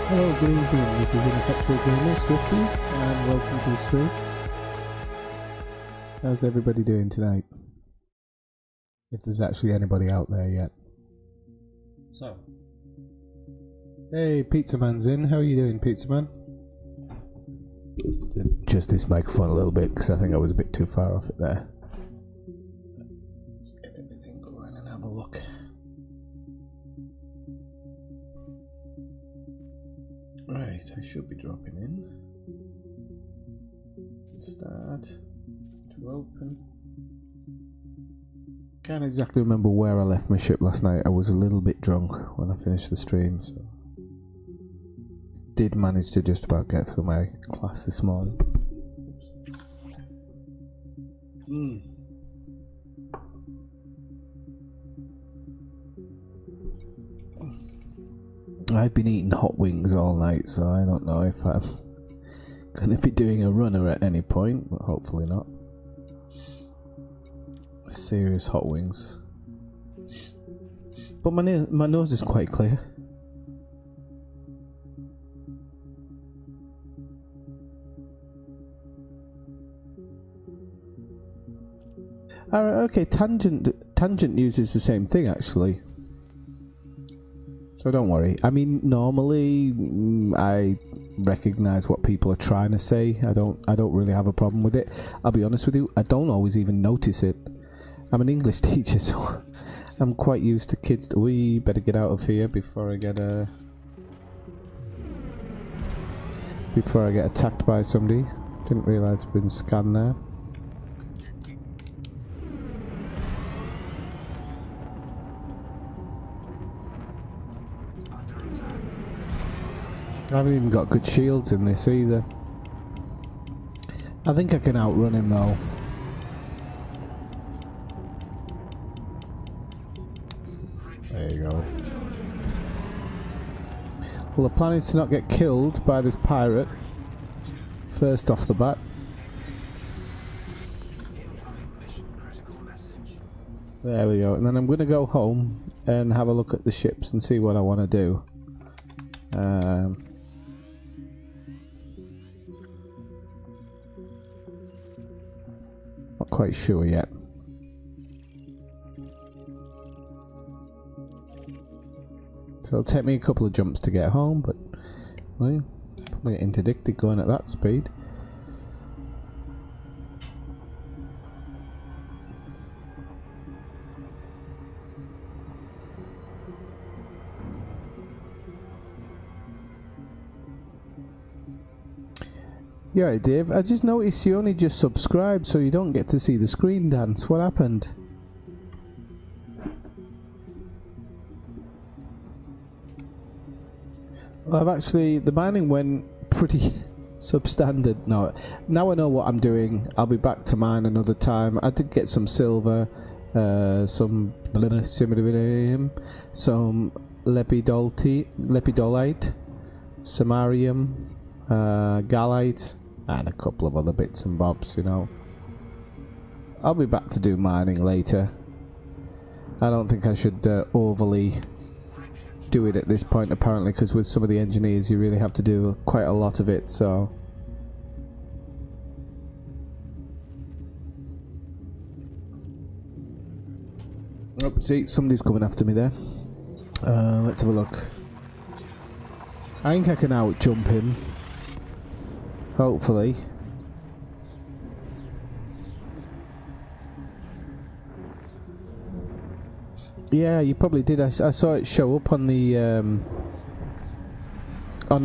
Hello, good evening. This is Ineffectual Gamer Swifty, and welcome to the stream. How's everybody doing tonight? If there's actually anybody out there yet. So, hey, Pizza Man's in. How are you doing, Pizza Man? Just this microphone a little bit because I think I was a bit too far off it there. Let's get everything going and have a look. Right, I should be dropping in. Start to open. Can't exactly remember where I left my ship last night. I was a little bit drunk when I finished the stream, so did manage to just about get through my class this morning. I've been eating hot wings all night, so I don't know if I'm going to be doing a runner at any point, but hopefully not. Serious hot wings. But my nose is quite clear. Alright, okay, Tangent uses the same thing actually. So don't worry. I mean, normally I recognise what people are trying to say. I don't really have a problem with it. I'll be honest with you, I don't always even notice it. I'm an English teacher, so I'm quite used to kids. We better get out of here before I get attacked by somebody. Didn't realise I've been scanned there. I haven't even got good shields in this either. I think I can outrun him though. There you go. Well, the plan is to not get killed by this pirate first off the bat. There we go. And then I'm going to go home and have a look at the ships and see what I want to do. Not quite sure yet. So it'll take me a couple of jumps to get home, but well, probably get interdicted going at that speed. Yeah, Dave, I just noticed you only just subscribed, so you don't get to see the screen dance. What happened? Well, the mining went pretty substandard. No, now I know what I'm doing. I'll be back to mine another time. I did get some silver, some lepidolite, samarium, gallite, and a couple of other bits and bobs, you know. I'll be back to do mining later. I don't think I should overly do it at this point, apparently, because with some of the engineers you really have to do quite a lot of it, so. Oh, see, somebody's coming after me there. Let's have a look. I think I can out jump him. Hopefully. Yeah, you probably did. I saw it show up on the on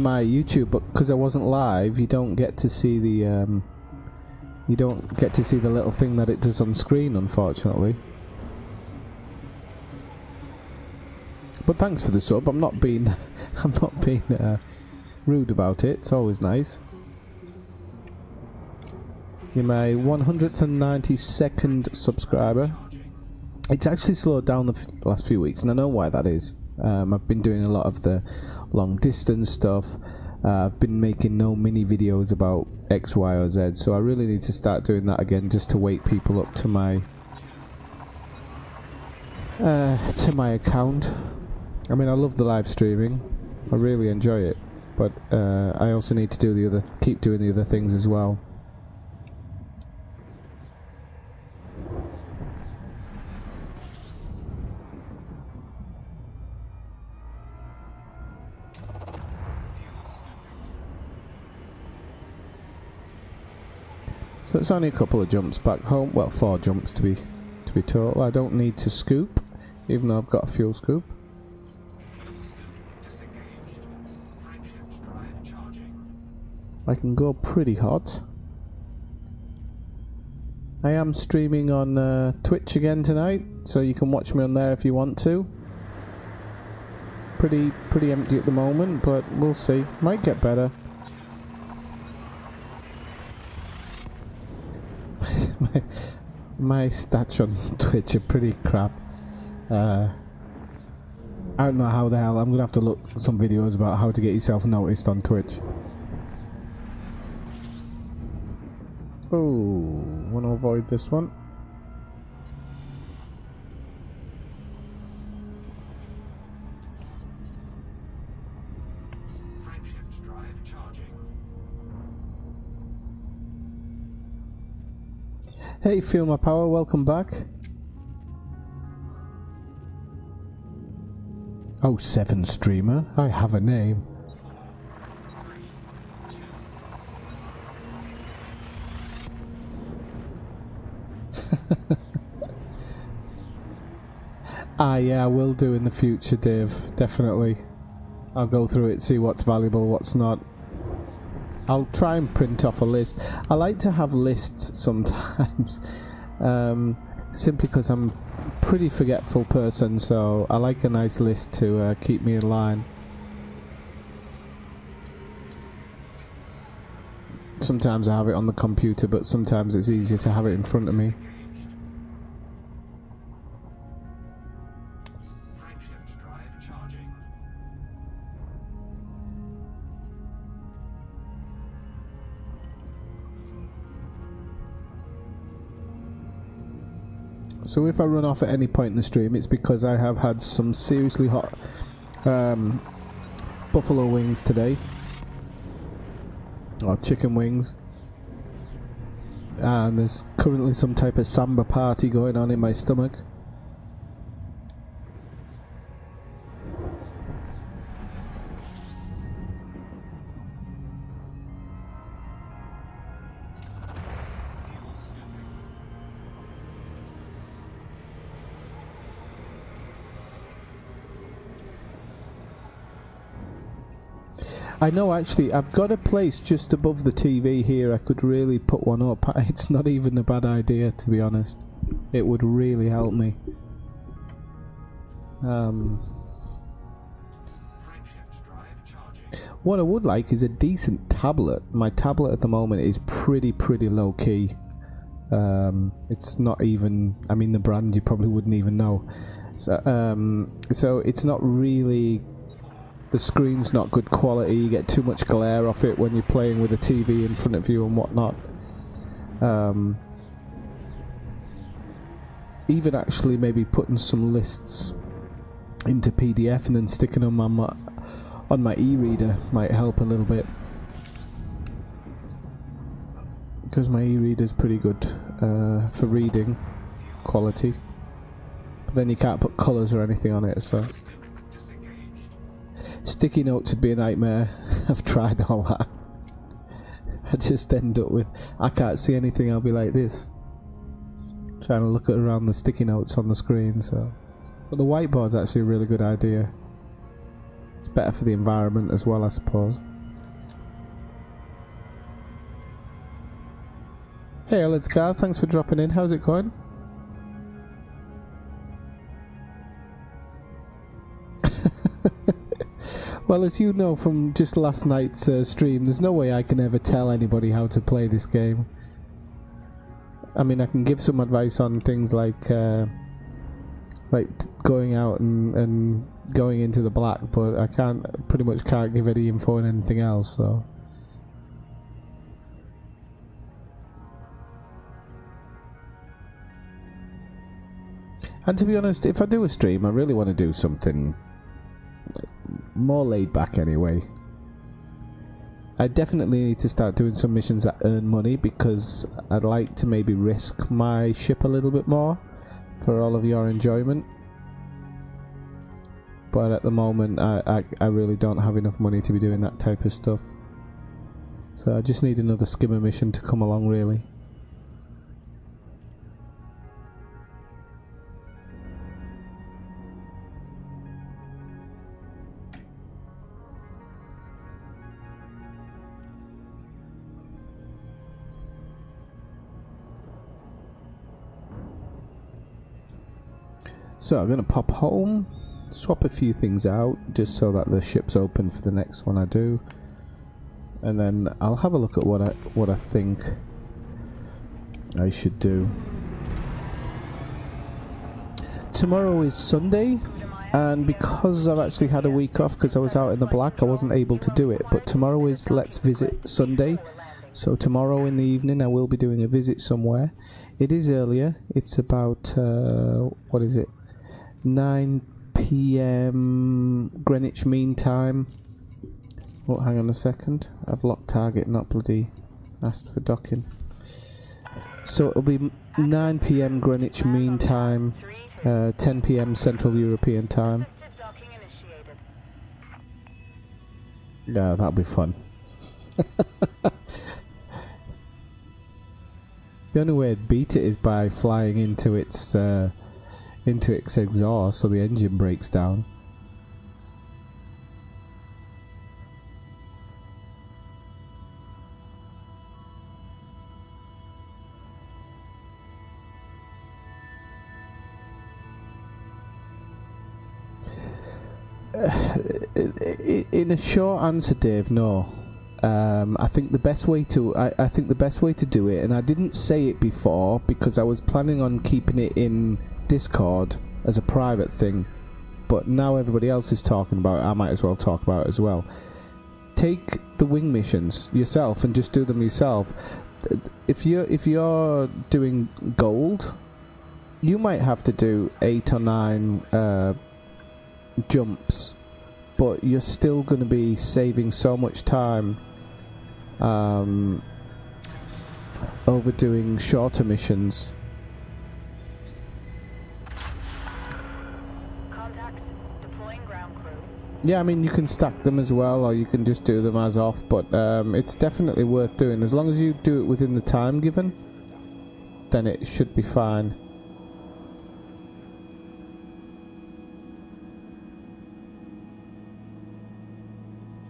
my YouTube, but because I wasn't live, you don't get to see the little thing that it does on screen, unfortunately. But thanks for the sub. I'm not being rude about it. It's always nice. You're my 192nd subscriber. It's actually slowed down the last few weeks, and I know why that is. I've been doing a lot of the long distance stuff. I've been making no mini videos about X, Y, or Z, so I really need to start doing that again just to wake people up to my account. I mean, I love the live streaming. I really enjoy it. but I also need to do the other, keep doing the other things as well. So it's only a couple of jumps back home. Well, 4 jumps to be total. I don't need to scoop, even though I've got a fuel scoop. I can go pretty hot. I am streaming on Twitch again tonight, so you can watch me on there if you want to. Pretty empty at the moment, but we'll see. Might get better. my stats on Twitch are pretty crap. I don't know how the hell. I'm gonna have to look at some videos about how to get yourself noticed on Twitch. Oh, want to avoid this one. Frameshift drive charging. Hey, Feel My Power, welcome back. Oh, 7 streamer, I have a name. Yeah, I will do in the future, Dave. Definitely. I'll go through it, see what's valuable, what's not. I'll try and print off a list. I like to have lists sometimes, simply because I'm a pretty forgetful person, so I like a nice list to keep me in line. Sometimes I have it on the computer, but sometimes it's easier to have it in front of me. Frameshift drive charging. So if I run off at any point in the stream, it's because I have had some seriously hot buffalo wings today. Or chicken wings. And there's currently some type of samba party going on in my stomach. Fuel scooping. I know, actually, I've got a place just above the TV here. I could really put one up. It's not even a bad idea, to be honest. It would really help me. Frameshift drive charging. What I would like is a decent tablet. My tablet at the moment is pretty low key. It's not even, I mean, the brand you probably wouldn't even know. So it's not really, the screen's not good quality. You get too much glare off it when you're playing with a TV in front of you and whatnot. Even actually maybe putting some lists into PDF and then sticking them on my e-reader might help a little bit, because my e-reader is pretty good for reading quality, but then you can't put colours or anything on it, so sticky notes would be a nightmare. I've tried all that. I just end up with, I can't see anything. I'll be like this, trying to look at around the sticky notes on the screen. So, but the whiteboard's actually a really good idea. It's better for the environment as well, I suppose. Hey, Let's Carl, thanks for dropping in. How's it going? Well, as you know from just last night's stream, there's no way I can ever tell anybody how to play this game. I mean, I can give some advice on things like going out and going into the black, but I pretty much can't give any info on anything else, so. And to be honest, if I do a stream, I really want to do something more laid back anyway. I definitely need to start doing some missions that earn money, because I'd like to maybe risk my ship a little bit more for all of your enjoyment. But at the moment I really don't have enough money to be doing that type of stuff. So I just need another skimmer mission to come along, really. So I'm going to pop home, swap a few things out just so that the ship's open for the next one I do, and then I'll have a look at what I think I should do. Tomorrow is Sunday, and because I've actually had a week off because I was out in the black, I wasn't able to do it. But tomorrow is Let's Visit Sunday, so tomorrow in the evening I will be doing a visit somewhere. It is earlier. It's about what is it? 9 PM Greenwich Mean Time. Oh, hang on a second. I've locked target, not bloody asked for docking. So it'll be 9 PM Greenwich Mean Time, 10 PM Central European Time. Yeah, that'll be fun. The only way I'd beat it is by flying into its exhaust, so the engine breaks down. In a short answer, Dave, no. I think the best way to I think the best way to do it, and I didn't say it before because I was planning on keeping it in Discord as a private thing, but now everybody else is talking about it, I might as well talk about it as well. Take the wing missions yourself and just do them yourself. If you're doing gold, you might have to do 8 or 9 jumps, but you're still going to be saving so much time over doing shorter missions. Contact. Deploying ground crew. Yeah, I mean, you can stack them as well, or you can just do them as off, but it's definitely worth doing. As long as you do it within the time given, then it should be fine.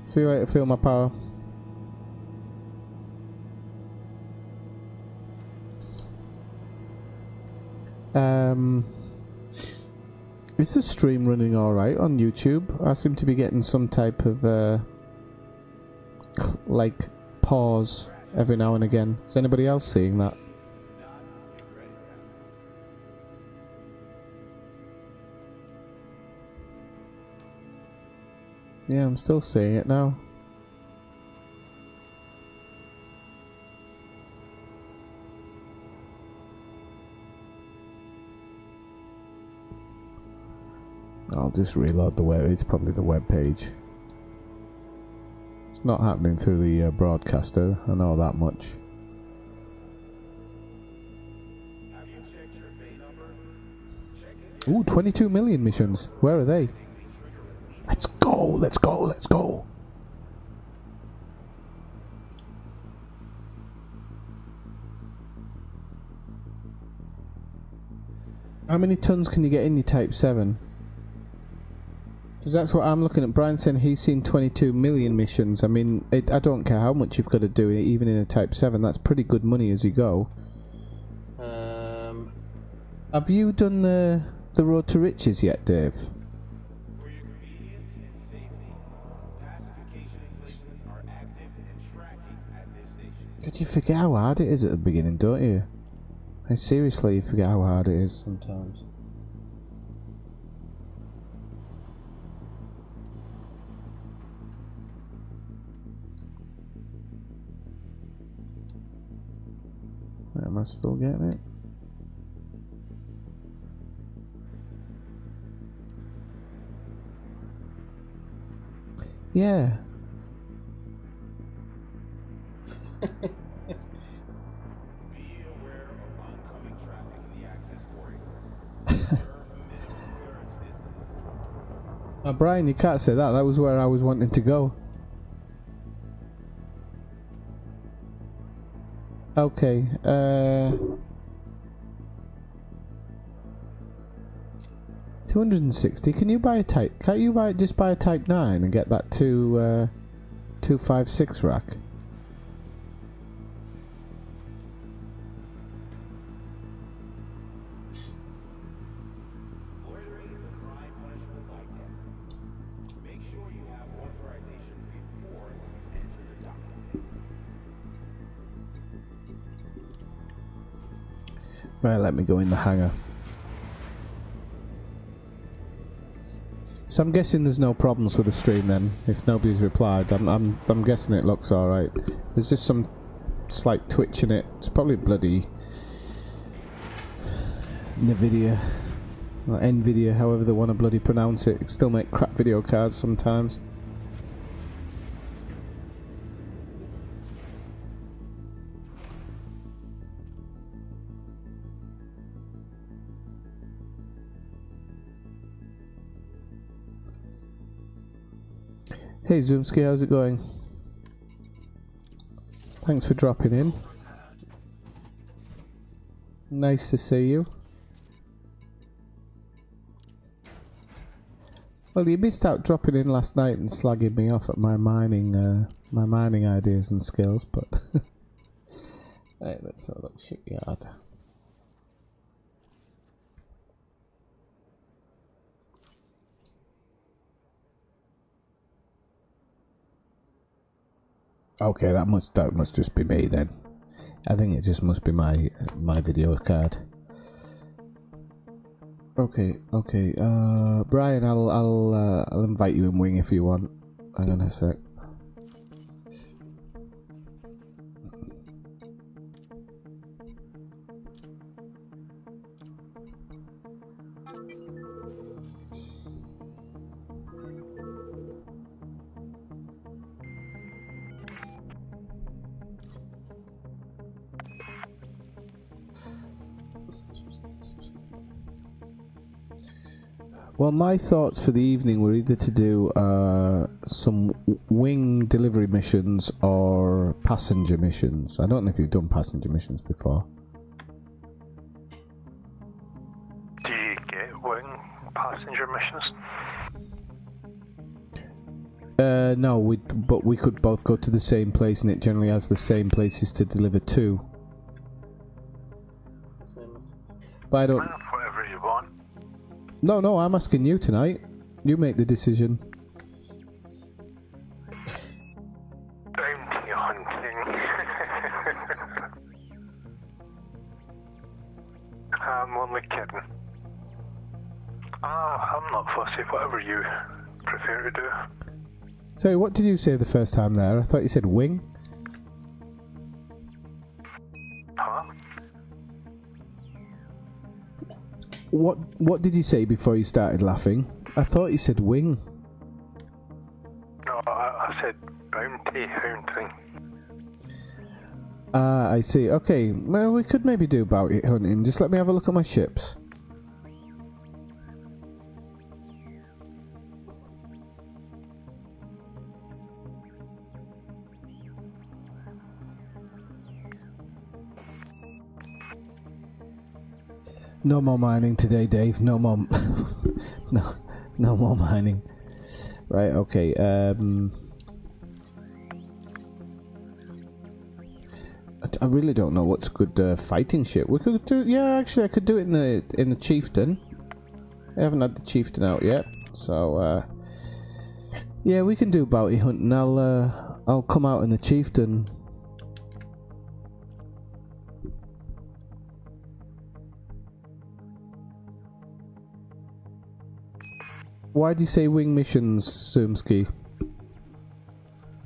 See you later, feel my power. Is the stream running alright on YouTube? I seem to be getting some type of like pause every now and again. Is anybody else seeing that? Yeah, I'm still seeing it now. I'll just reload the web. It's probably the web page. It's not happening through the broadcaster. I know that much. Ooh, 22 million missions. Where are they? Let's go, let's go, let's go. How many tons can you get in your Type 7? Because that's what I'm looking at. Brian saying he's seen 22 million missions. I mean, I don't care how much you've got to do, even in a Type 7. That's pretty good money as you go. Have you done the Road to Riches yet, Dave? For your convenience and safety, pacification engagements are active and tracking at this station. God, you forget how hard it is at the beginning, don't you? I seriously, you forget how hard it is sometimes. Am I still getting it? Yeah. Be aware of oncoming traffic in the access corridor. Observe minimum clearance distance. Brian, you can't say that. That was where I was wanting to go. Okay, 260. Can you buy a type? Can't you just buy a Type 9 and get that 256 rack? Loitering is a crime punishable by death. Make sure you have authorization before you enter the dock. Right, let me go in the hangar. So I'm guessing there's no problems with the stream then, if nobody's replied. I'm guessing it looks alright. There's just some slight twitch in it. It's probably bloody Nvidia or Nvidia, however they want to bloody pronounce it. It still make crap video cards sometimes. Hey Zoomski, how's it going? Thanks for dropping in. Nice to see you. Well, you missed out dropping in last night and slagging me off at my mining ideas and skills, but right, let's have a look. Shipyard. Okay, that must just be me then. I think it just must be my video card. Okay. Brian, I'll invite you in Wing if you want. Hang on a sec. Well, my thoughts for the evening were either to do some wing delivery missions or passenger missions. I don't know if you've done passenger missions before. Do you get wing passenger missions? No, but we could both go to the same place, and it generally has the same places to deliver to. But I don't. Whatever you want. No, I'm asking you tonight. You make the decision. Bounty hunting. I'm only kidding. I'm not fussy, whatever you prefer to do. So, what did you say the first time there? I thought you said wing. Huh? What did you say before you started laughing? I thought you said wing. No, I said bounty hunting. Ah, I see. Okay, well, we could maybe do bounty hunting. Just let me have a look at my ships. No more mining today, Dave. No more. no more mining. Right. Okay. I really don't know what's good fighting ship. We could do. Yeah, actually, I could do it in the Chieftain. I haven't had the Chieftain out yet, so yeah, we can do bounty hunting. I'll come out in the Chieftain. Why do you say wing missions, Zoomski?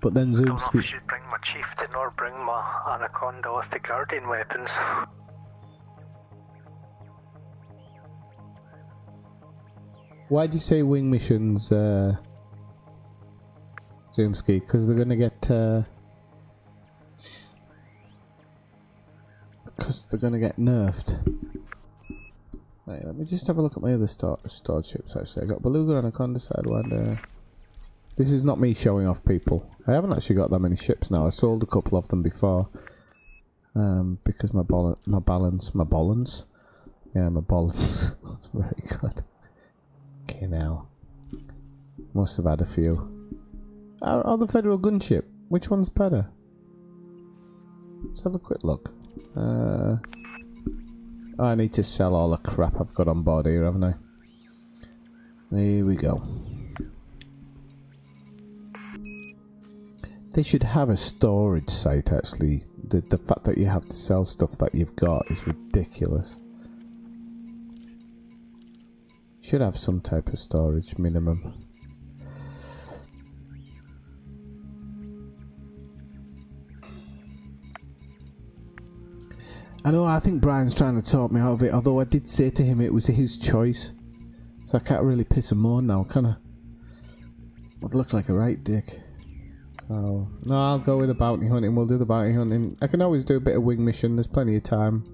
But then I don't know if Zoomski. I should bring my chieftain or bring my anaconda with the guardian weapons. Why do you say wing missions, Zoomski? Because they're gonna get. they're going to get nerfed. Right, let me just have a look at my other stored ships actually. I got Beluga, Anaconda, Sidewinder. This is not me showing off people. I haven't actually got that many ships now. I sold a couple of them before. Because my balance. Yeah, my balance. That's very good. Okay, now. Must have had a few. Oh, the Federal Gunship. Which one's better? Let's have a quick look. I need to sell all the crap I've got on board here, haven't I? There we go. They should have a storage site, actually. The fact that you have to sell stuff that you've got is ridiculous. Should have some type of storage minimum. I know, I think Brian's trying to talk me out of it, although I did say to him it was his choice. So I can't really piss him on now, can I? I'd look like a right dick. So, no, I'll go with the bounty hunting. We'll do the bounty hunting. I can always do a bit of wing mission. There's plenty of time.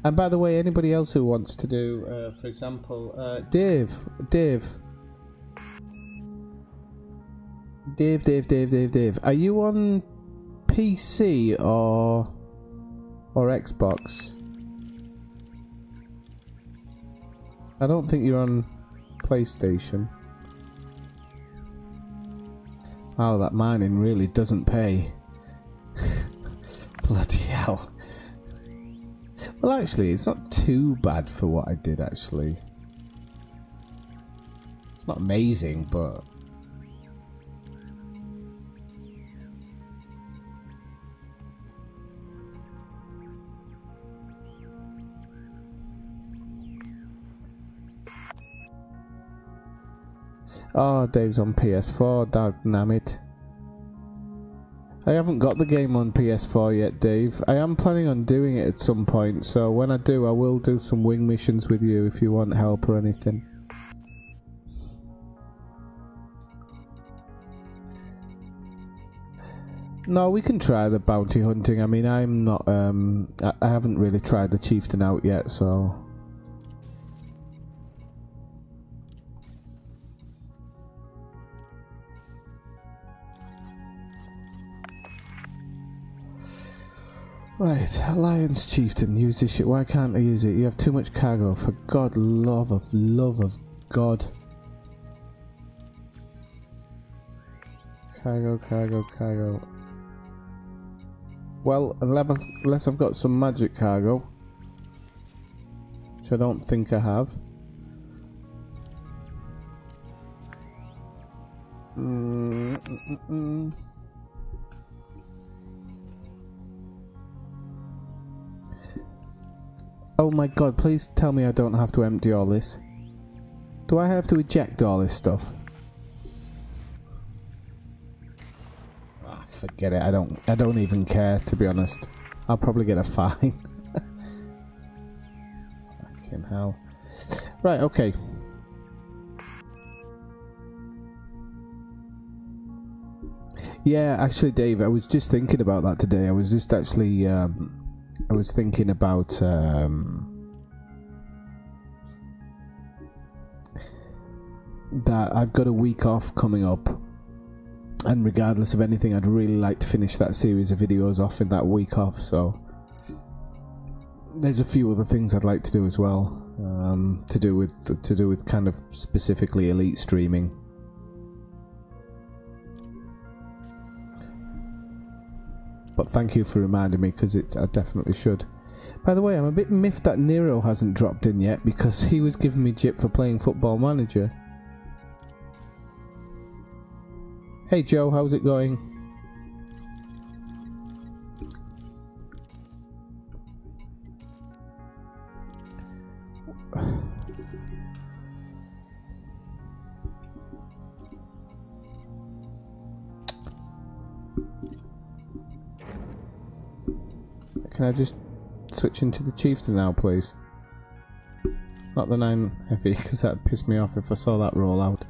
And by the way, anybody else who wants to do, for example, Dave. Are you on PC or Xbox? I don't think you're on PlayStation. Oh, that mining really doesn't pay. Bloody hell. Well, actually, it's not too bad for what I did, actually. It's not amazing, but... Oh, Dave's on PS4, damn it. I haven't got the game on PS4 yet, Dave. I am planning on doing it at some point, so when I do, I will do some wing missions with you if you want help or anything. No, we can try the bounty hunting. I mean, I'm not, I haven't really tried the chieftain out yet, so... Right, Alliance Chieftain, use this shit. Why can't I use it? You have too much cargo. For God, love of God. Cargo. Well, unless I've got some magic cargo, which I don't think I have. Oh my God, please tell me I don't have to empty all this. Do I have to eject all this stuff? Ah, forget it. I don't even care, to be honest. I'll probably get a fine. Fucking hell. Right, okay. Yeah, actually, Dave, I was just thinking about that today. I was just actually I was thinking about that I've got a week off coming up, and regardless of anything, I'd really like to finish that series of videos off in that week off. So there's a few other things I'd like to do as well, to do with kind of specifically elite streaming. But thank you for reminding me, because I definitely should. By the way, I'm a bit miffed that Nero hasn't dropped in yet, because he was giving me jip for playing Football Manager. Hey Joe, how's it going? Can I just switch into the chieftain now, please? Not the 9 heavy, because that'd piss me off if I saw that roll out.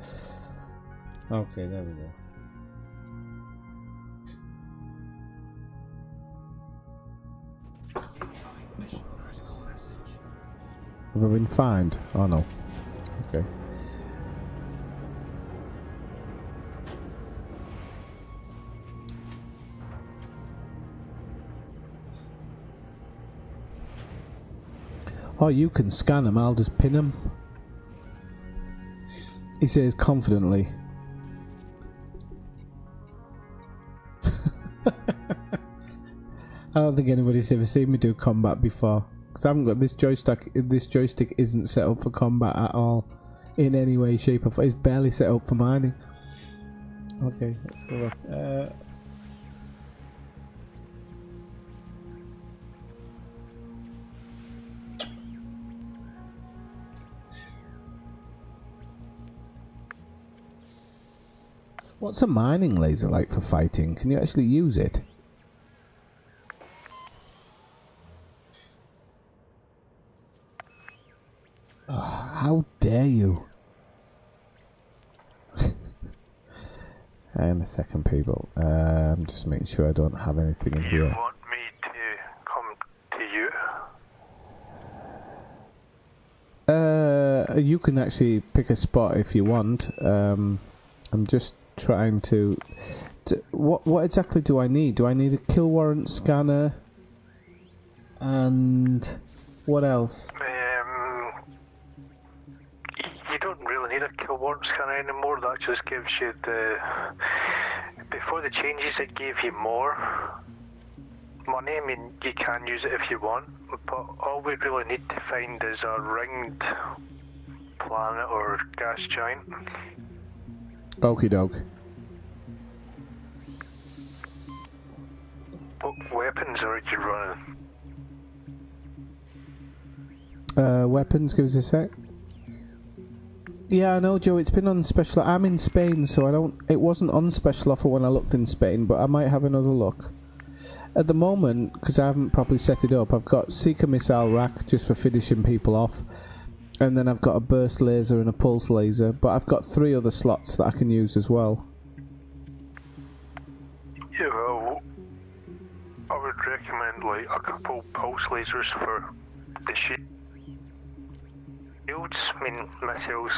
Okay, there we go. Have I been fined? Oh no. Okay. Oh, you can scan them, I'll just pin them. He says confidently. I don't think anybody's ever seen me do combat before. Because I haven't got this joystick. This joystick isn't set up for combat at all. In any way, shape or form. It's barely set up for mining. Okay, let's have a look. What's a mining laser like for fighting? Can you actually use it? Oh, how dare you? Hang on a second, people. I'm just making sure I don't have anything in here. You want me to come to you? You can actually pick a spot if you want. I'm just trying to what exactly do I need? Do I need a kill warrant scanner? And what else? You don't really need a kill warrant scanner anymore. That just gives you the... Before the changes, it gave you more money. I mean, you can use it if you want, but all we really need to find is a ringed planet or gas giant. Okie doke. What weapons are you running? Weapons, give us a sec. Yeah, I know, Joe, it's been on special... I'm in Spain, so I don't... It wasn't on special offer when I looked in Spain, but I might have another look. At the moment, because I haven't properly set it up, I've got Seeker Missile Rack, just for finishing people off. And then I've got a burst laser and a pulse laser, but I've got 3 other slots that I can use as well. Yeah, well, I would recommend like a couple pulse lasers for the shields. I mean, missiles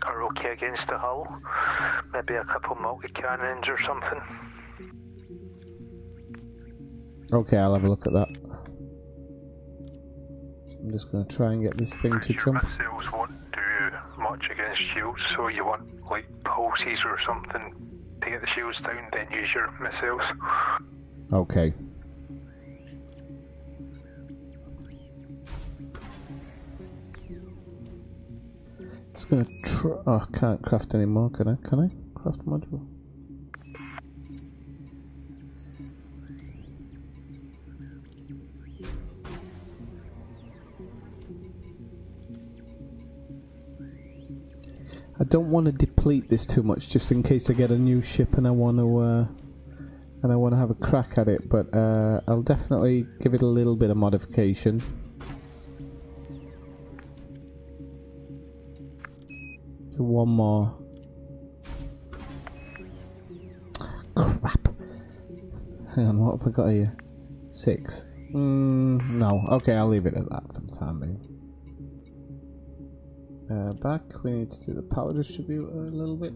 are okay against the hull. Maybe a couple multi-cannons or something. Okay, I'll have a look at that. I'm just going to try and get this thing to Your jump. missiles won't do much against shields, so you want like pulses or something to get the shields down, then use your missiles. Okay. Just going to try... Oh, I can't craft anymore, can I? Can I? Craft module. I don't want to deplete this too much, just in case I get a new ship and I want to have a crack at it. But I'll definitely give it a little bit of modification. Do one more. Crap. Hang on, what have I got here? 6. No. Okay, I'll leave it at that for the time being. Back, we need to do the power distributor a little bit.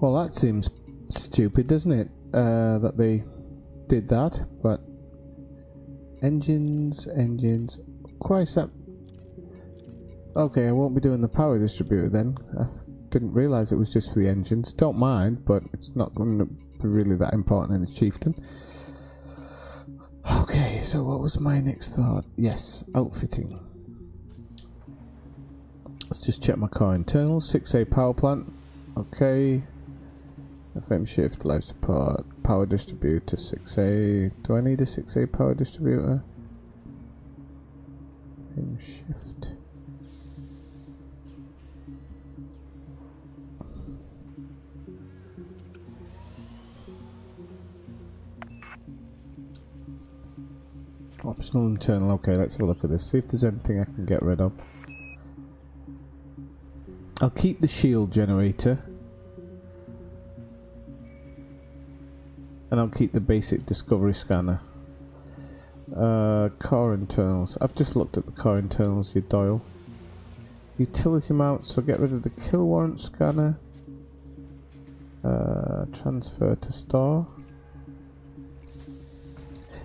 Well, that seems stupid, doesn't it? That they did that, but engines. Christ, that. Okay, I won't be doing the power distributor then. Didn't realise it was just for the engines. Don't mind, but it's not going to be really that important in a chieftain. Okay, so what was my next thought? Yes, outfitting. Let's just check my car internals. 6A power plant. Okay. FM shift, life support, power distributor 6A. Do I need a 6A power distributor? FM shift. Optional internal. Okay, let's have a look at this. See if there's anything I can get rid of. I'll keep the shield generator. And I'll keep the basic discovery scanner. Car internals. I've just looked at the car internals, you Doyle. Utility mount, so get rid of the kill warrant scanner. Transfer to store.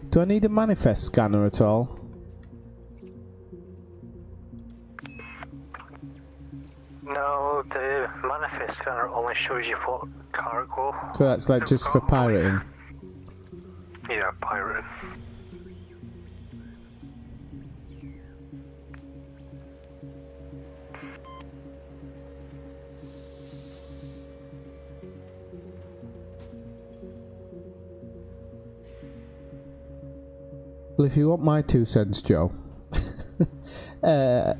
Do I need a manifest scanner at all? No, the manifest scanner only shows you what cargo. So that's like just for pirating? Yeah, pirating. Well, if you want my 2 cents, Joe,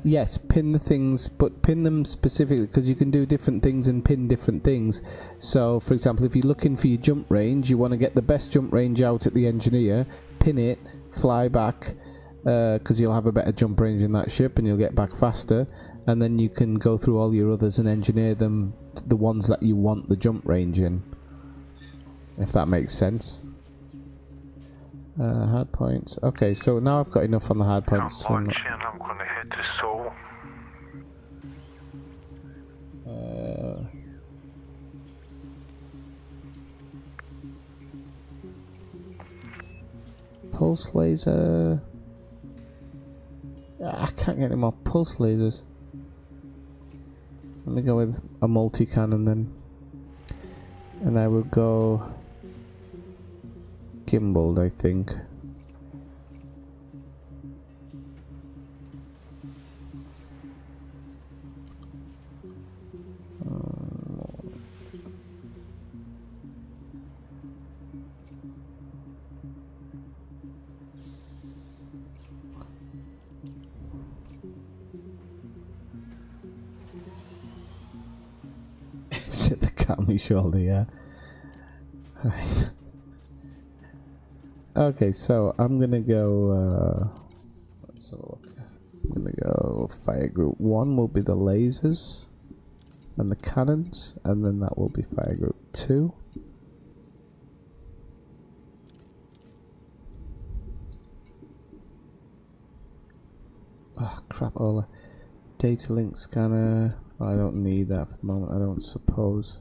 yes, pin the things, but pin them specifically, because you can do different things and pin different things. So, for example, if you're looking for your jump range, you want to get the best jump range out at the engineer, pin it, fly back, because you'll have a better jump range in that ship and you'll get back faster, and then you can go through all your others and engineer them, the ones that you want the jump range in, if that makes sense. Hard points. Okay, so now I've got enough on the hard points. I'm launching, I'm going to head to Seoul. Pulse laser. I can't get any more pulse lasers. Let me go with a multi-cannon then. And I will go gimbaled, I think. Sit the cat on my shoulder, yeah. Right. Okay, so I'm gonna go. Let's have a look. I'm gonna go. Fire group 1 will be the lasers and the cannons, and then that will be fire group 2. Ah, crap! All data link scanner. I don't need that for the moment. I don't suppose.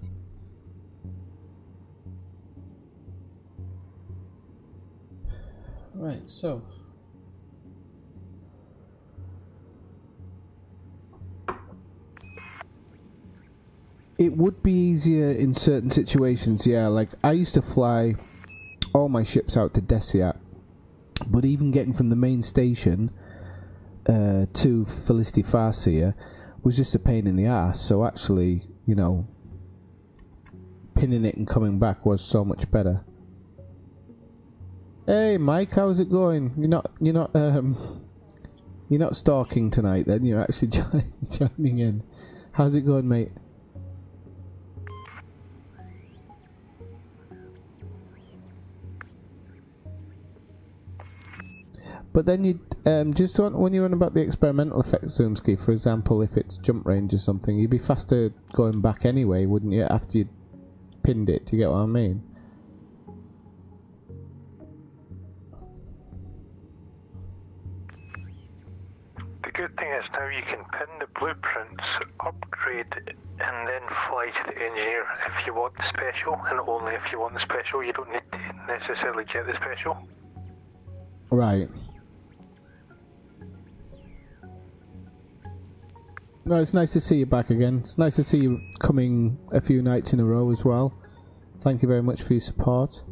Right, so it would be easier in certain situations, yeah. Like I used to fly all my ships out to Desiat, but even getting from the main station to Felicity Farseer was just a pain in the ass. So actually, you know, pinning it and coming back was so much better. Hey Mike, how's it going? You're not stalking tonight then, you're actually joining in. How's it going, mate? But then you just when you run about the experimental effect Zoomski, for example, if it's jump range or something, you'd be faster going back anyway, wouldn't you, after you pinned it? Do you get what I mean? The good thing is now you can pin the blueprints, upgrade, and then fly to the engineer if you want the special, and only if you want the special. You don't need to necessarily get the special. Right. No, it's nice to see you back again. It's nice to see you coming a few nights in a row as well. Thank you very much for your support.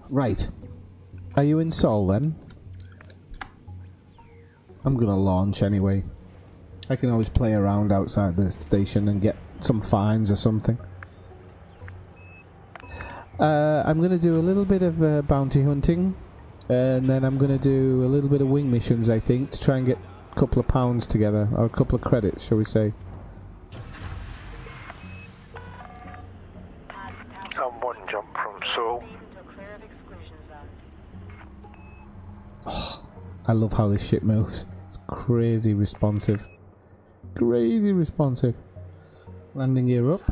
Right. Are you in Seoul then? I'm gonna launch anyway. I can always play around outside the station and get some fines or something. I'm gonna do a little bit of bounty hunting. And then I'm going to do a little bit of wing missions, I think, to try and get a couple of pounds together, or a couple of credits, shall we say. I'm one jump from Seoul. Lead into a clear of exclusion zone. Oh, I love how this ship moves. It's crazy responsive. Crazy responsive. Landing gear up.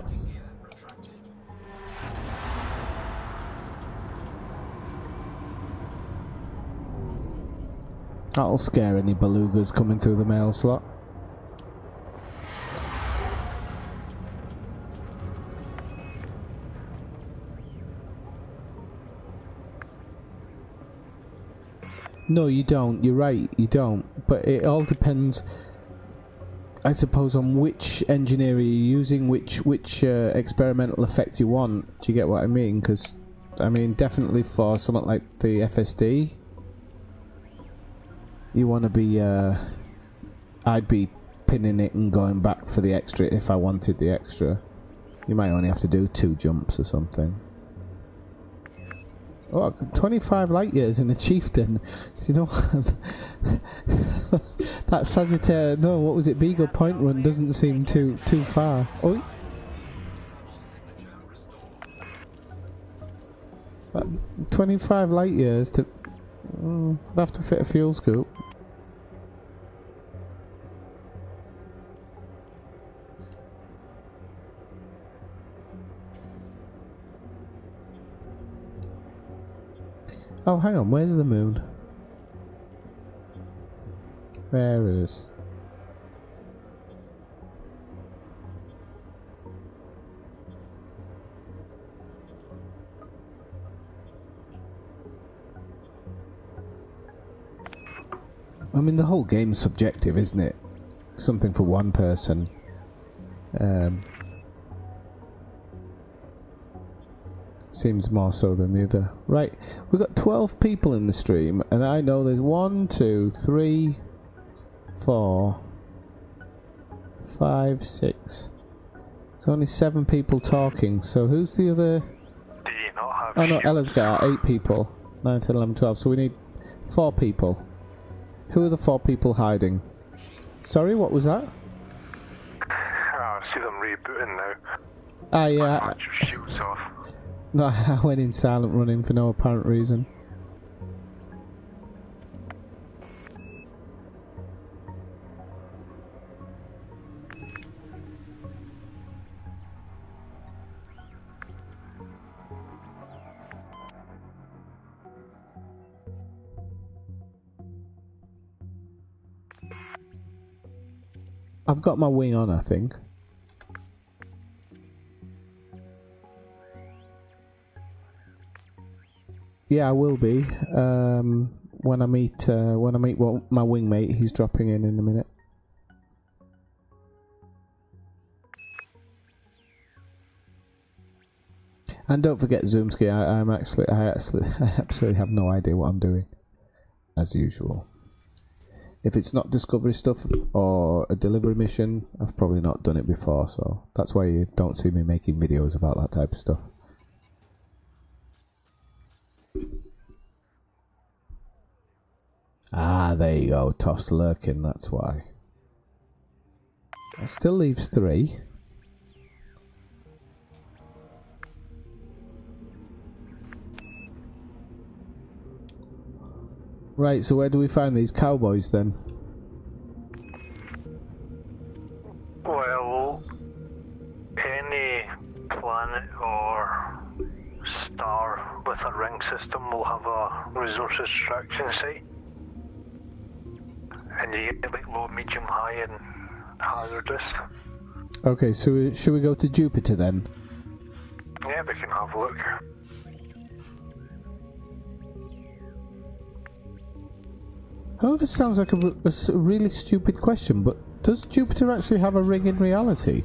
That'll scare any belugas coming through the mail slot. No, you don't. You're right, you don't. But it all depends, I suppose, on which engineer you're using, which experimental effect you want. Do you get what I mean? Because, I mean, definitely for something like the FSD, you want to be, I'd be pinning it and going back for the extra if I wanted the extra. You might only have to do 2 jumps or something. Oh, 25 light years in a chieftain. You know, that Sagittarius, no, what was it, Beagle Point run doesn't seem too far. Oh, 25 light years to... I'd have to fit a fuel scoop. Oh, hang on, where's the moon? There it is. I mean, the whole game's subjective, isn't it? Something for one person. Seems more so than the other. Right, we've got 12 people in the stream, and I know there's 1, 2, 3, 4, 5, 6. There's only 7 people talking, so who's the other? Do you not have... Oh no, Ella's got 8 people. 9, 10, 11, 12, so we need 4 people. Who are the 4 people hiding? Sorry, what was that? I see them rebooting now. Ah, yeah. Punch your shields off. No, I went in silent running for no apparent reason. I've got my wing on, I think. Yeah, I will be. When I meet well, my wingmate, he's dropping in a minute. And don't forget Zoomski. I absolutely have no idea what I'm doing, as usual. If it's not discovery stuff or a delivery mission, I've probably not done it before, so that's why you don't see me making videos about that type of stuff. Ah, there you go. Toff's lurking, that's why. That still leaves 3. Right, so where do we find these cowboys then? Well, any planet or star with a ring system will have a resource extraction site. And you get like low, medium, high and hazardous. Okay, so should we go to Jupiter then? Yeah, we can have a look. Oh, this sounds like a really stupid question, but does Jupiter actually have a ring in reality?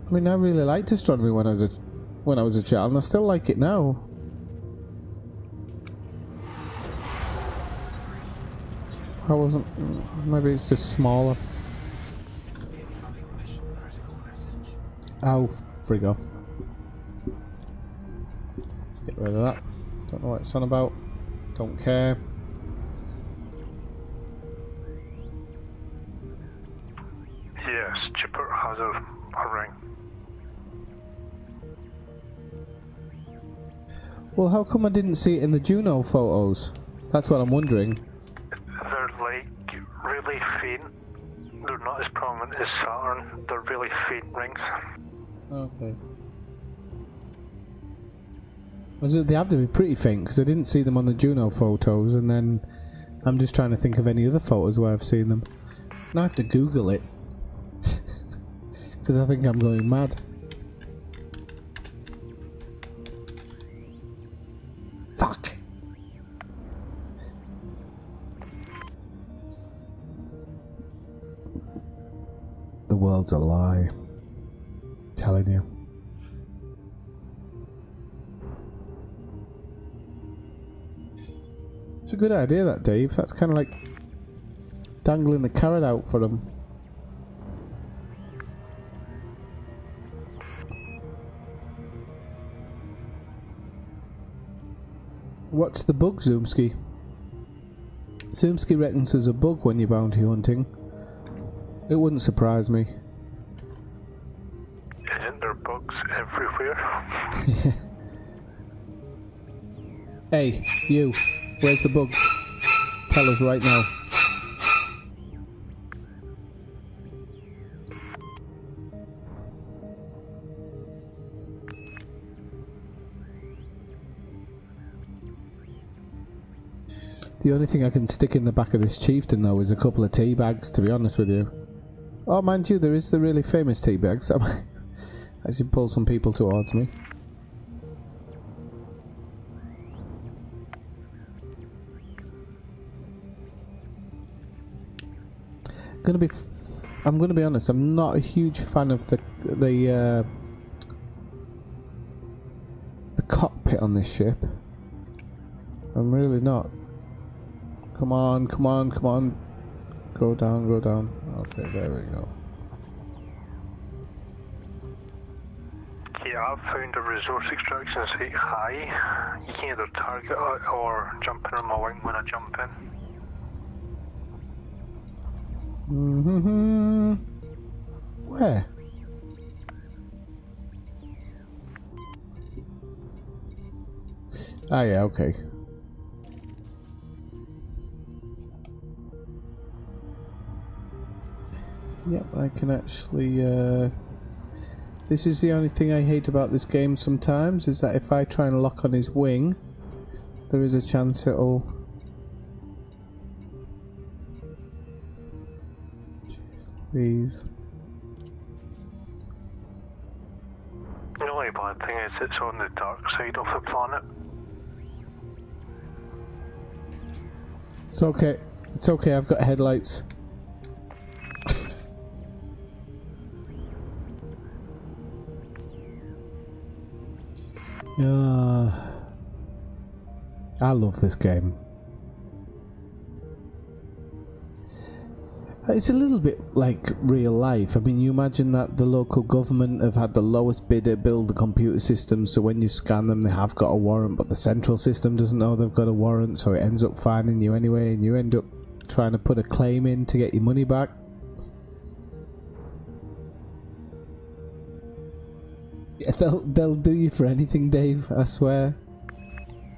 I mean, I really liked astronomy when I was a child, and I still like it now. I wasn't. Maybe it's just smaller. Oh, frig off. Let's get rid of that. Don't know what it's on about. Don't care. Yes, Jupiter has a ring. Well, how come I didn't see it in the Juno photos? That's what I'm wondering. They're like really faint. They're not as prominent as Saturn. They're really faint rings. Okay. They have to be pretty faint because I didn't see them on the Juno photos, and then I'm just trying to think of any other photos where I've seen them. Now I have to Google it because I think I'm going mad. Fuck. The world's a lie. I'm telling you. It's a good idea, that, Dave. That's kind of like dangling the carrot out for them. What's the bug, Zoomski? Zoomski reckons there's a bug when you're bounty hunting. It wouldn't surprise me. Isn't there bugs everywhere? Hey, you. Where's the bugs? Tell us right now. The only thing I can stick in the back of this chieftain, though, is a couple of tea bags, to be honest with you. Oh, mind you, there is the really famous tea bags. I should pull some people towards me. I'm gonna be honest. I'm not a huge fan of the cockpit on this ship. I'm really not. Come on, come on, come on. Go down, go down. Okay, there we go. Yeah, I've found a resource extraction site high. You can either target it or jump in on my wing when I jump in. Mm-hmm. Where? Ah, yeah, okay. Yep, I can actually, this is the only thing I hate about this game sometimes, is that if I try and lock on his wing, there is a chance it'll... Jeez. The only bad thing is it's on the dark side of the planet. It's okay. It's okay, I've got headlights. I love this game. It's a little bit like real life. I mean, you imagine that the local government have had the lowest bidder build the computer system, so when you scan them they have got a warrant, but the central system doesn't know they've got a warrant, so it ends up finding you anyway, and you end up trying to put a claim in to get your money back. Yeah, they'll do you for anything, Dave, I swear.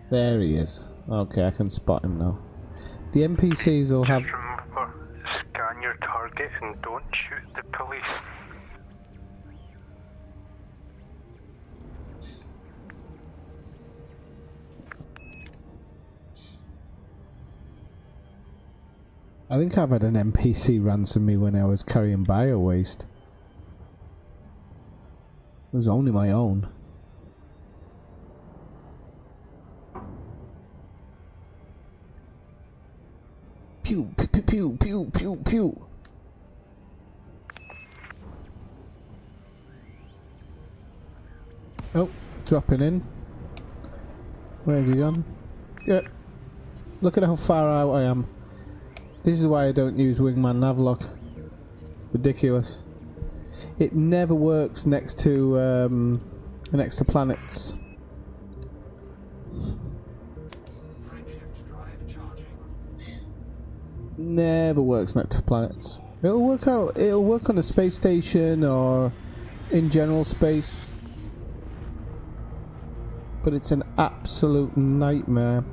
There he is. Okay, I can spot him now. The NPCs will have... Just remember, scan your target and don't shoot the police. I think I've had an NPC ransom me when I was carrying bio waste. It was only my own. Pew, pew, pew, pew, pew, pew, pew. Oh, dropping in. Where's he gone? Yeah. Look at how far out I am. This is why I don't use Wingman Navlock. Ridiculous. It never works next to planets. Never works next to planets. It'll work out. It'll work on a space station or in general space, but it's an absolute nightmare.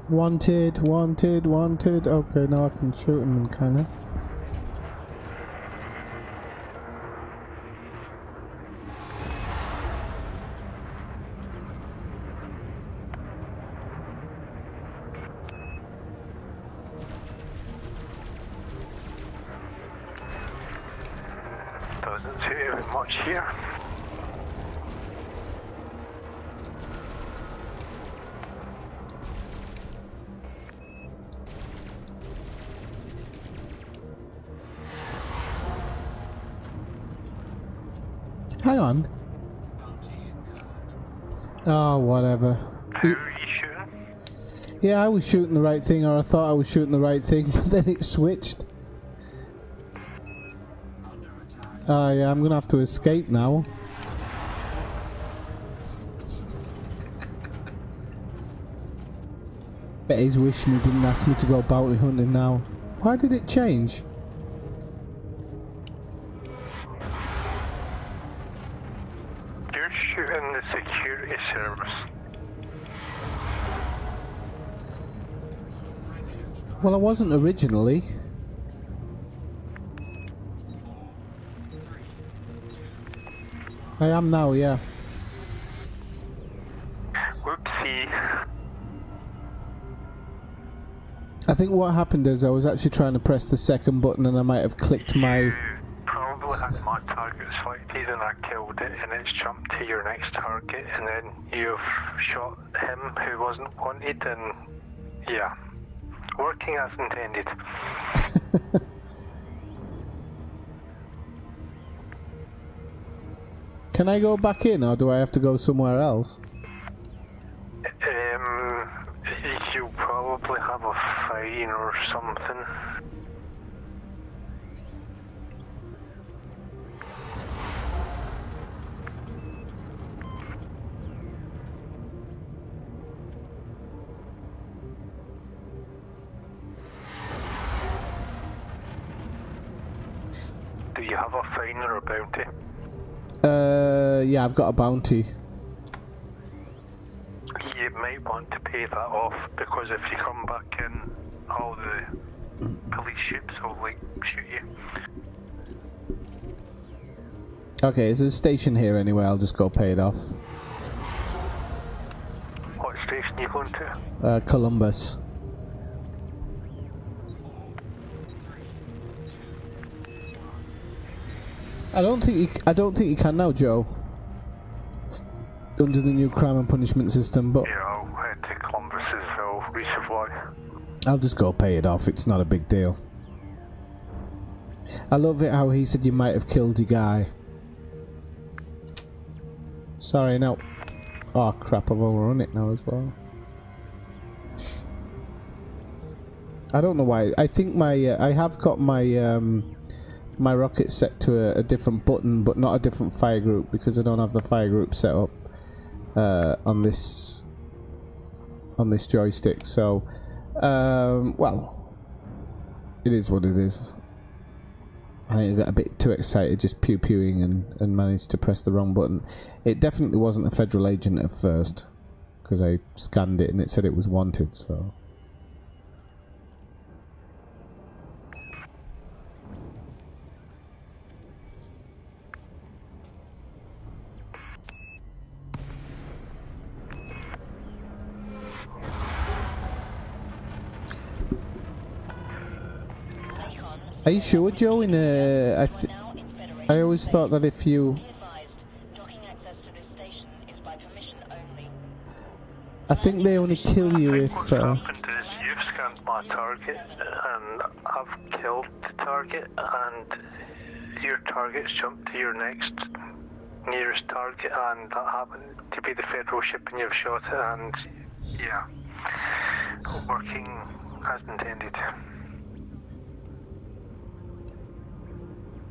Wanted, wanted, wanted. Okay, now I can shoot him, kinda. Doesn't suit much here. Hang on. Oh, whatever. Who are you shooting? Yeah, I was shooting the right thing, or I thought I was shooting the right thing, but then it switched. Oh yeah, I'm gonna have to escape now. Bet he's wishing he didn't ask me to go bounty hunting now. Why did it change? You're shooting the security service. Well, I wasn't originally. I am now, yeah. Whoopsie. I think what happened is I was actually trying to press the second button and I might have clicked my... You probably had my target selected and I killed it and it's jumped to your next target and then you've shot him who wasn't wanted and yeah. Working as intended. Can I go back in or do I have to go somewhere else? You probably have a fine or something. Do you have a fine or a bounty? Yeah, I've got a bounty. You might want to pay that off because if you come back in, all the police ships will like shoot you. Okay, is there a station here anyway? I'll just go pay it off. What station are you going to? Columbus. I don't think you can now, Joe. Under the new crime and punishment system, but Yeah, I'll head to Columbus as well, resupply. I'll just go pay it off. It's not a big deal. I love it how he said you might have killed your guy. Sorry, no. Oh crap! I've overrun it now as well. I don't know why. I think my I have got my my rocket set to a different button, but not a different fire group because I don't have the fire group set up on this joystick. So, well, it is what it is. I got a bit too excited just pew-pewing and managed to press the wrong button. It definitely wasn't a federal agent at first because I scanned it and it said it was wanted. So. Are you sure, Joe? I always thought that if you... I think they only kill you if... What's happened is you've scanned my target and I've killed the target and your target's jumped to your next nearest target and that happened to be the federal ship and you've shot it and yeah, working as intended.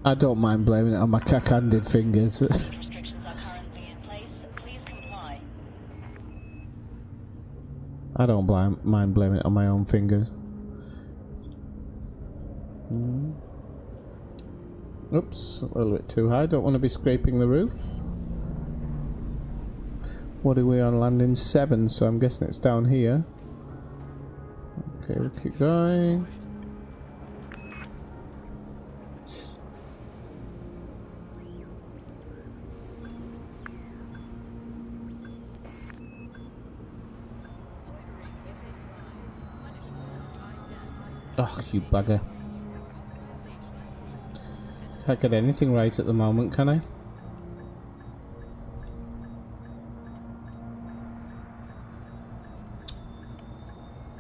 I don't mind blaming it on my cack-handed fingers. Restrictions are currently in place. Please comply. I don't mind blaming it on my own fingers. Oops, a little bit too high. Don't want to be scraping the roof. What are we on? Landing 7, so I'm guessing it's down here. Okay, we'll keep going. Oh, you bugger. Can't get anything right at the moment, can I?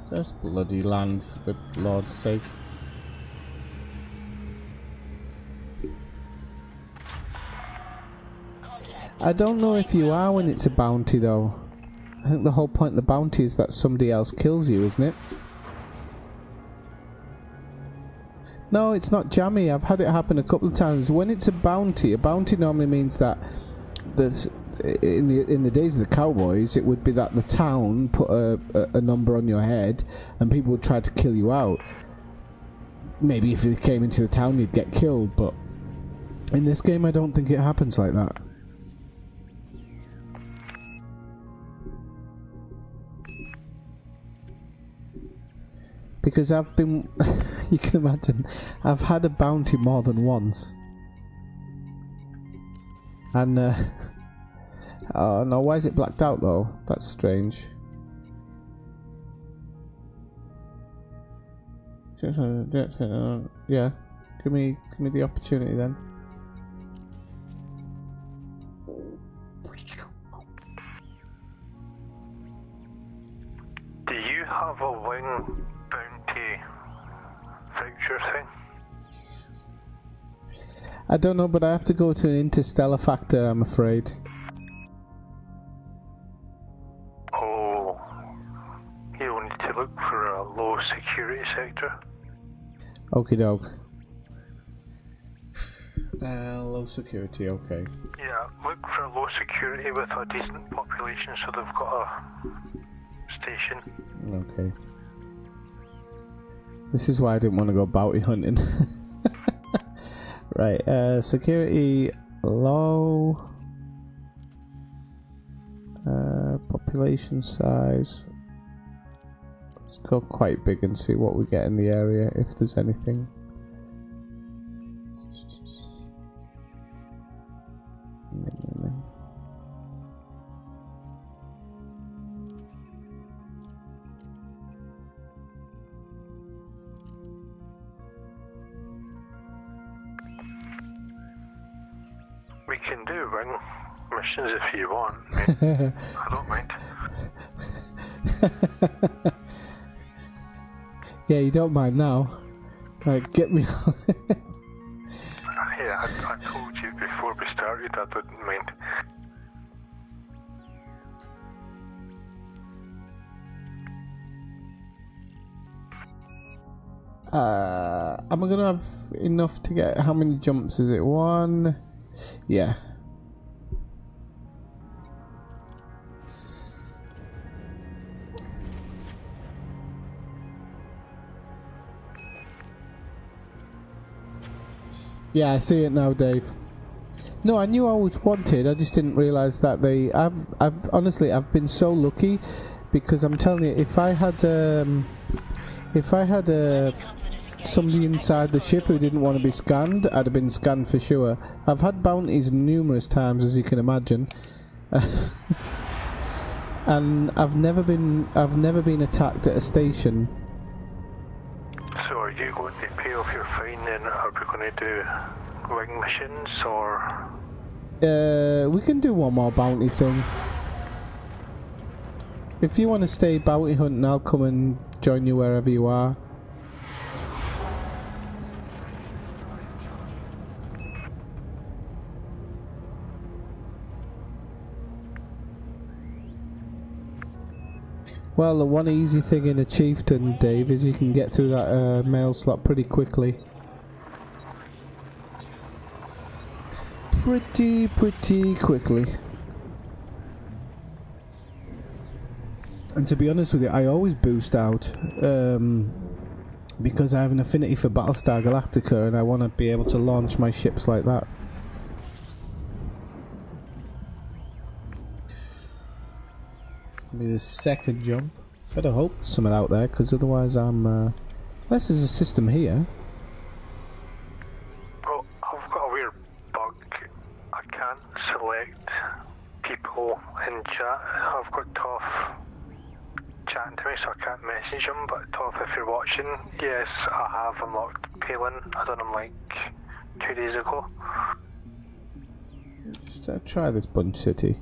This bloody land, for good Lord's sake. I don't know if you are when it's a bounty though. I think the whole point of the bounty is that somebody else kills you, isn't it? No, it's not jammy. I've had it happen a couple of times. When it's a bounty normally means that there's, in the days of the cowboys, it would be that the town put a number on your head and people would try to kill you out. Maybe if you came into the town you'd get killed, but in this game I don't think it happens like that. Because I've been, you can imagine, I've had a bounty more than once. And, oh no, why is it blacked out though? That's strange. Yeah, give me the opportunity then. Do you have a wing bounty voucher thing? I don't know, but I have to go to an interstellar factor, I'm afraid. Oh, you'll need to look for a low security sector. Okie doke. Low security, okay. Yeah, look for a low security with a decent population so they've got a station. Okay. This is why I didn't want to go bounty hunting. Right, security low. Population size. Let's go quite big and see what we get in the area, if there's anything. We can do wing missions if you want. I mean, I don't mind. Yeah, you don't mind now. Like, get me on. Yeah, I told you before we started I didn't mind. Am I gonna have enough to get, how many jumps is it? One? Yeah. Yeah, I see it now, Dave. No, I knew I was wanted. I just didn't realise that they. I've honestly, I've been so lucky because I'm telling you, if I had somebody inside the ship who didn't want to be scanned, I'd have been scanned for sure. I've had bounties numerous times, as you can imagine, and I've never been attacked at a station. So are you going to pay off your fine then? Are we going to do wing missions or? We can do one more bounty thing. If you want to stay bounty hunting, I'll come and join you wherever you are. Well, the one easy thing in a chieftain, Dave, is you can get through that mail slot pretty quickly. Pretty quickly. And to be honest with you, I always boost out because I have an affinity for Battlestar Galactica and I want to be able to launch my ships like that. Need a second jump. Better hope there's something out there, because otherwise I'm... unless there's a system here. Well, I've got a weird bug. I can't select people in chat. I've got Toff chatting to me, so I can't message him. But Toff, if you're watching, yes, I have unlocked Palin. I done him like 2 days ago. Just try this bunch city.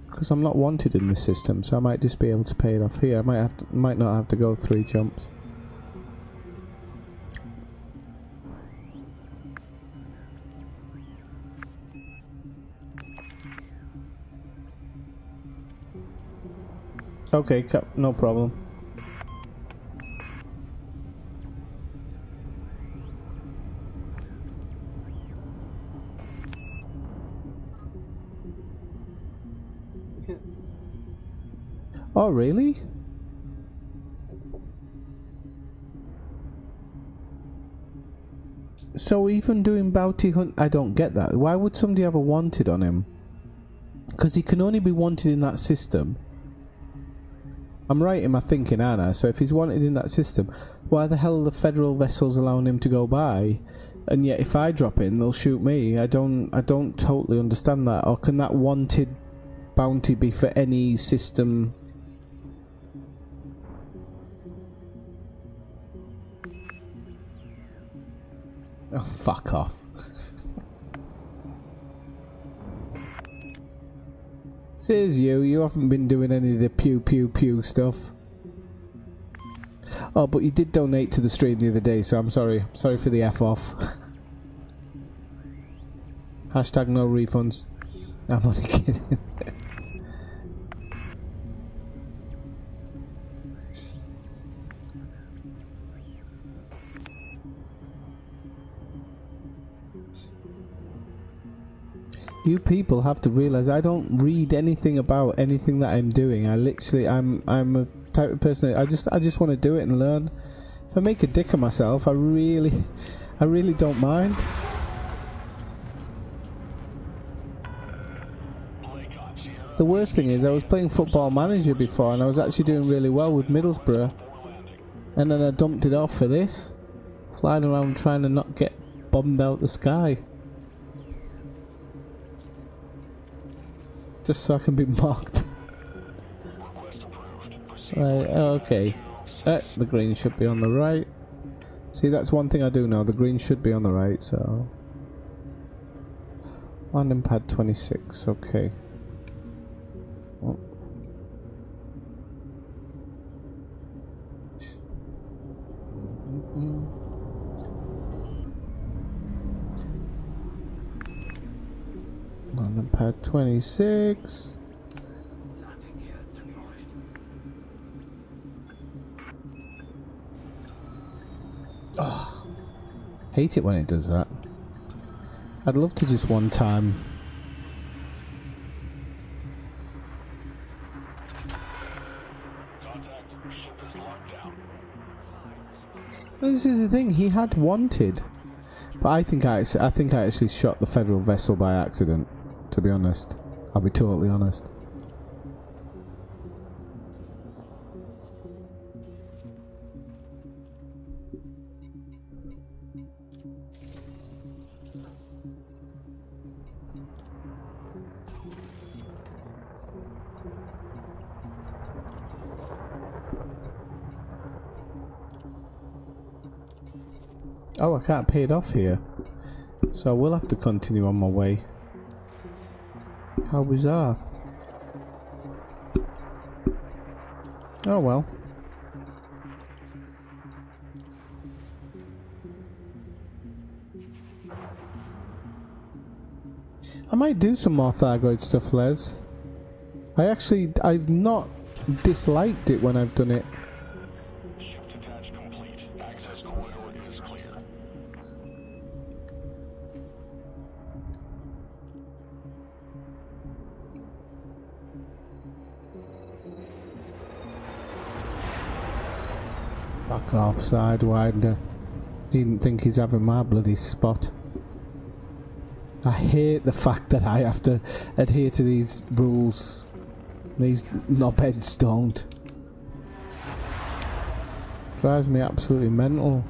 Because I'm not wanted in this system, so I might just be able to pay it off here. I might not have to go 3 jumps. Okay, no problem. Oh, really? So even doing bounty hunt, I don't get that. Why would somebody have a wanted on him? Because he can only be wanted in that system. I'm right in my thinking, aren't I? So if he's wanted in that system, why the hell are the federal vessels allowing him to go by? And yet if I drop in, they'll shoot me. I don't totally understand that. Or can that wanted bounty be for any system? Oh, fuck off. Says you haven't been doing any of the pew pew pew stuff. Oh, but you did donate to the stream the other day, so I'm sorry. Sorry for the F off. Hashtag no refunds. I'm only kidding. You people have to realise I don't read anything about anything that I'm doing. I literally, I'm a type of person. I just want to do it and learn. If I make a dick of myself, I really don't mind. The worst thing is I was playing Football Manager before and I was actually doing really well with Middlesbrough, and then I dumped it off for this, flying around trying to not get bombed out the sky. Just so I can be mocked. Right, okay. The green should be on the right. See, that's one thing I do know. The green should be on the right, so... Landing pad 26, okay. Oh. Landing pad 26. Oh, hate it when it does that. I'd love to just one time. Well, this is the thing. He had wanted, but I think I actually shot the federal vessel by accident. To be honest, I'll be totally honest. Oh, I can't pay it off here, so I will have to continue on my way. How bizarre. Oh well. I might do some more Thargoid stuff, Les. I've not disliked it when I've done it. Shift attach complete. Access corridor is clear. Fuck off, Sidewinder. He didn't think he's having my bloody spot. I hate the fact that I have to adhere to these rules. These knobheads don't. Drives me absolutely mental.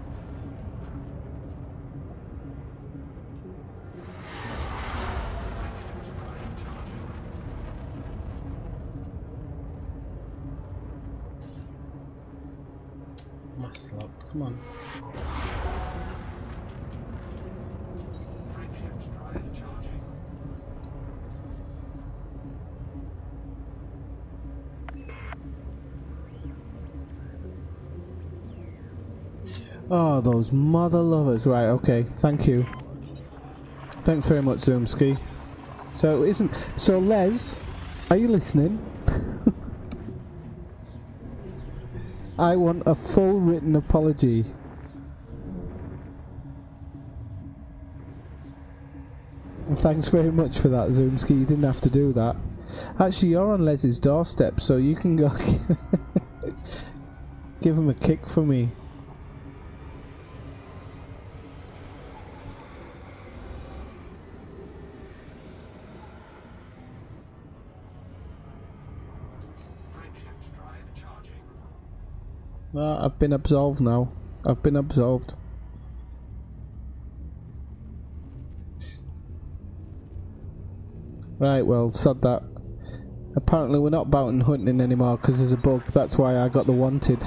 Mass locked, come on. Shift drive charging. Oh, those mother lovers. Right, okay, thank you. Thanks very much, Zoomski. So Les, are you listening? I want a full written apology. And thanks very much for that, Zoomski. You didn't have to do that. Actually, you're on Les's doorstep, so you can go give him a kick for me. No, I've been absolved now. I've been absolved. Right, well, sod that. Apparently we're not bounty hunting anymore because there's a bug. That's why I got the wanted.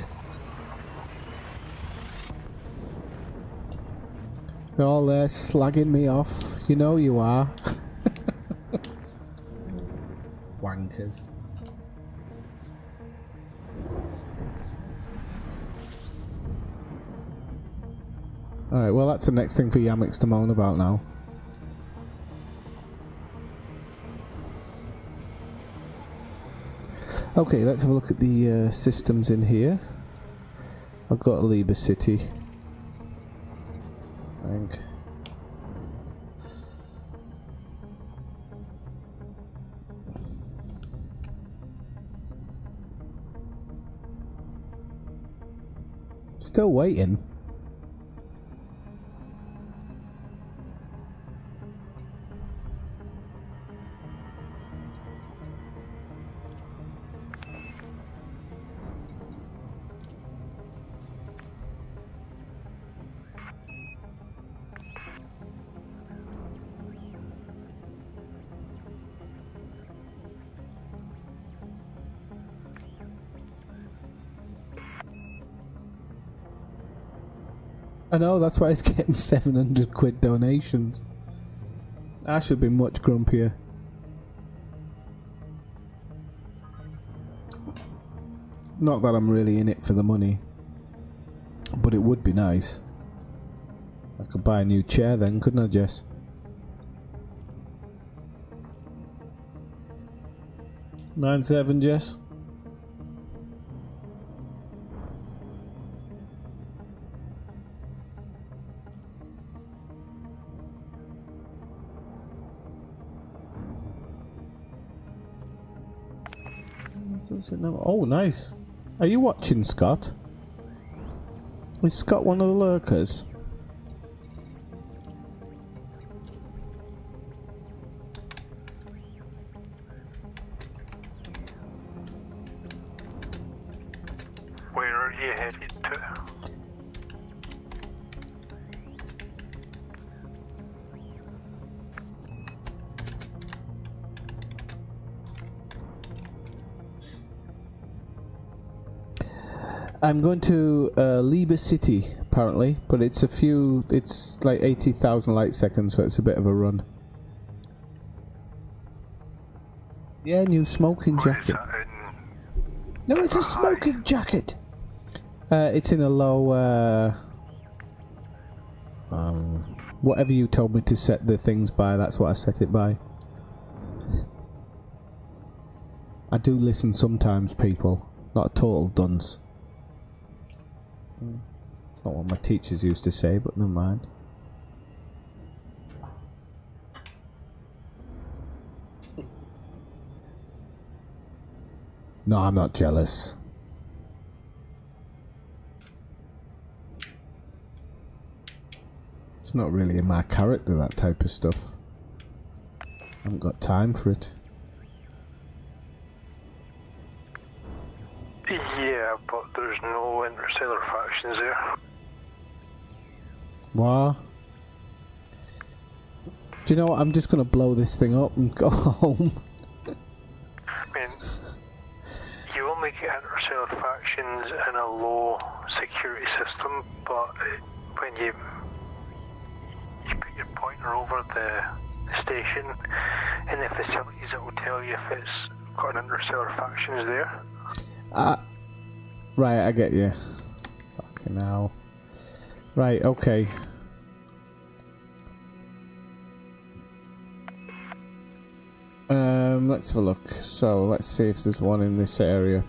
You're all there slagging me off. You know you are. Wankers. Alright, well that's the next thing for Yamix to moan about now. Okay, let's have a look at the systems in here. I've got a Liber City. I think. Still waiting. I know, that's why he's getting 700 quid donations. I should be much grumpier. Not that I'm really in it for the money, but it would be nice. I could buy a new chair then, couldn't I, Jess? $9.7, Jess? Oh, nice. Are you watching, Scott? Is Scott one of the lurkers? Where are you headed to? I'm going to Liber City, apparently, but it's it's like 80,000 light seconds, so it's a bit of a run. Yeah, new smoking jacket. No, it's a smoking jacket! It's in a low, whatever you told me to set the things by, that's what I set it by. I do listen sometimes, people. Not a total dunce. Not what my teachers used to say, but never mind. No, I'm not jealous. It's not really in my character, that type of stuff. I haven't got time for it. Yeah, but there's no interstellar factions there. What? Do you know what? I'm just gonna blow this thing up and go home. I mean, you only get interstellar factions in a low security system, but when you put your pointer over the station in the facilities, it will tell you if it's got an interstellar factions there. Right, I get you. Fucking hell. Right, okay. Let's have a look. So, let's see if there's one in this area.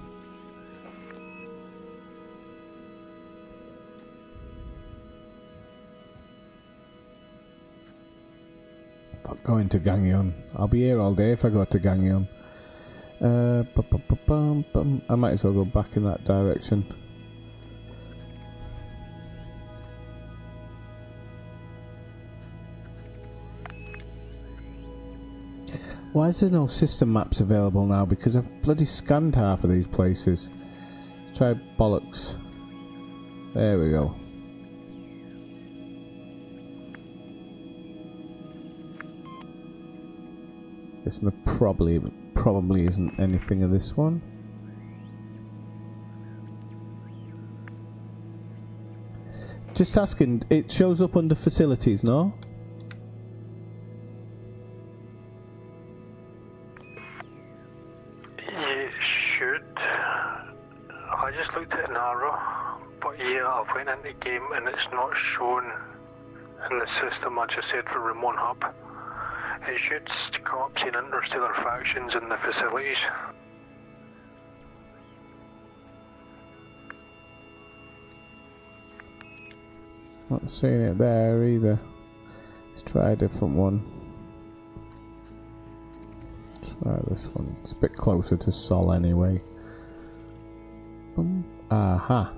Fuck, going to Gangneon. I'll be here all day if I go to Gangneon. I might as well go back in that direction. Why is there no system maps available now? Because I've bloody scanned half of these places. Let's try bollocks. There we go. There probably isn't anything of this one. Just asking, it shows up under facilities, no? You should. I just looked at Nara, but yeah, I went into the game and it's not shown in the system I just said for Room 1 Hub. It should come up saying interstellar factions in the facilities. Not seeing it there either. Let's try a different one. Try this one. It's a bit closer to Sol anyway. Aha.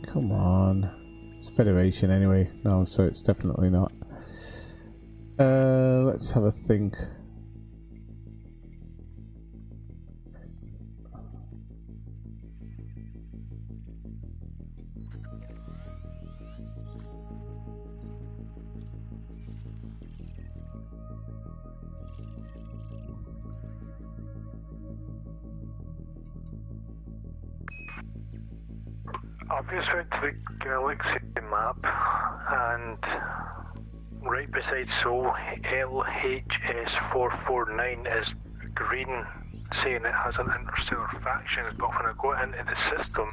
Come on. It's Federation anyway. No, so it's definitely not. Let's have a think. I've just went to the Galaxy map and right beside Sol, LHS449 is green, saying it has an interstellar factions, but when I go into the system,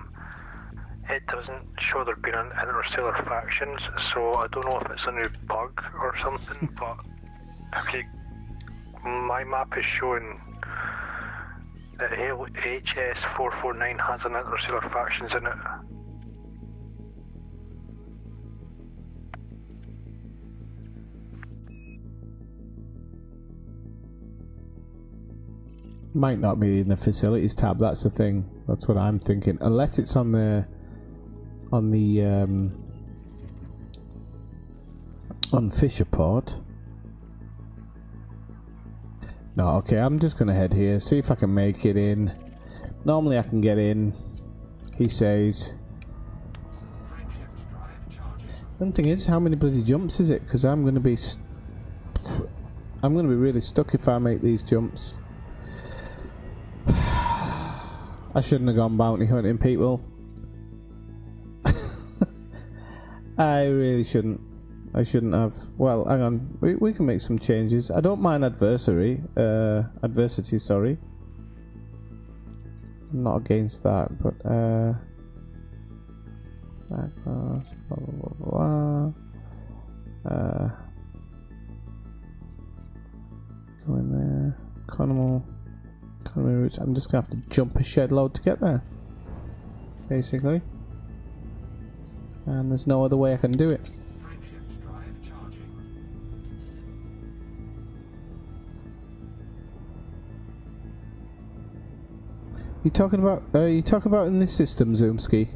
it doesn't show there being an interstellar factions, so I don't know if it's a new bug or something, but if you, my map is showing that LHS449 has an interstellar factions in it. Might not be in the facilities tab, that's the thing. That's what I'm thinking. Unless it's on the on Fisherport. No, okay, I'm just gonna head here, see if I can make it in. Normally I can get in, he says. The thing is, how many bloody jumps is it? Because I'm gonna be really stuck if I make these jumps. I shouldn't have gone bounty hunting, people. I really shouldn't. I shouldn't have. Well, hang on. We can make some changes. I don't mind adversity, sorry. I'm not against that, but blah, blah, blah, blah. Go in there. Economy routes. I'm just gonna have to jump a shed load to get there, basically, and there's no other way I can do it. You talking about in this system, Zoomski?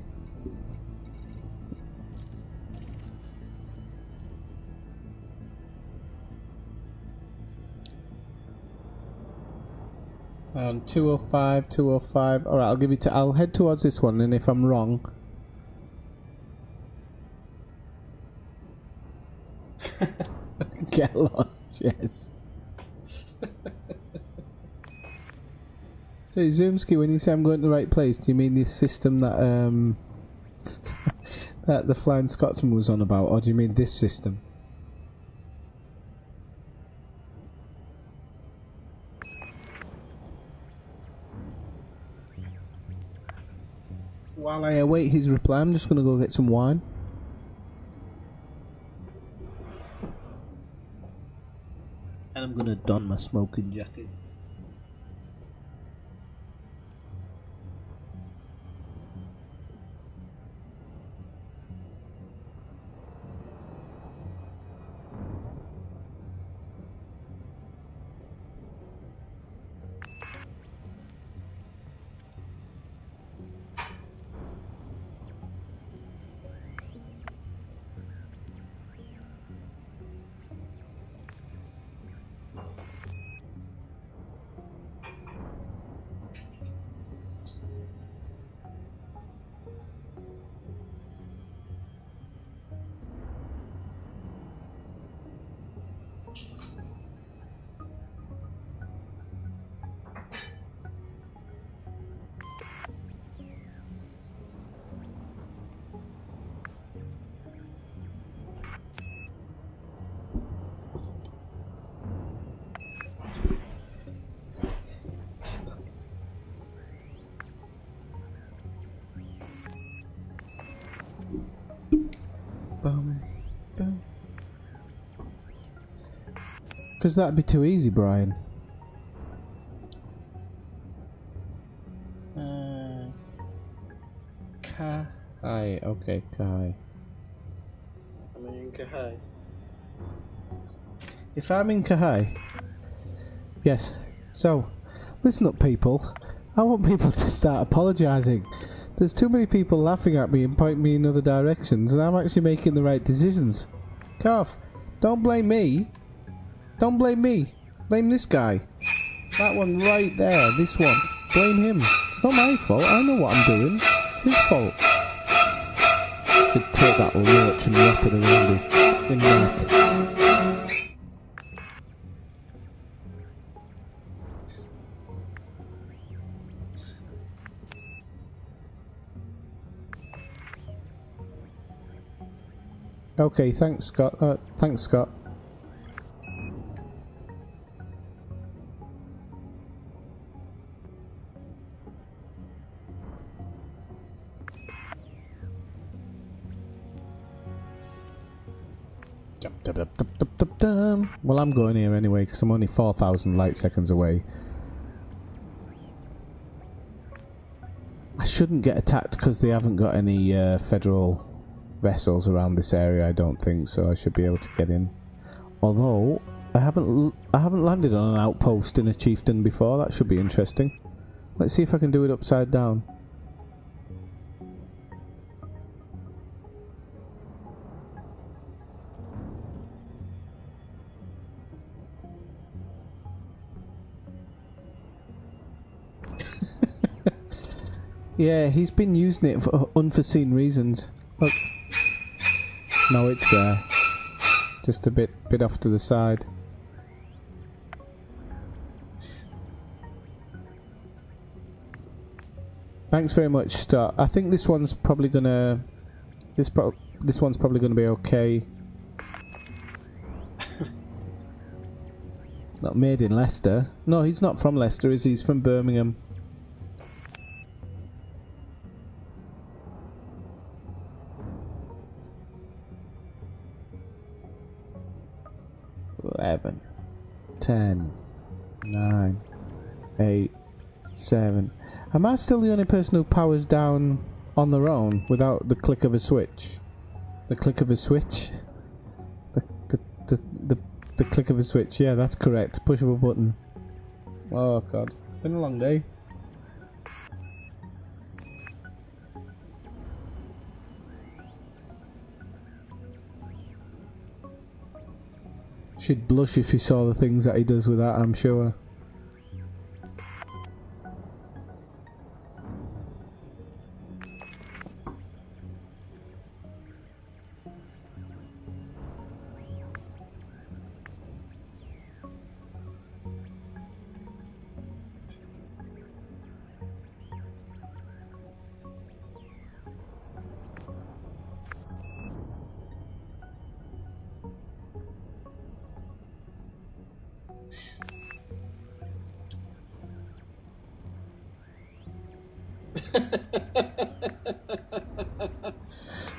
On 205, 205. Alright, I'll give you I'll head towards this one, and if I'm wrong. Get lost, yes. So Zoomski, when you say I'm going to the right place, do you mean this system that that the Flying Scotsman was on about, or do you mean this system? While I await his reply, I'm just going to go get some wine. And I'm going to don my smoking jacket. Because that'd be too easy, Brian. Kahai. Okay, Kahai. Am I in Kahai? If I'm in Kahai... Yes. So, listen up, people. I want people to start apologising. There's too many people laughing at me and pointing me in other directions, and I'm actually making the right decisions. Carf, don't blame me. Don't blame me. Blame this guy. That one right there. This one. Blame him. It's not my fault. I know what I'm doing. It's his fault. Should take that roach and wrap it around his fucking neck. Okay, thanks, Scott. Thanks, Scott. Well, I'm going here anyway because I'm only 4,000 light seconds away. I shouldn't get attacked because they haven't got any federal vessels around this area, I don't think, so I should be able to get in. Although I haven't landed on an outpost in a chieftain before. That should be interesting. Let's see if I can do it upside down. Yeah, he's been using it for unforeseen reasons. Look. No, it's there. Just a bit off to the side. Thanks very much, Star. I think this one's probably gonna... This one's probably gonna be okay. Not made in Leicester. No, he's not from Leicester, is he? He's from Birmingham. Eleven, 10, 9, 8, 7. Am I still the only person who powers down on their own without the click of a switch? The click of a switch? The click of a switch, yeah, that's correct. Push of a button. Oh god, it's been a long day. She'd blush if she saw the things that he does with that, I'm sure.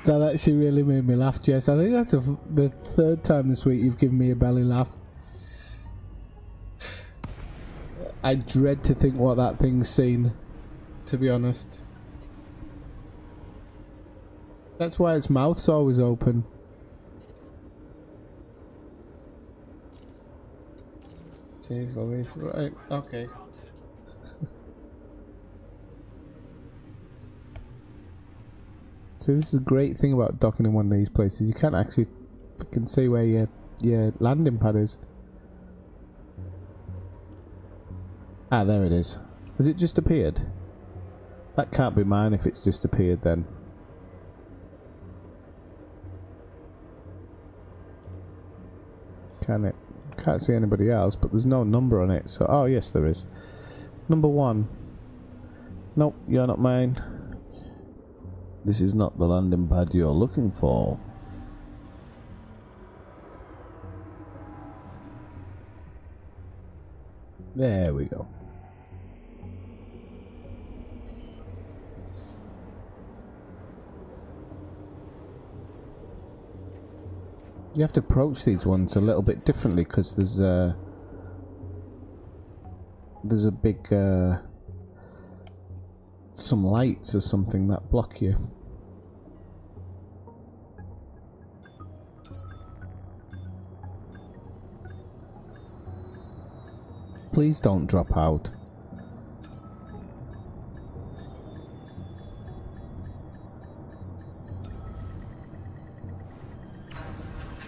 That actually really made me laugh, Jess. I think that's the third time this week you've given me a belly laugh. I dread to think what that thing's seen, to be honest. That's why its mouth's always open. Jeez Louise, right, okay. So this is a great thing about docking in one of these places. You can't actually fucking see where your landing pad is. Ah, there it is. Has it just appeared? That can't be mine if it's just appeared then. Can it? Can't see anybody else, but there's no number on it. So, oh yes, there is. Number 1. Nope, you're not mine. This is not the landing pad you're looking for. There we go. You have to approach these ones a little bit differently because there's a big some lights or something that block you. Please don't drop out.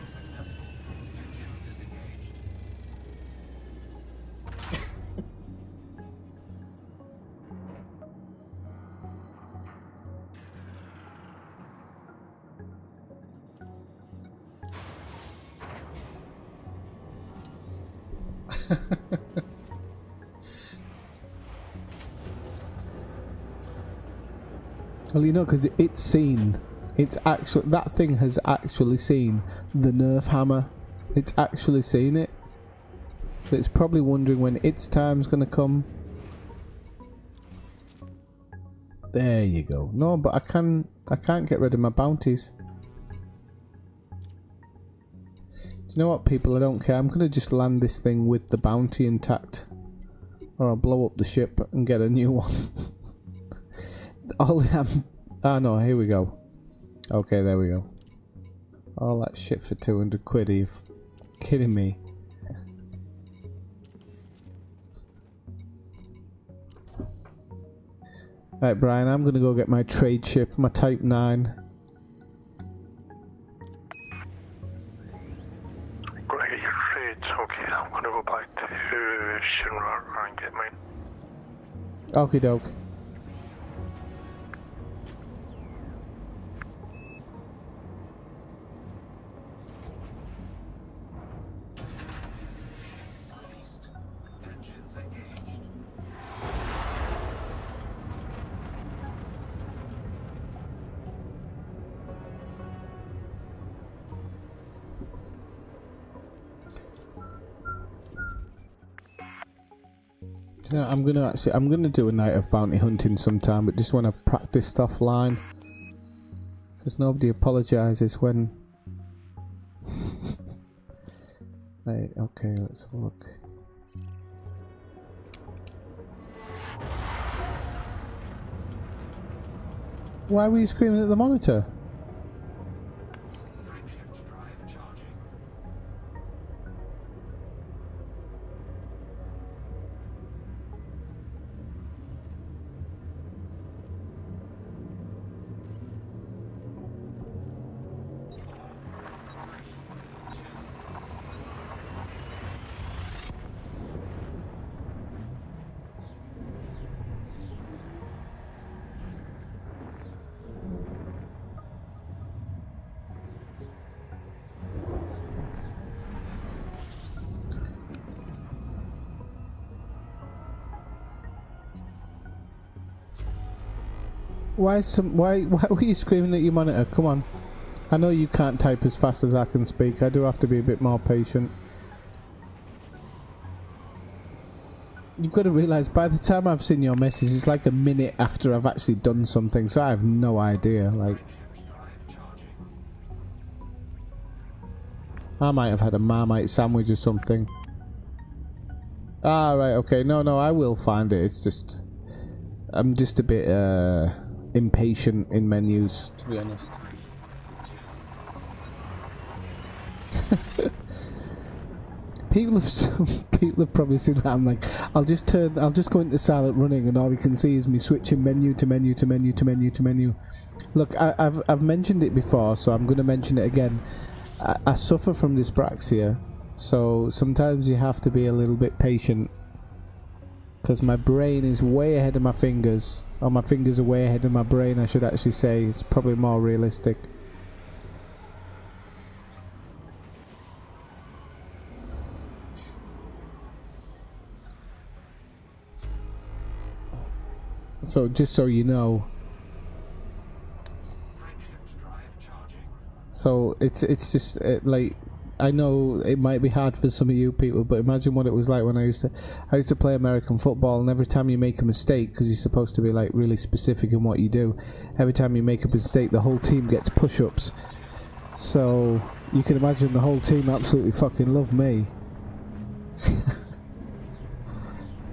Successful. Engines disengaged. Well, you know, because it's seen. It's actually, that thing has actually seen the Nerf hammer. It's actually seen it. So it's probably wondering when its time's going to come. There you go. No, but I can't get rid of my bounties. Do you know what, people? I don't care. I'm going to just land this thing with the bounty intact. Or I'll blow up the ship and get a new one. All ah no, here we go. Okay, there we go. All that shit for 200 quid, are you kidding me? Right, Brian, I'm gonna go get my trade ship, my Type 9. Great, okay, I'm gonna go back to Shinra and get mine. Okie doke. Engines engaged. You know, I'm gonna do a night of bounty hunting sometime, but just when I've practiced offline, because nobody apologises when. Right, okay, let's have a look. Why were you screaming at the monitor? Frameshift drive charging. Why were you screaming at your monitor? Come on. I know you can't type as fast as I can speak. I do have to be a bit more patient. you've got to realise, by the time I've seen your message, it's like a minute after I've actually done something, so I have no idea. Like, I might have had a Marmite sandwich or something. Ah, right, okay. No, I will find it. It's just, I'm just a bit impatient in menus, to be honest. People have probably seen around like, I'll just go into silent running, and all you can see is me switching menu to menu to menu to menu to menu. Look, I've mentioned it before, so I'm going to mention it again. I suffer from dyspraxia, so sometimes you have to be a little bit patient, because my brain is way ahead of my fingers, or my fingers are way ahead of my brain, I should actually say. It's probably more realistic. So just so you know, so it's just like, I know it might be hard for some of you people, but imagine what it was like when I used to play American football, and every time you make a mistake, because you're supposed to be like really specific in what you do, every time you make a mistake the whole team gets push-ups. So you can imagine the whole team absolutely fucking love me.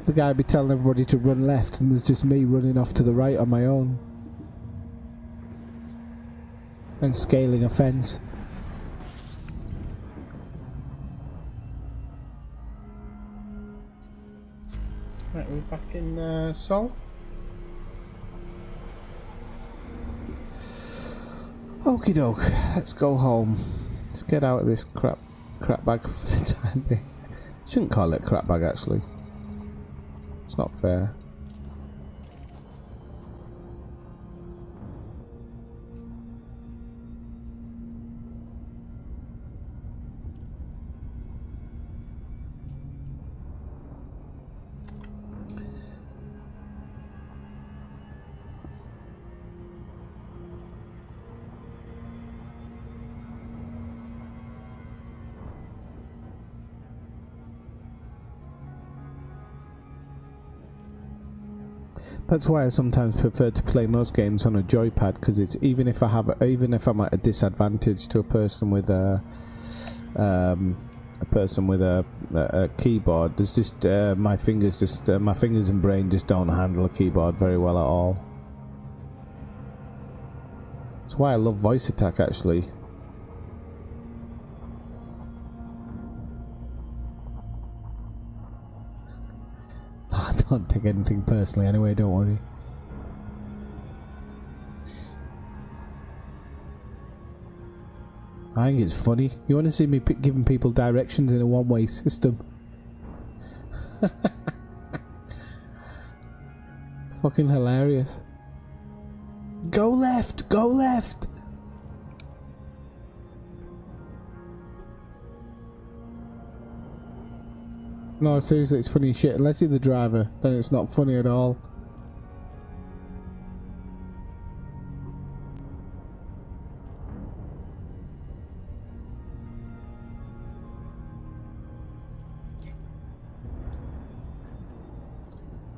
The guy would be telling everybody to run left, and there's just me running off to the right on my own. And scaling a fence. Right, we're back in Sol. Okie doke, let's go home. Let's get out of this crap bag for the time being. Shouldn't call it crap bag, actually. It's not fair. That's why I sometimes prefer to play most games on a joypad, because it's even if I'm at a disadvantage to a person with a keyboard, there's just my fingers and brain just don't handle a keyboard very well at all. That's why I love voice attack, actually. I don't take anything personally anyway, don't worry. I think it's funny. You want to see me giving people directions in a one-way system? Fucking hilarious. Go left! Go left! No, seriously, it's funny as shit. Unless you're the driver, then it's not funny at all.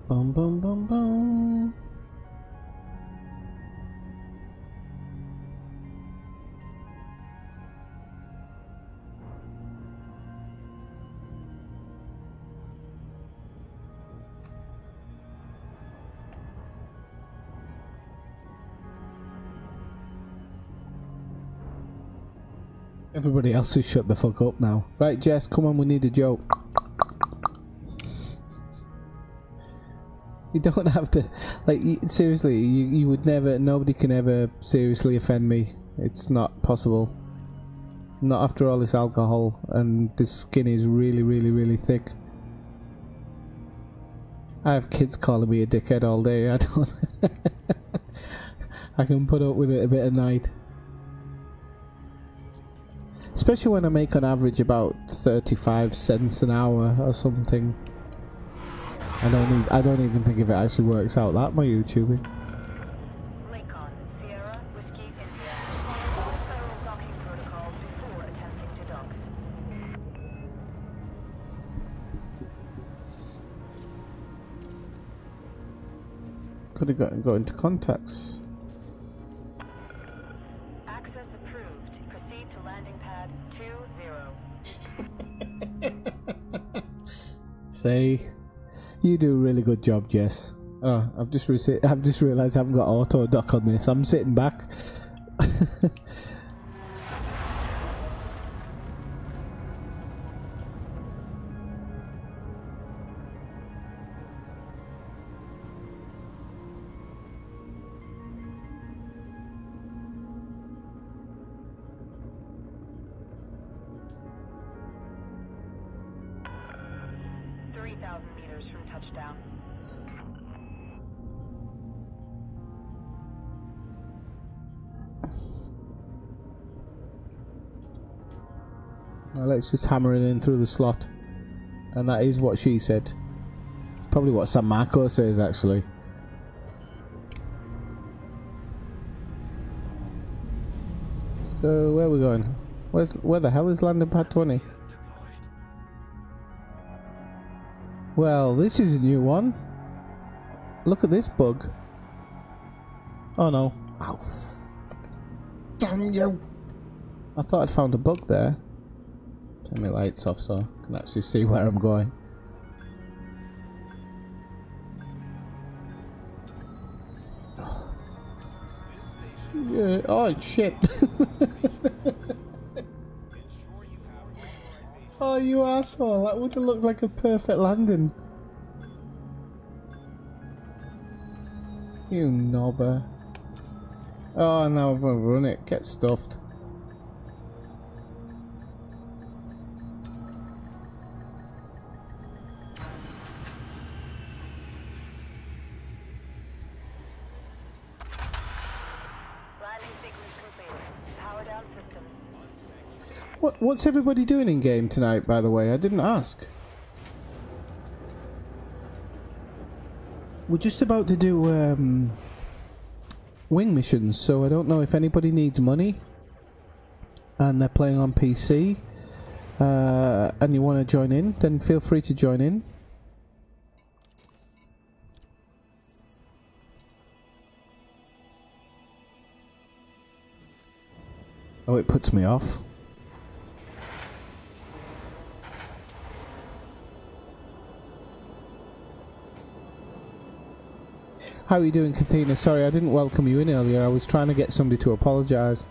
Bum bum bum bum. Everybody else has shut the fuck up now. Right, Jess, come on, we need a joke. You don't have to, like, seriously, you would never, nobody can ever seriously offend me. It's not possible. Not after all this alcohol, and this skin is really, really, really thick. I have kids calling me a dickhead all day. I don't... I can put up with it a bit at night. Especially when I make on average about 35 cents an hour or something. I don't even think if it actually works out that, my YouTubing. Lincoln, Sierra, Whiskey, India. Follow all federal docking protocols before attempting to dock. Could have got into contacts. Access approved. Proceed to landing pad 20. Say, you do a really good job, Jess. Oh, I've just realised I haven't got auto dock on this. I'm sitting back. Meters from touchdown. Well, let's just hammer it in through the slot. And that is what she said. It's probably what San Marco says, actually. So, where are we going? Where the hell is landing pad 20? Well, this is a new one. Look at this bug. Oh no. Ow. Damn you! I thought I'd found a bug there. Turn my lights off so I can actually see where I'm going. Yeah. Oh shit! Oh, you asshole! That would have looked like a perfect landing. You knobber. Oh, now I've run it. Get stuffed. Landing sequence completed. Power down systems. What's everybody doing in game tonight, by the way? I didn't ask. We're just about to do wing missions, so I don't know if anybody needs money and they're playing on PC and you want to join in, then feel free to join in. Oh, it puts me off. How are you doing, Kathina? Sorry, I didn't welcome you in earlier. I was trying to get somebody to apologise.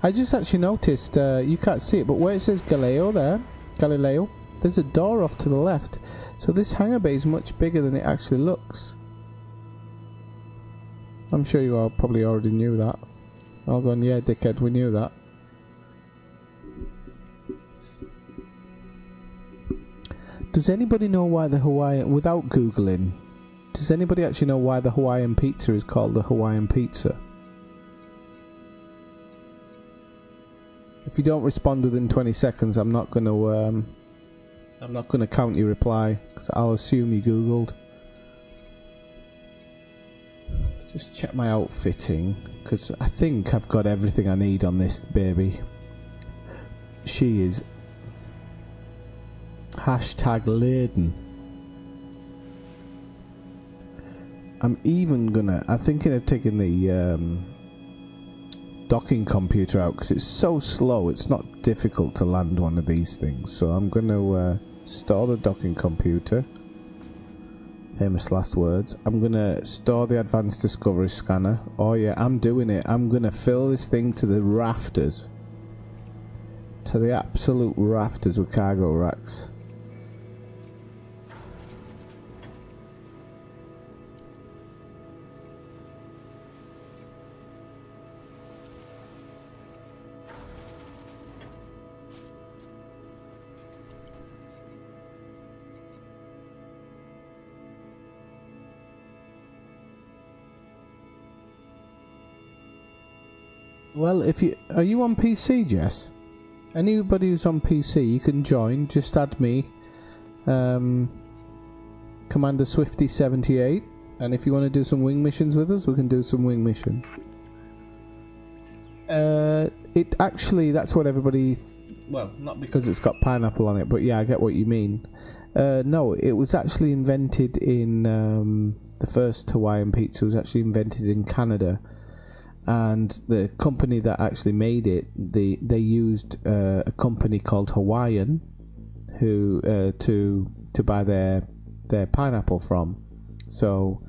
I just actually noticed, you can't see it, but where it says Galileo there, there's a door off to the left. So this hangar bay is much bigger than it actually looks. I'm sure you all probably already knew that. All going, yeah, dickhead, we knew that. Does anybody know why the Hawaiian, without Googling, does anybody actually know why the Hawaiian pizza is called the Hawaiian pizza? If you don't respond within 20 seconds, I'm not gonna count your reply because I'll assume you Googled. Just check my outfitting because I think I've got everything I need on this baby. She is #laden. I'm thinking of taking the docking computer out because it's so slow. It's not difficult to land one of these things, so I'm going to store the docking computer. Famous last words. I'm going to store the advanced discovery scanner. Oh yeah, I'm doing it. I'm going to fill this thing to the rafters. To the absolute rafters with cargo racks. Well, are you on PC, Jess? Anybody who's on PC, you can join. Just add me, Commander Swifty78, and if you want to do some wing missions with us, we can do some wing missions. That's what everybody. Well, not because it's got pineapple on it, but yeah, I get what you mean. No, it was actually invented in The first Hawaiian pizza was actually invented in Canada, and the company that actually made it, they used a company called Hawaiian, who to buy their pineapple from. So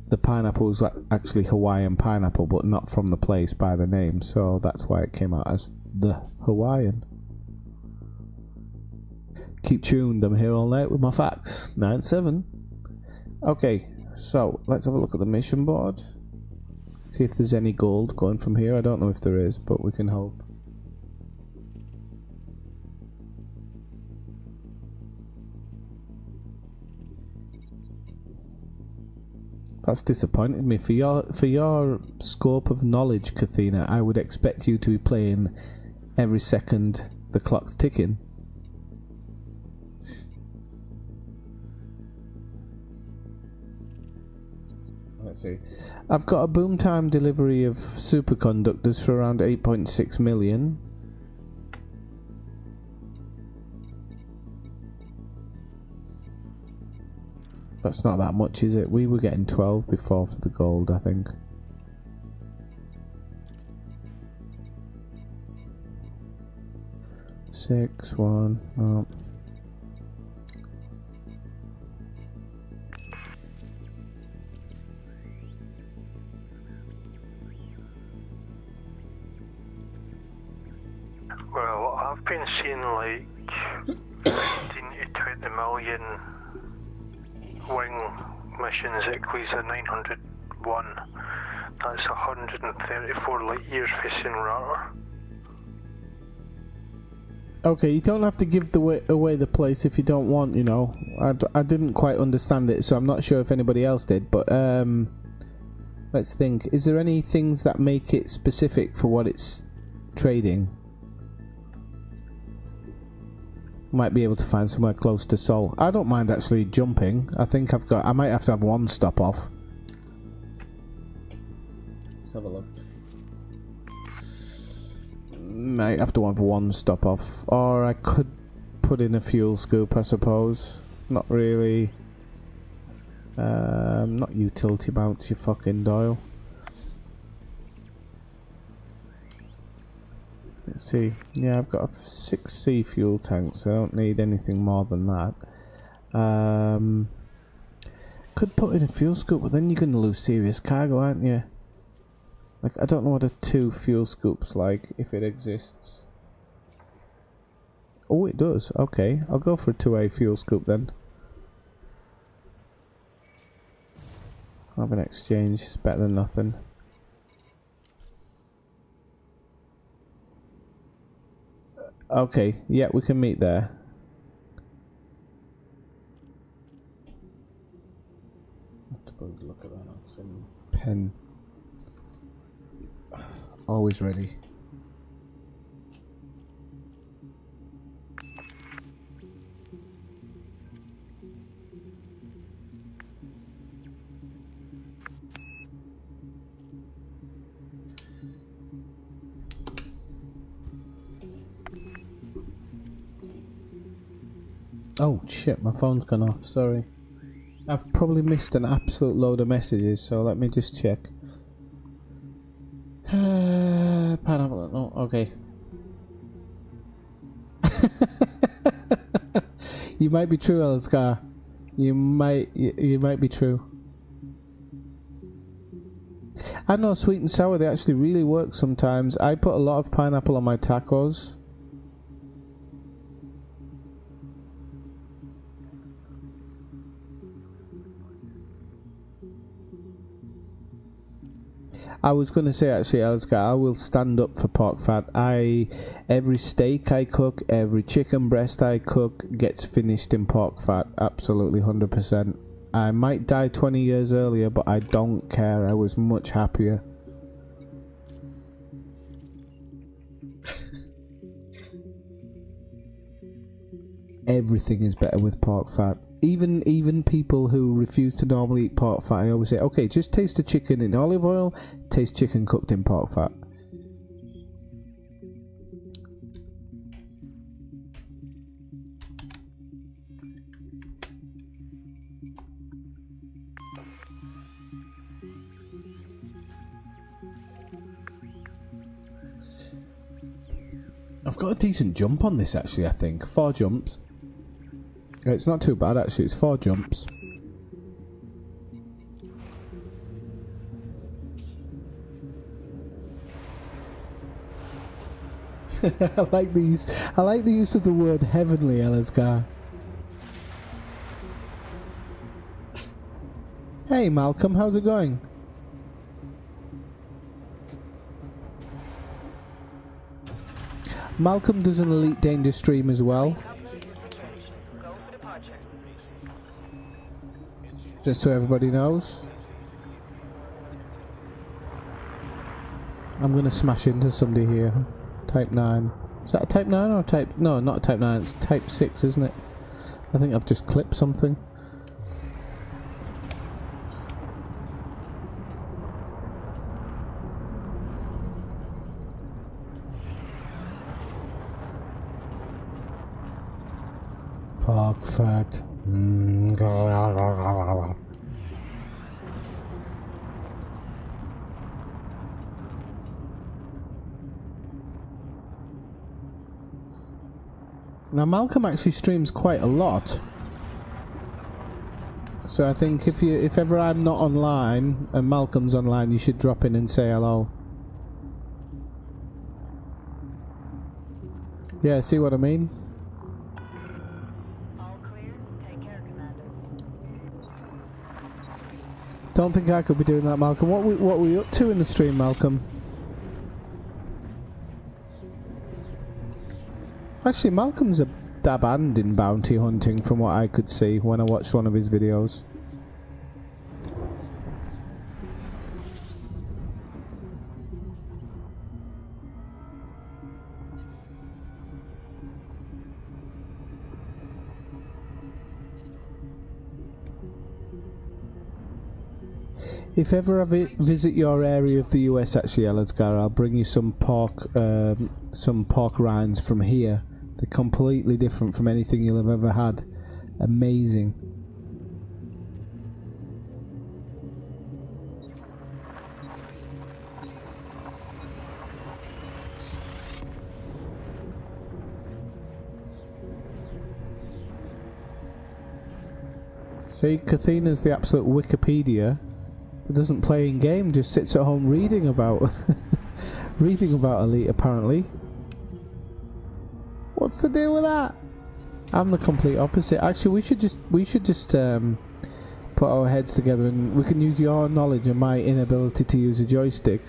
the pineapple was actually Hawaiian pineapple, but not from the place by the name. So that's why it came out as the Hawaiian. Keep tuned. I'm here all night with my facts. 9-7. Okay, so let's have a look at the mission board. See if there's any gold going from here. I don't know if there is, but we can hope. That's disappointed me. For your scope of knowledge, Kathina, I would expect you to be playing every second the clock's ticking. Let's see. I've got a boom time delivery of superconductors for around 8.6 million. That's not that much, is it? We were getting 12 before for the gold, I think. Six, one, oh. Well, I've been seeing like 15 to 20 million wing missions that equates to 901. That's 134 light years facing radar. Okay, you don't have to give away the place if you don't want, you know. I didn't quite understand it, so I'm not sure if anybody else did, but let's think. Is there any things that make it specific for what it's trading? Might be able to find somewhere close to Seoul. I don't mind actually jumping. I think I might have to have one stop off. Let's have a look. Might have to have one stop off. Or I could put in a fuel scoop, I suppose. Not really. Not utility mounts, you fucking Doyle. Let's see. Yeah, I've got 6 sea fuel tanks, so I don't need anything more than that. Could put in a fuel scoop, but then you're going to lose serious cargo, aren't you? Like, I don't know what a 2 fuel scoop's like, if it exists. Oh, it does. Okay, I'll go for a 2A fuel scoop then. Have an exchange. It's better than nothing. Okay, yeah, we can meet there. Have to go look at that. Some pen. Always ready. Oh shit, my phone's gone off, sorry. I've probably missed an absolute load of messages, so let me just check. Pineapple, no, okay. You might be true, Elskar. You might be true. I know sweet and sour, they actually really work sometimes. I put a lot of pineapple on my tacos. I was going to say actually, Elskar, I will stand up for pork fat. Every steak I cook, every chicken breast I cook gets finished in pork fat. Absolutely 100%. I might die 20 years earlier, but I don't care. I was much happier. Everything is better with pork fat. Even people who refuse to normally eat pork fat, I always say, okay, just taste the chicken in olive oil, taste chicken cooked in pork fat. I've got a decent jump on this actually, I think. 4 jumps. It's not too bad actually, it's 4 jumps. I like the use of the word heavenly, Elazgar. Hey Malcolm, how's it going? Malcolm does an Elite Danger stream as well. Go for departure. Just so everybody knows. I'm gonna smash into somebody here. Type 9. Is that a Type 9 or a Type... No, not a Type 9, it's Type 6, isn't it? I think I've just clipped something. Park fat. Now Malcolm actually streams quite a lot, so I think if ever I'm not online and Malcolm's online, you should drop in and say hello. Yeah, see what I mean? All clear. Take care, Commander. Don't think I could be doing that, Malcolm. What were you up to in the stream, Malcolm? Actually, Malcolm's a dab hand in bounty hunting from what I could see when I watched one of his videos. If ever I visit your area of the US, actually, Elazgar, I'll bring you some pork rinds from here. They're completely different from anything you'll have ever had. Amazing. See, Kathina's the absolute Wikipedia. It doesn't play in game, just sits at home reading about reading about Elite apparently. What's the deal with that? I'm the complete opposite. Actually, we should just put our heads together and we can use your knowledge and my inability to use a joystick.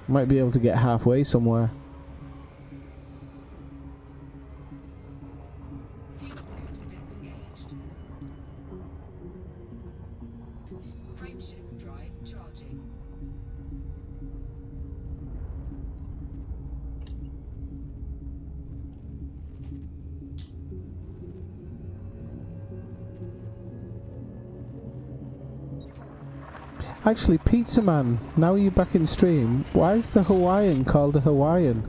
Might be able to get halfway somewhere. Frameshift drive charging. Actually, Pizza Man, now you're back in stream, why is the Hawaiian called a Hawaiian?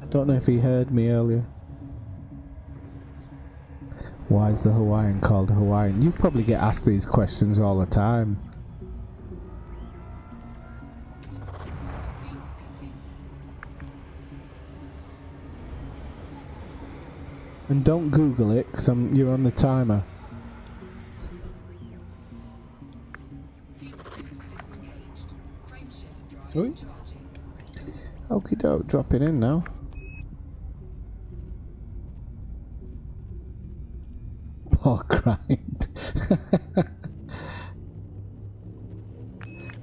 I don't know if he heard me earlier. Why is the Hawaiian called a Hawaiian? You probably get asked these questions all the time. And don't Google it, because you're on the timer. Okie doke, dropping in now. Pork grind.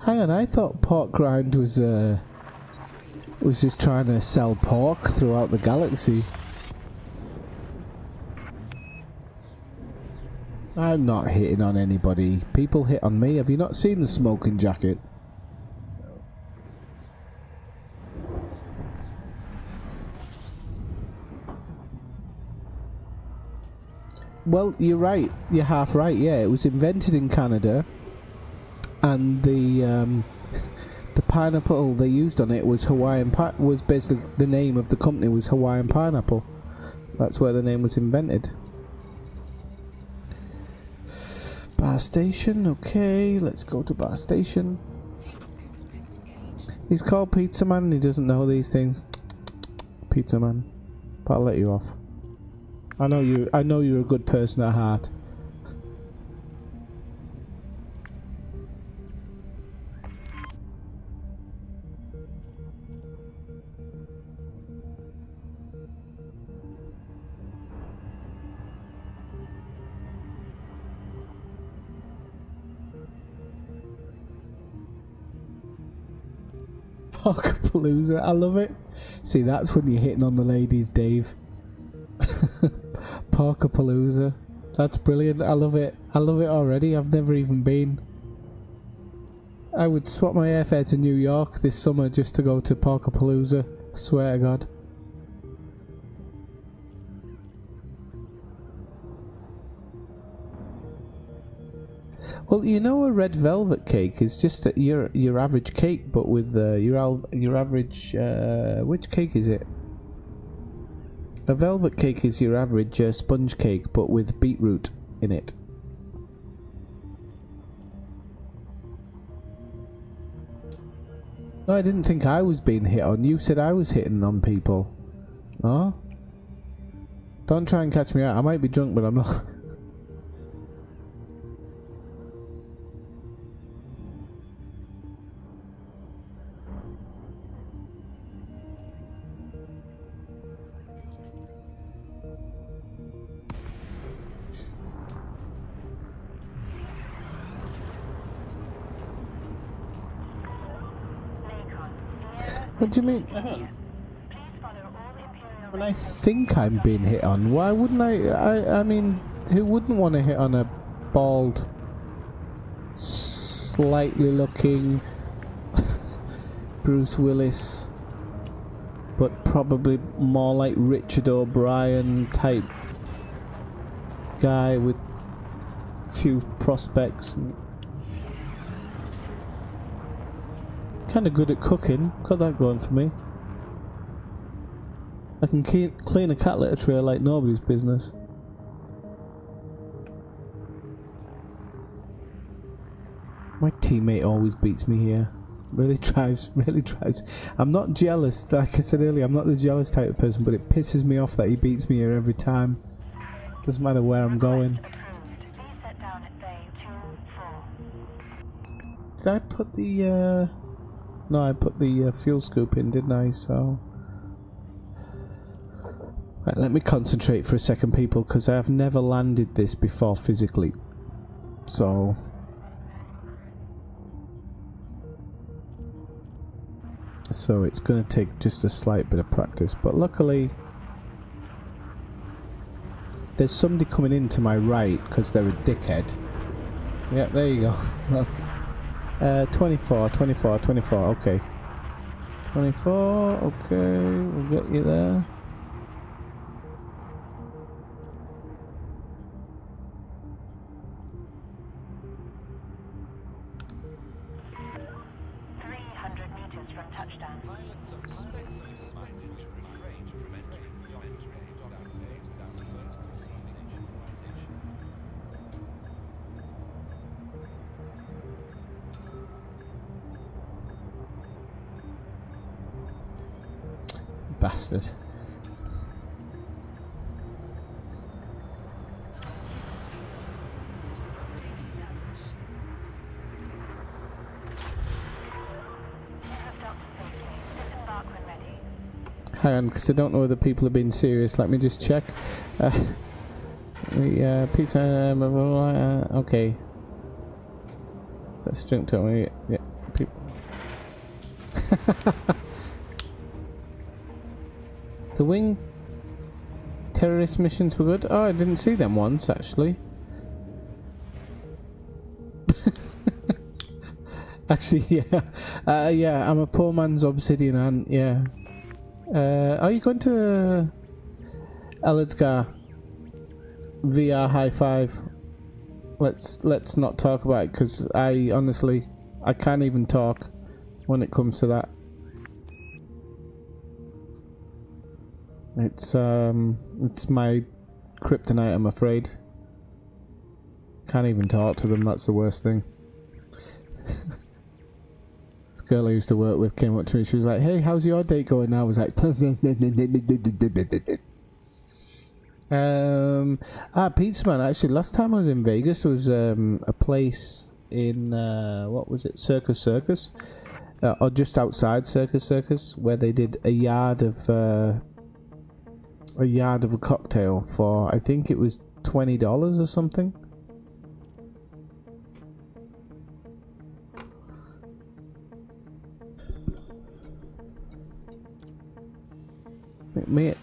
Hang on, I thought pork grind was just trying to sell pork throughout the galaxy. I'm not hitting on anybody. People hit on me. Have you not seen the smoking jacket? Well, you're right. You're half right. Yeah, it was invented in Canada, and the pineapple they used on it was Hawaiian. Was basically the name of the company was Hawaiian Pineapple. That's where the name was invented. Bar station, okay, let's go to bar station. He's called Pizza Man and he doesn't know these things. Pizza Man. But I'll let you off. I know you're a good person at heart. Parkapalooza, I love it. See, that's when you're hitting on the ladies, Dave. Parkapalooza. That's brilliant. I love it. I love it already. I've never even been. I would swap my airfare to New York this summer just to go to Parkapalooza. Swear to God. Well, you know, a red velvet cake is just your average cake, but with your average. Which cake is it? A velvet cake is your average sponge cake, but with beetroot in it. No, I didn't think I was being hit on. You said I was hitting on people. Oh? Don't try and catch me out. I might be drunk, but I'm not. What do you mean? When I think I'm being hit on, why wouldn't I mean, who wouldn't want to hit on a bald, slightly looking Bruce Willis, but probably more like Richard O'Brien type guy with few prospects. Kind of good at cooking. Got that going for me. I can clean a cat litter tray like nobody's business. My teammate always beats me here. Really tries, really tries. I'm not jealous. Like I said earlier, I'm not the jealous type of person, but it pisses me off that he beats me here every time. Doesn't matter where I'm going. Did I put the no, I put the fuel scoop in, didn't I? So, right, let me concentrate for a second, people, because I have never landed this before physically. So, it's going to take just a slight bit of practice. But luckily, there's somebody coming in to my right because they're a dickhead. Yeah, there you go. Look. 24, okay. 24, okay, we'll get you there. Bastard. Hang on, because I don't know whether people are being serious. Let me just check. Pizza. Blah, blah, blah, okay. That's drink to me. Yeah. The wing terrorist missions were good. Oh, I didn't see them once actually. Actually, yeah, yeah. I'm a poor man's obsidian ant. Yeah. Are you going to Ellidsgar? VR high five. Let's not talk about it because I honestly can't even talk when it comes to that. It's my kryptonite, I'm afraid. Can't even talk to them, that's the worst thing. It's girl I used to work with came up to me. She was like, "Hey, how's your date going now?" I was like, Pizza Man. Actually, last time I was in Vegas, there was a place in what was it, Circus, or just outside Circus, where they did a yard of a cocktail for, I think it was $20 or something.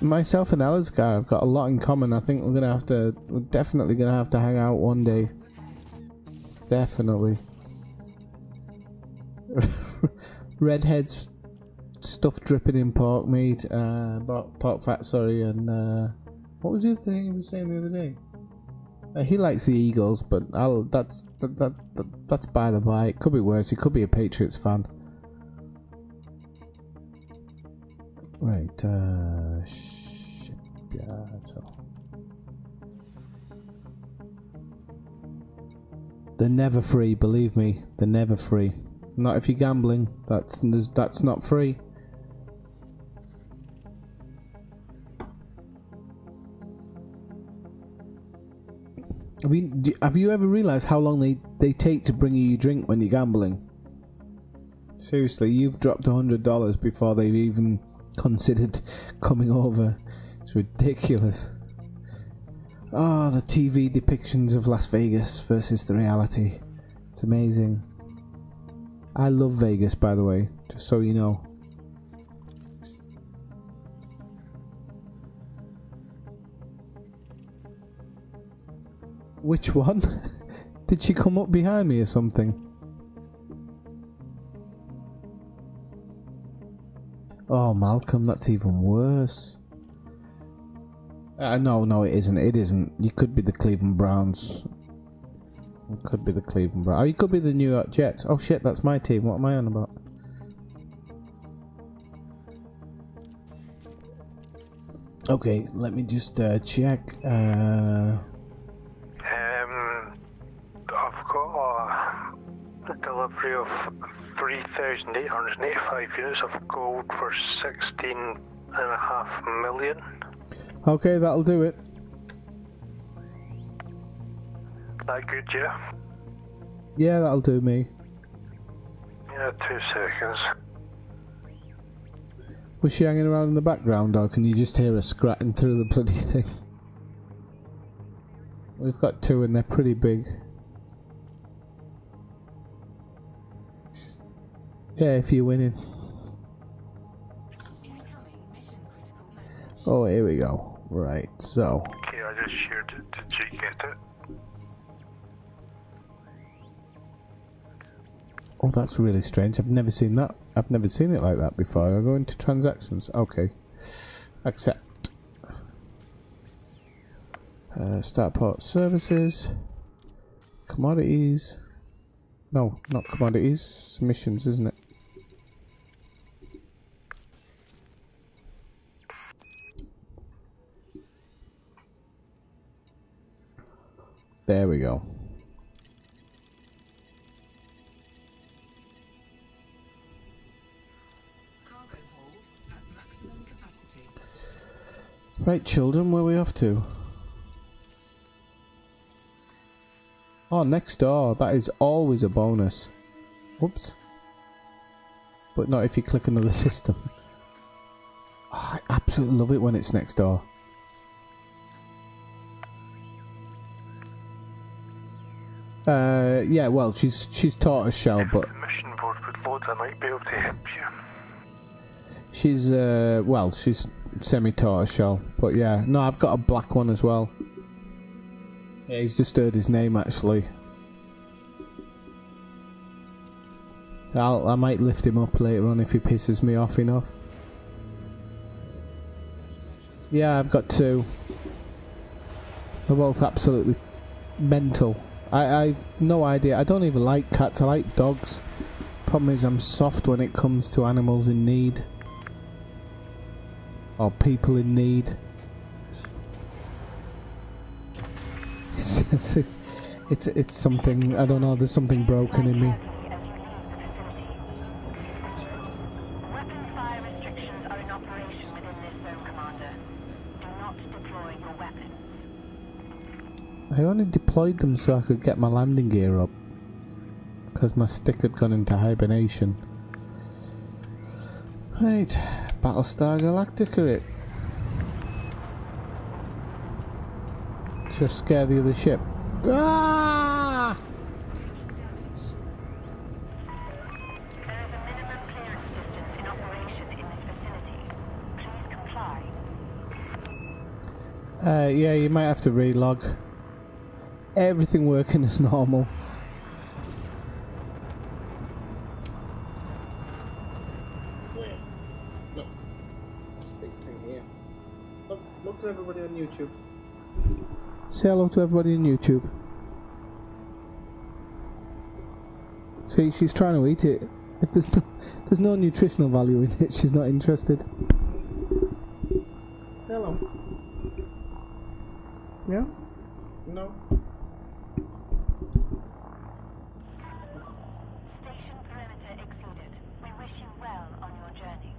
Myself and Alistair have got a lot in common. I think we're definitely gonna have to hang out one day. Definitely. Redheads, stuff dripping in pork meat, pork fat, sorry, and what was the other thing he was saying the other day? He likes the Eagles, but that's by the by. It could be worse. He could be a Patriots fan. Right, yeah, that's all. They're never free, believe me. They're never free. Not if you're gambling. That's not free. Have you ever realised how long they take to bring you your drink when you're gambling? Seriously, you've dropped $100 before they've even considered coming over. It's ridiculous. Oh, the TV depictions of Las Vegas versus the reality. It's amazing. I love Vegas, by the way, just so you know. Which one? Did she come up behind me or something? Oh, Malcolm, that's even worse. No, it isn't. It isn't. You could be the Cleveland Browns. It could be the Cleveland Browns. Oh, you could be the New York Jets. Oh shit, that's my team. What am I on about? Okay, let me just check. I've got a delivery of 3,885 units of gold for 16.5 million. Okay, that'll do it. That good, yeah? Yeah, that'll do me. Yeah, 2 seconds. Was she hanging around in the background, or can you just hear her scratching through the bloody thing? We've got two and they're pretty big. Yeah, if you're winning. Oh, here we go. Right, so. Okay, I just shared it. Did you get it? Oh, that's really strange. I've never seen that. I've never seen it like that before. I go into transactions. Okay. Accept. Start port services. Commodities. No, not commodities. Missions, isn't it? There we go. Cargo hold at maximum capacity. Right, children, where are we off to? Oh, next door. That is always a bonus. Whoops. But not if you click another system. Oh, I absolutely love it when it's next door. Yeah, well, she's tortoiseshell, but The mission board with loads, I might be able to help you. she's well, she's semi-tortoiseshell. But yeah, no, I've got a black one as well. Yeah, he's just heard his name actually. I might lift him up later on if he pisses me off enough. Yeah, I've got two. They're both absolutely mental. I no idea. I don't even like cats. I like dogs. Problem is, I'm soft when it comes to animals in need or people in need. It's something. I don't know. There's something broken in me. operation within this zone, Commander. Do not deploy your weapons. I only deployed them so I could get my landing gear up. Because my stick had gone into hibernation. Right, Battlestar Galactica it. Just scare the other ship. Ah! Taking damage. There is a minimum clearance distance in operation in this vicinity. Please comply. Yeah, you might have to relog. Everything working as normal. Where? Look. This big thing here. Look to everybody on YouTube. Say hello to everybody on YouTube. See, she's trying to eat it. If there's no nutritional value in it, she's not interested. Hello. Yeah? No. Station perimeter exceeded. We wish you well on your journey.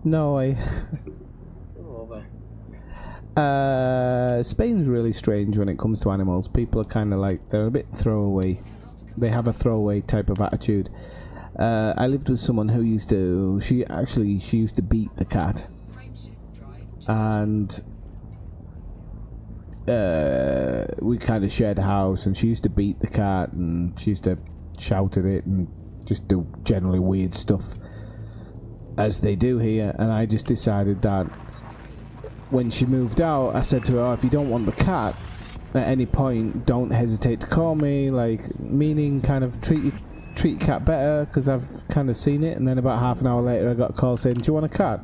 No, Over. Spain's really strange when it comes to animals. People are kind of like, they're a bit throwaway. They have a throwaway type of attitude. I lived with someone who used to, she used to beat the cat. And we kind of shared a house, and she used to beat the cat, and she used to shout at it and just do generally weird stuff, as they do here. And I just decided that when she moved out, I said to her, oh, if you don't want the cat at any point, don't hesitate to call me, like, meaning kind of treat cat better, because I've kind of seen it. And then about half an hour later I got a call saying, do you want a cat?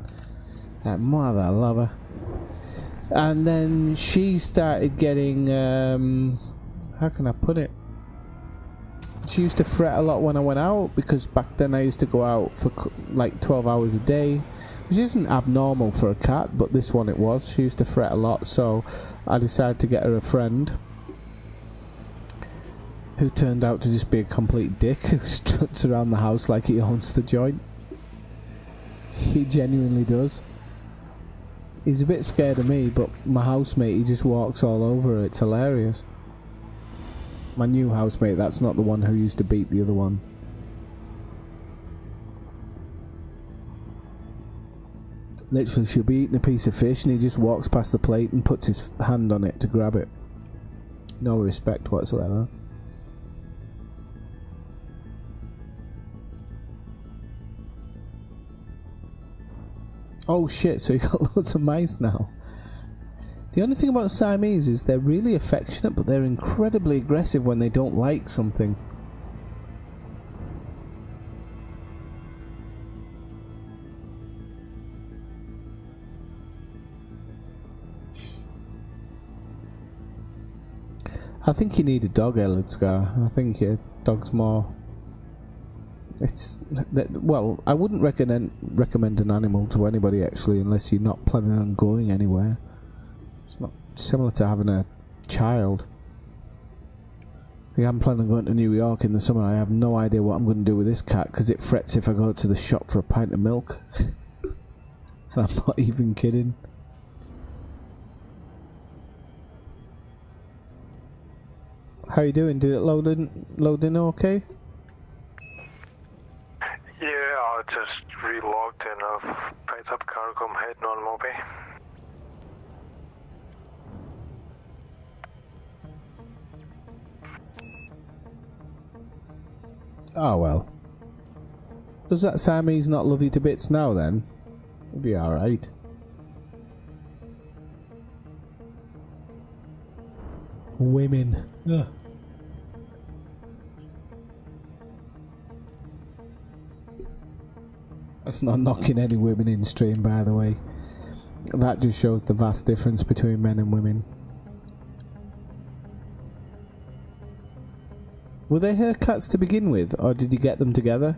That mother lover. And then she started getting how can I put it, she used to fret a lot when I went out, because back then I used to go out for like 12 hours a day, which isn't abnormal for a cat, but this one it was. She used to fret a lot, so I decided to get her a friend who turned out to just be a complete dick who struts around the house like he owns the joint. He genuinely does. He's a bit scared of me, but my housemate, he just walks all over her. It's hilarious. My new housemate, that's not the one who used to beat the other one. Literally, she'll be eating a piece of fish and he just walks past the plate and puts his hand on it to grab it. No respect whatsoever. Oh shit, so you got loads of mice now. The only thing about Siamese is they're really affectionate, but they're incredibly aggressive when they don't like something. I think you need a dog, Ellidsgar. I think a dog's more... well, I wouldn't recommend an animal to anybody actually, unless you're not planning on going anywhere. It's not similar to having a child. I'm planning on going to New York in the summer. I have no idea what I'm going to do with this cat, because it frets if I go to the shop for a pint of milk. And I'm not even kidding. How you doing? Did it load in okay? Yeah, I just relogged and I've picked up cargo. I'm heading on Moby. Oh well. Does that Siamese not love you to bits now then? It'll be alright. Women. Ugh. That's not knocking any women in stream, by the way. That just shows the vast difference between men and women. Were they her cats to begin with, or did you get them together?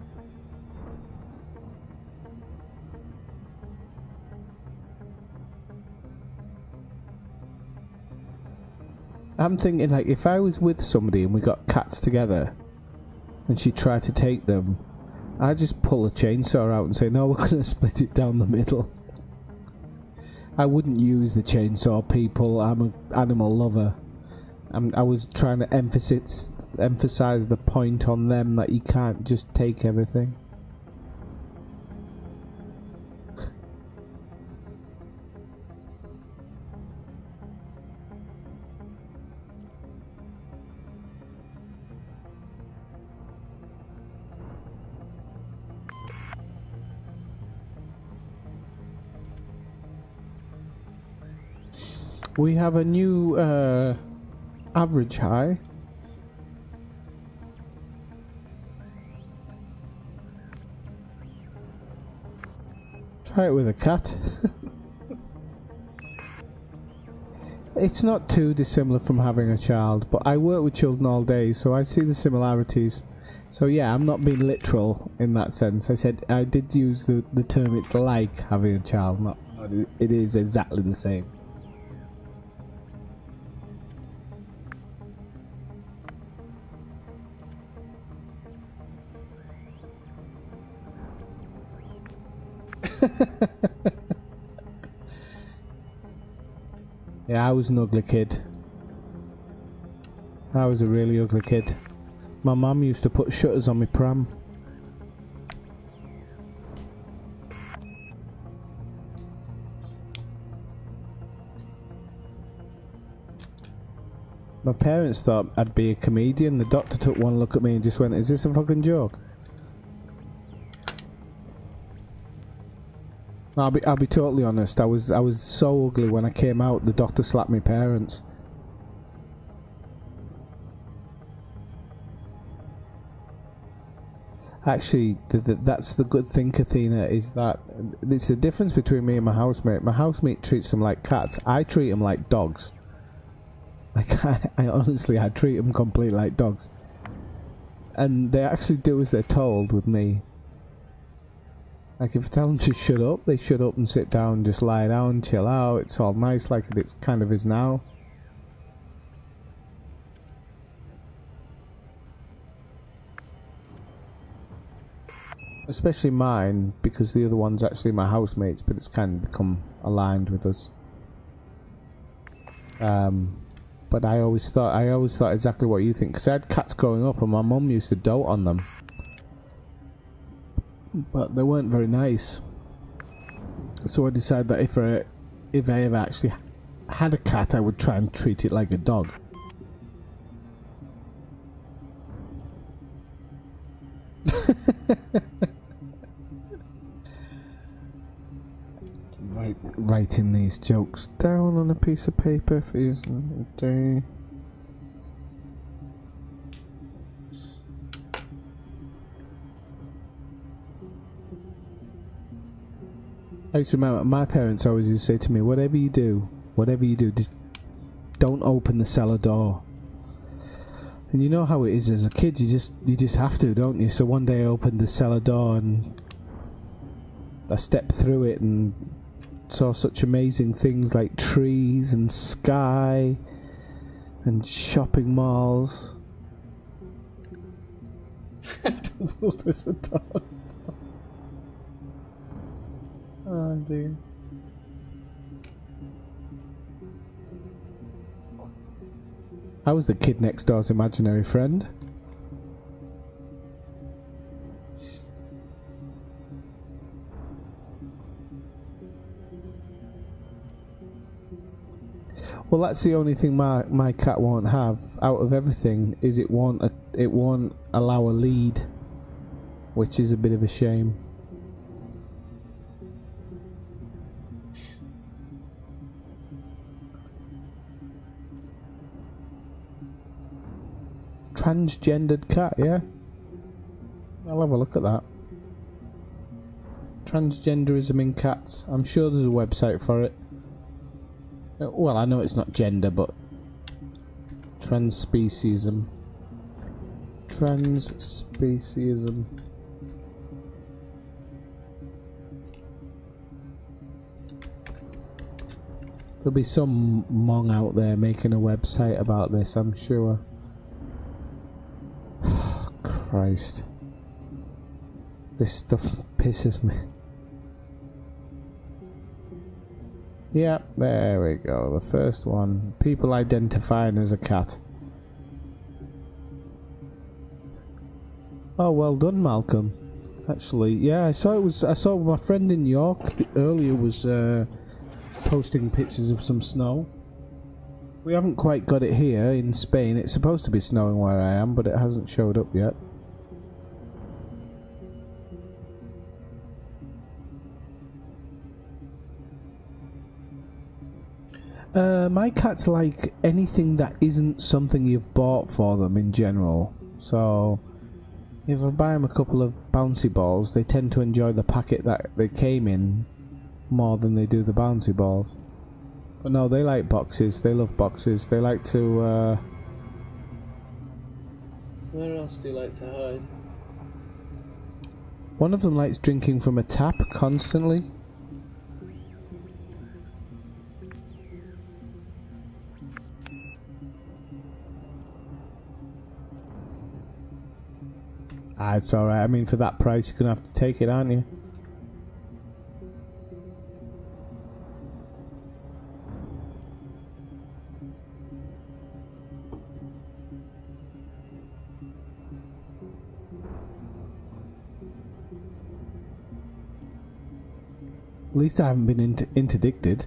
I'm thinking, like, if I was with somebody and we got cats together and she tried to take them, I'd just pull a chainsaw out and say, no, we're going to split it down the middle. I wouldn't use the chainsaw, people. I'm an animal lover. I was trying to emphasize the point on them that you can't just take everything. We have a new average high. Try it with a cat. It's not too dissimilar from having a child, but I work with children all day, so I see the similarities. So yeah, I'm not being literal in that sense. I did use the term it's like having a child, not it is exactly the same. Yeah, I was an ugly kid. I was a really ugly kid. My mum used to put shutters on my pram. My parents thought I'd be a comedian. The doctor took one look at me and just went, "Is this a fucking joke?" I'll be totally honest. I was so ugly when I came out. The doctor slapped my parents. Actually, that's the good thing, Kathina, is that it's the difference between me and my housemate. My housemate treats them like cats. I treat them like dogs. Like I honestly, I treat them completely like dogs, and they actually do as they're told with me. Like, if I tell them to shut up, they shut up and sit down, just lie down, chill out. It's all nice like it kind of is now. Especially mine, because the other one's actually my housemates, but it's kind of become aligned with us. But I always thought exactly what you think, because I had cats growing up and my mum used to dote on them. But they weren't very nice. So I decided that if I ever actually had a cat, I would try and treat it like a dog. Writing these jokes down on a piece of paper for using a day. I used to remember my parents always used to say to me, whatever you do, just don't open the cellar door. And you know how it is as a kid, you just have to, don't you? So one day I opened the cellar door and I stepped through it and saw such amazing things like trees and sky and shopping malls. There's a door. Oh dear. I was the kid next door's imaginary friend. Well, that's the only thing my cat won't have out of everything, is it won't allow a lead, which is a bit of a shame. Transgendered cat, yeah? I'll have a look at that. Transgenderism in cats. I'm sure there's a website for it. Well, I know it's not gender, but transspeciesism. Transspeciesism. There'll be some mong out there making a website about this, I'm sure. Christ. This stuff pisses me. Yeah, there we go. The first one. People identifying as a cat. Oh, well done, Malcolm. Actually, yeah, I saw my friend in York earlier was posting pictures of some snow. We haven't quite got it here in Spain. It's supposed to be snowing where I am, but it hasn't showed up yet. My cats like anything that isn't something you've bought for them in general. So, if I buy them a couple of bouncy balls, they tend to enjoy the packet that they came in more than they do the bouncy balls. But no, they like boxes. They love boxes. They like to, Where else do you like to hide? One of them likes drinking from a tap constantly. Ah, it's alright. I mean, for that price, you're going to have to take it, aren't you? At least I haven't been interdicted.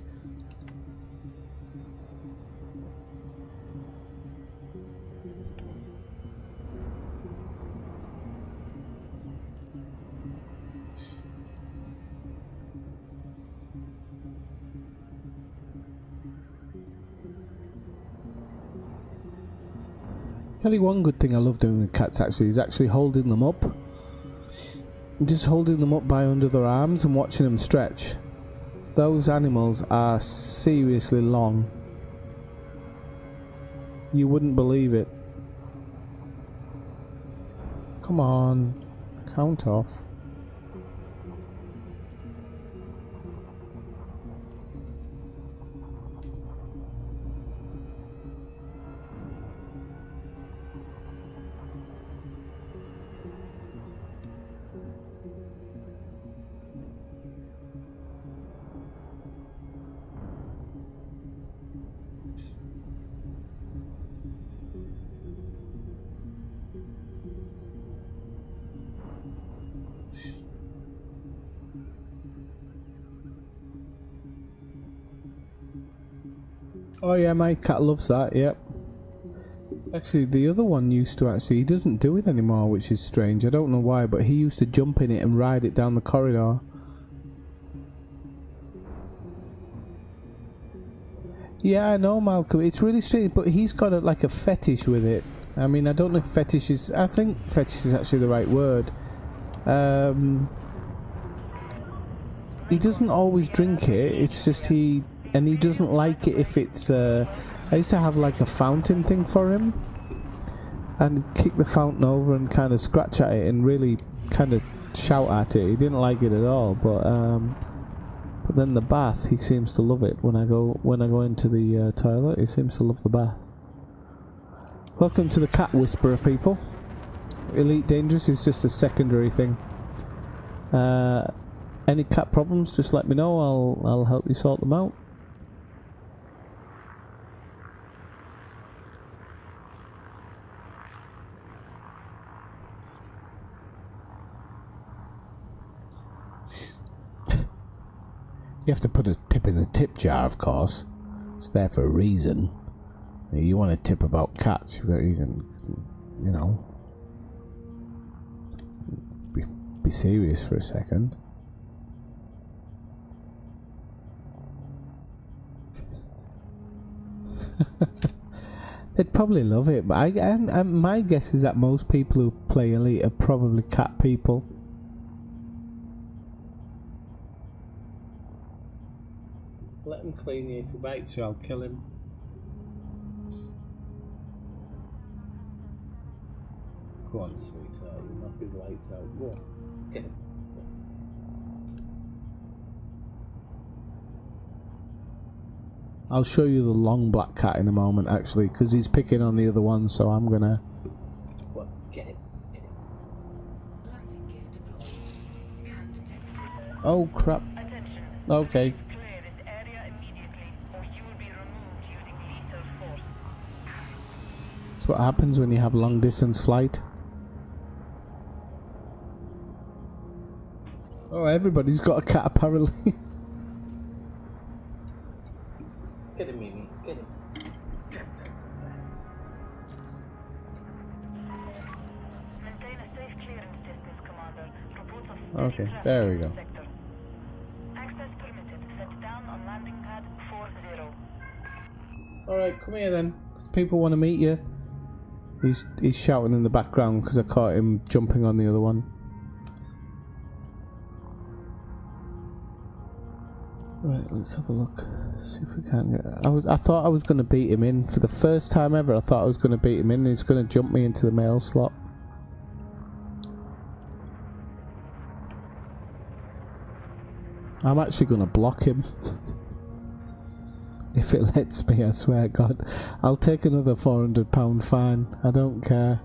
Tell you one good thing I love doing with cats actually is actually holding them up. Just holding them up by under their arms and watching them stretch. Those animals are seriously long. You wouldn't believe it. Come on, count off. Oh yeah, my cat loves that, yep. Actually, the other one used to he doesn't do it anymore, which is strange. I don't know why, but he used to jump in it and ride it down the corridor. Yeah, I know, Malcolm. It's really strange, but he's got like a fetish with it. I mean, I don't know if fetish is... I think fetish is actually the right word. He doesn't always drink it, it's just he doesn't like it if it's... I used to have like a fountain thing for him, and he'd kick the fountain over and kind of scratch at it and really kind of shout at it. He didn't like it at all, but then the bath, he seems to love it. When I go into the toilet, he seems to love the bath. Welcome to the Cat Whisperer, people. Elite Dangerous is just a secondary thing. Any cat problems, just let me know. I'll help you sort them out. You have to put a tip in the tip jar, of course. It's there for a reason. You want to tip about cats, you can, you know, be serious for a second. They'd probably love it, but my guess is that most people who play Elite are probably cat people. Let him clean you. If he bites you, I'll kill him. Go on, sweetheart. You knock his lights out. Go on. Get him. I'll show you the long black cat in a moment, actually, because he's picking on the other one, so I'm gonna... What? Get it. Get it. Landing gear deployed. Scan detected. Oh, crap. Attention. Okay. Please clear this area immediately, or you will be removed using lethal force. That's what happens when you have long distance flight. Oh, everybody's got a cat apparently. Get it, Mimi. Get it. Maintain a safe clearance distance, Commander. Reports of steady Okay, traffic there we in the go. sector. Access permitted. Set down on landing pad 40. Alright, come here then, because people want to meet you. He's shouting in the background because I caught him jumping on the other one. Right, let's have a look. See if we can get... I thought I was going to beat him in. For the first time ever, I thought I was going to beat him in and he's going to jump me into the mail slot. I'm actually going to block him. If it lets me, I swear God. I'll take another £400 fine. I don't care.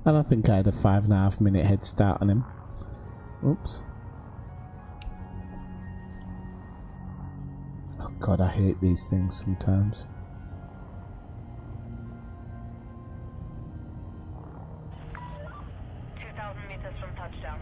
And I think I had a 5.5 minute head start on him. Oops. Oh God, I hate these things sometimes. 2,000 meters from touchdown.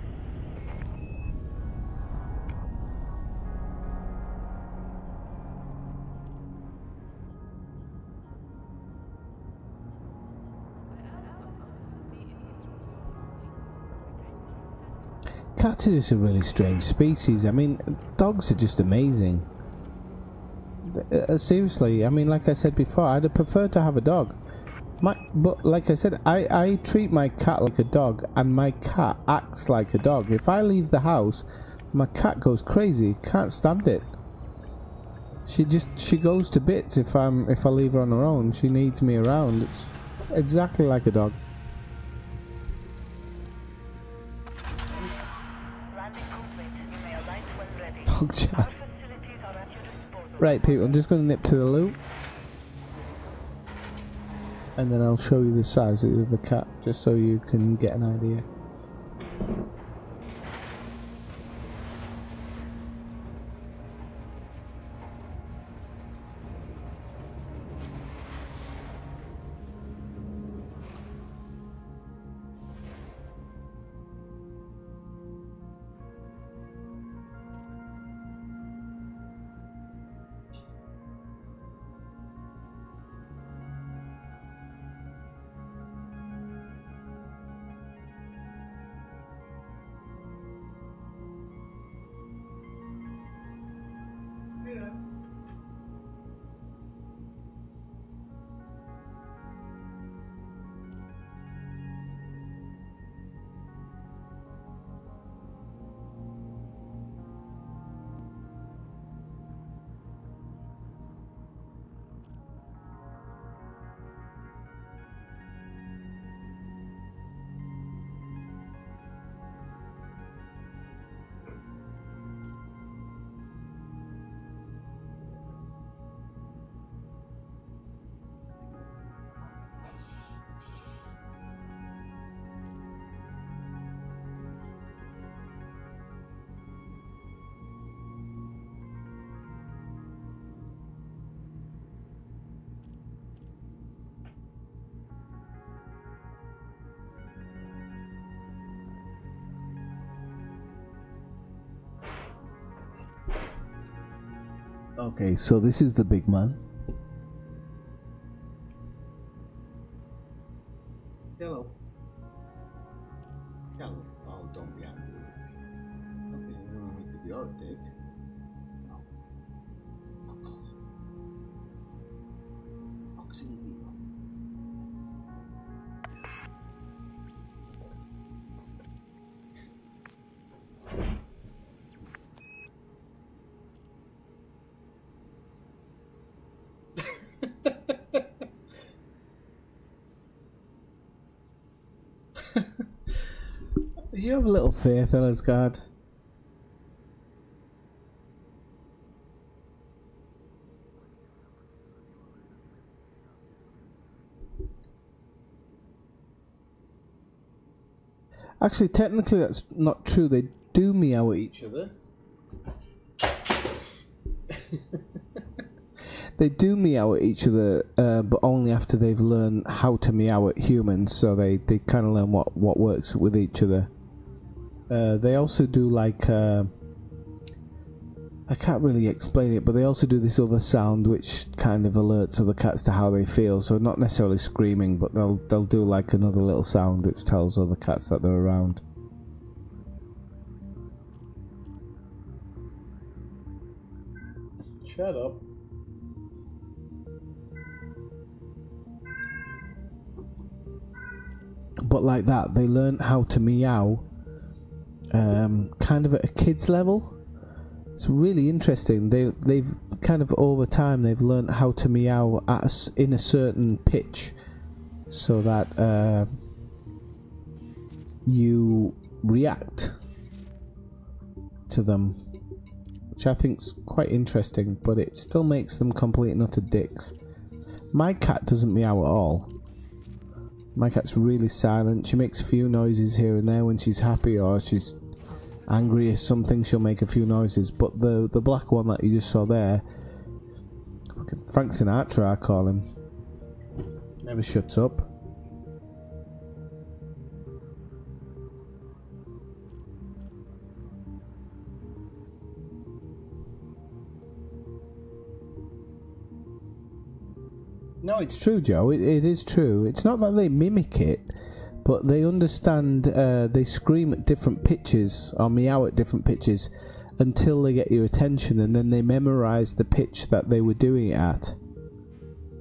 Cats are just a really strange species. I mean, dogs are just amazing. Seriously, I mean, like I said before, I'd have preferred to have a dog. But like I said, I treat my cat like a dog, and my cat acts like a dog. If I leave the house, my cat goes crazy. Can't stand it. She goes to bits if I leave her on her own. She needs me around. It's exactly like a dog. Landing complete. You may alight when ready. Dog chat. Our facilities are at your disposal. Right, people, I'm just going to nip to the loop. And then I'll show you the size of the cat, just so you can get an idea. Okay, so this is the big man. Hello. Hello. Oh, don't be angry with me. Okay, you want me to the Arctic? Boxing deal. You have a little faith, Ellisgard. Actually, technically that's not true. They do meow at each other. They do meow at each other, but only after they've learned how to meow at humans. So they kind of learn what works with each other. They also do like... I can't really explain it, but they also do this other sound which kind of alerts other cats to how they feel. So not necessarily screaming, but they'll do like another little sound which tells other cats that they're around. Shut up. But like that, they learn how to meow kind of at a kid's level. It's really interesting. They've kind of over time they've learned how to meow in a certain pitch, so that you react to them, which I think's quite interesting. But it still makes them complete and utter dicks. My cat doesn't meow at all. My cat's really silent. She makes a few noises here and there when she's happy or she's angry or something. She'll make a few noises, but the black one that you just saw there, fucking Frank Sinatra I call him, never shuts up. No, it's true, Joe. It is true. It's not that they mimic it, but they understand. They scream at different pitches or meow at different pitches until they get your attention, and then they memorize the pitch that they were doing it at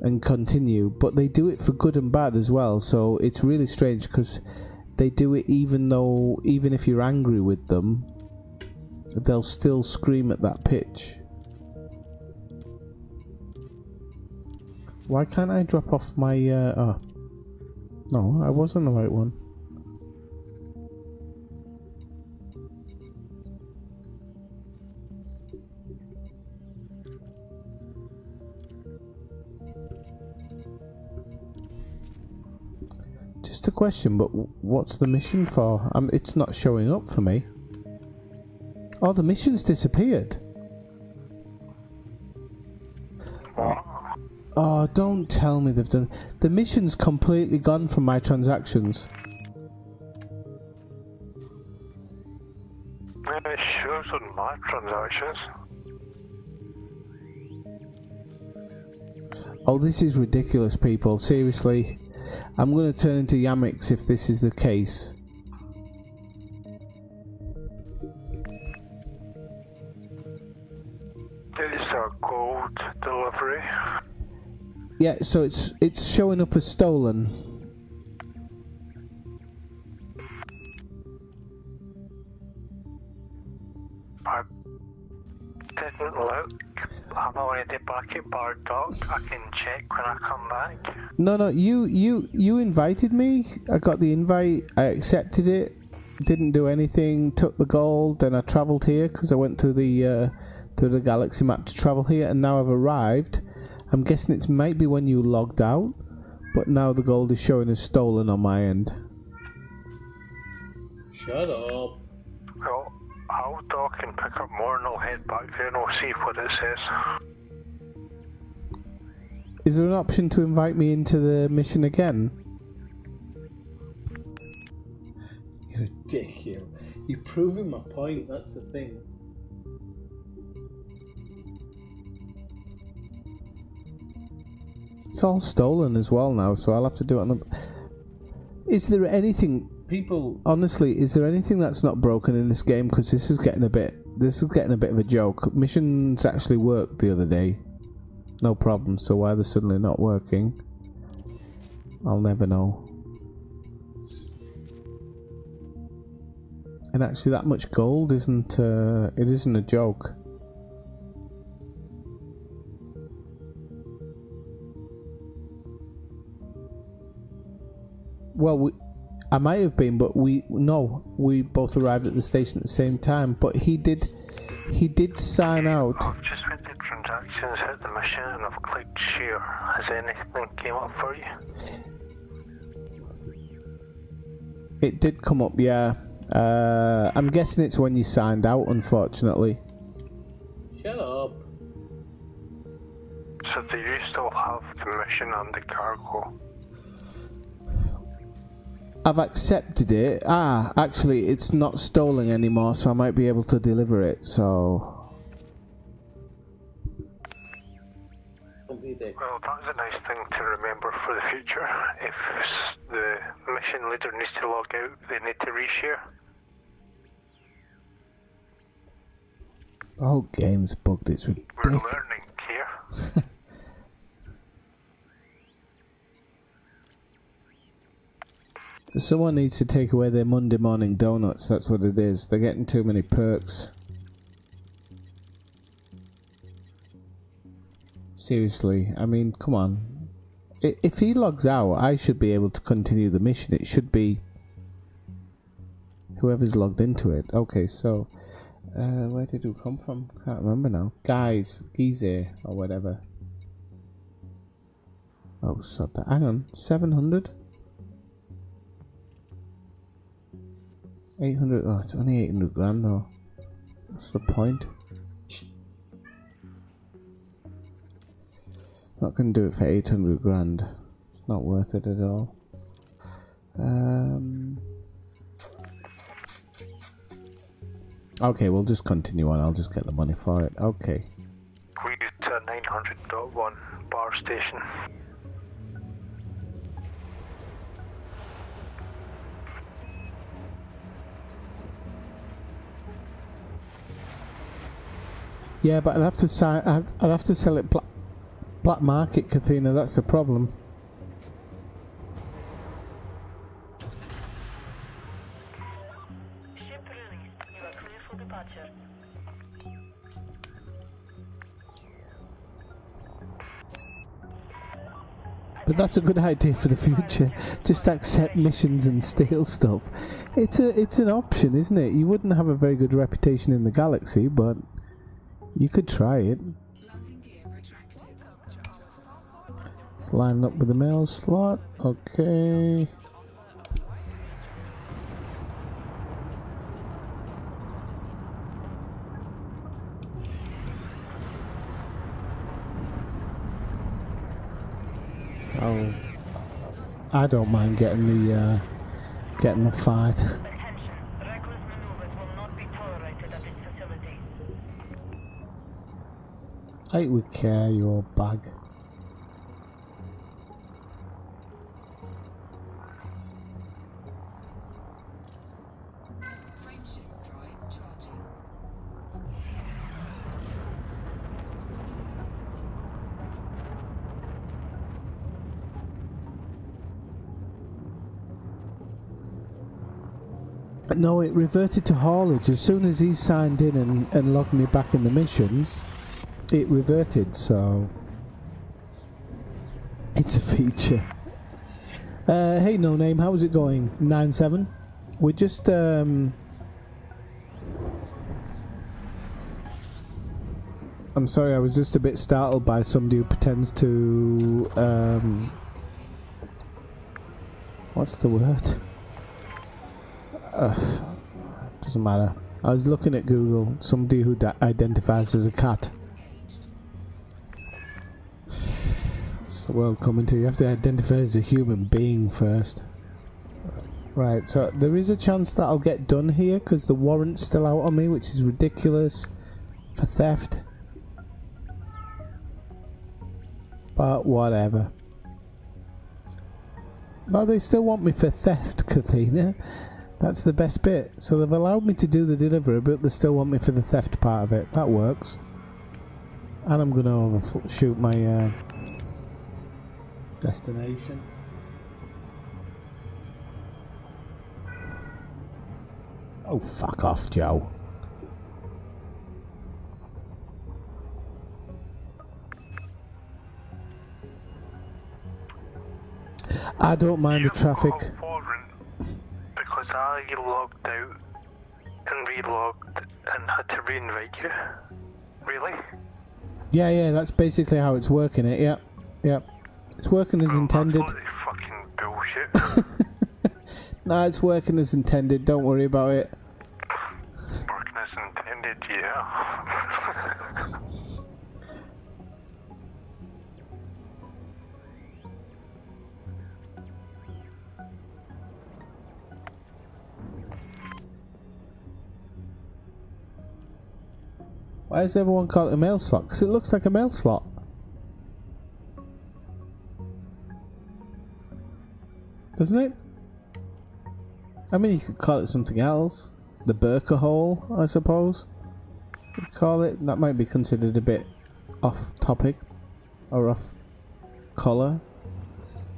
and continue. But they do it for good and bad as well. So it's really strange because they do it even if you're angry with them, they'll still scream at that pitch. Why can't I drop off my... oh. No, I was on the right one. Just a question, but what's the mission for? It's not showing up for me. Oh, the mission's disappeared. Oh, don't tell me they've done... The mission's completely gone from my transactions. It shows on my transactions. Oh, this is ridiculous, people. Seriously. I'm going to turn into Yamix if this is the case. It's a gold delivery. Yeah, so it's showing up as stolen. I didn't look. I'm already back at Bar Dock. I can check when I come back. No, you invited me. I got the invite. I accepted it. Didn't do anything. Took the gold. Then I travelled here because I went through the galaxy map to travel here, and now I've arrived. I'm guessing it might be when you logged out, but now the gold is showing as stolen on my end. Shut up. Well, I'll dock and pick up more and I'll head back there and I'll see what it says. Is there an option to invite me into the mission again? You're a dick, you. You're proving my point, that's the thing. It's all stolen as well now, so I'll have to do it on the... Is there anything... People, honestly, is there anything that's not broken in this game? Because this is getting a bit of a joke. Missions actually worked the other day. No problem, so why they're suddenly not working? I'll never know. And actually that much gold isn't, it isn't a joke. Well, I might have been, but we both arrived at the station at the same time. But he did sign out. I've just went to transactions, hit the mission, and I've clicked share. Has anything came up for you? It did come up, yeah. I'm guessing it's when you signed out, unfortunately. Shut up. So do you still have the mission and the cargo? I've accepted it. Actually, it's not stolen anymore, so I might be able to deliver it, so... Complete it. Well, that's a nice thing to remember for the future. If the mission leader needs to log out, they need to reshare. The whole game's bugged, it's We're ridiculous. learning here. Someone needs to take away their Monday morning donuts, that's what it is. They're getting too many perks. Seriously, I mean, come on. If he logs out, I should be able to continue the mission. It should be whoever's logged into it. Okay, so where did we come from? Can't remember now. Guys, Gize or whatever. Oh, sod that. Hang on, 700? 800, oh, it's only 800 grand though. What's the point? Not gonna do it for 800 grand. It's not worth it at all. Okay, we'll just continue on. I'll just get the money for it. Okay. We used a 900.1 bar station. Yeah, but I'd have to sell it black market, Kathina. That's the problem. Ship released. You are clear for departure. But that's a good idea for the future. Just accept missions and steal stuff. It's an option, isn't it? You wouldn't have a very good reputation in the galaxy, but you could try it. Landing gear retracted. Let's line up with the mail slot. Okay. Oh, I don't mind getting the fight. Attention. Reckless maneuvers will not be tolerated at this facility. Take with care, your bag. Frameshift drive charging. No, it reverted to haulage. As soon as he signed in and logged me back in the mission, it reverted, so... It's a feature. Hey, No Name, how's it going? 9-7? We're just, I'm sorry, I was just a bit startled by somebody who pretends to, what's the word? Doesn't matter. I was looking at Google. Somebody who identifies as a cat. What's the world coming to? You have to identify as a human being first. Right, so there is a chance that I'll get done here because the warrant's still out on me, which is ridiculous for theft. But whatever. No, they still want me for theft, Kathina. That's the best bit. So they've allowed me to do the delivery, but they still want me for the theft part of it. That works. And I'm going to overshoot my destination. Oh, fuck off, Joe. I don't mind the traffic. relogged and had to reinvite you? Really? Yeah, that's basically how it's working. Yep. It's working as intended. That's fucking bullshit. Nah, it's working as intended. Don't worry about it. Working as intended, yeah. Why does everyone call it a mail slot? Because it looks like a mail slot. Doesn't it? I mean, you could call it something else. The Burker hole, I suppose. You'd call it. That might be considered a bit off topic. Or off colour,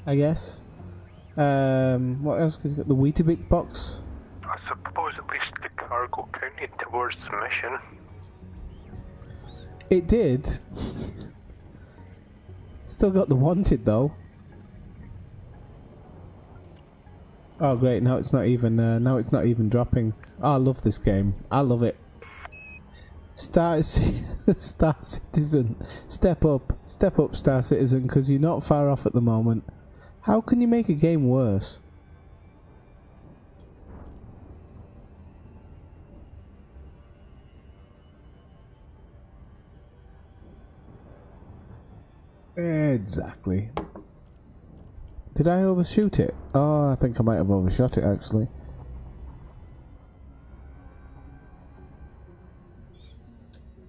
I guess. What else could you got? The Weetabix box. I suppose at least the cargo counted towards the mission. It did. Still got the wanted though. Oh great! Now it's not even. Now it's not even dropping. Oh, I love this game. I love it. Star Citizen, step up, Star Citizen, because you're not far off at the moment. How can you make a game worse? Exactly. Did I overshoot it? Oh, I think I might have overshot it actually.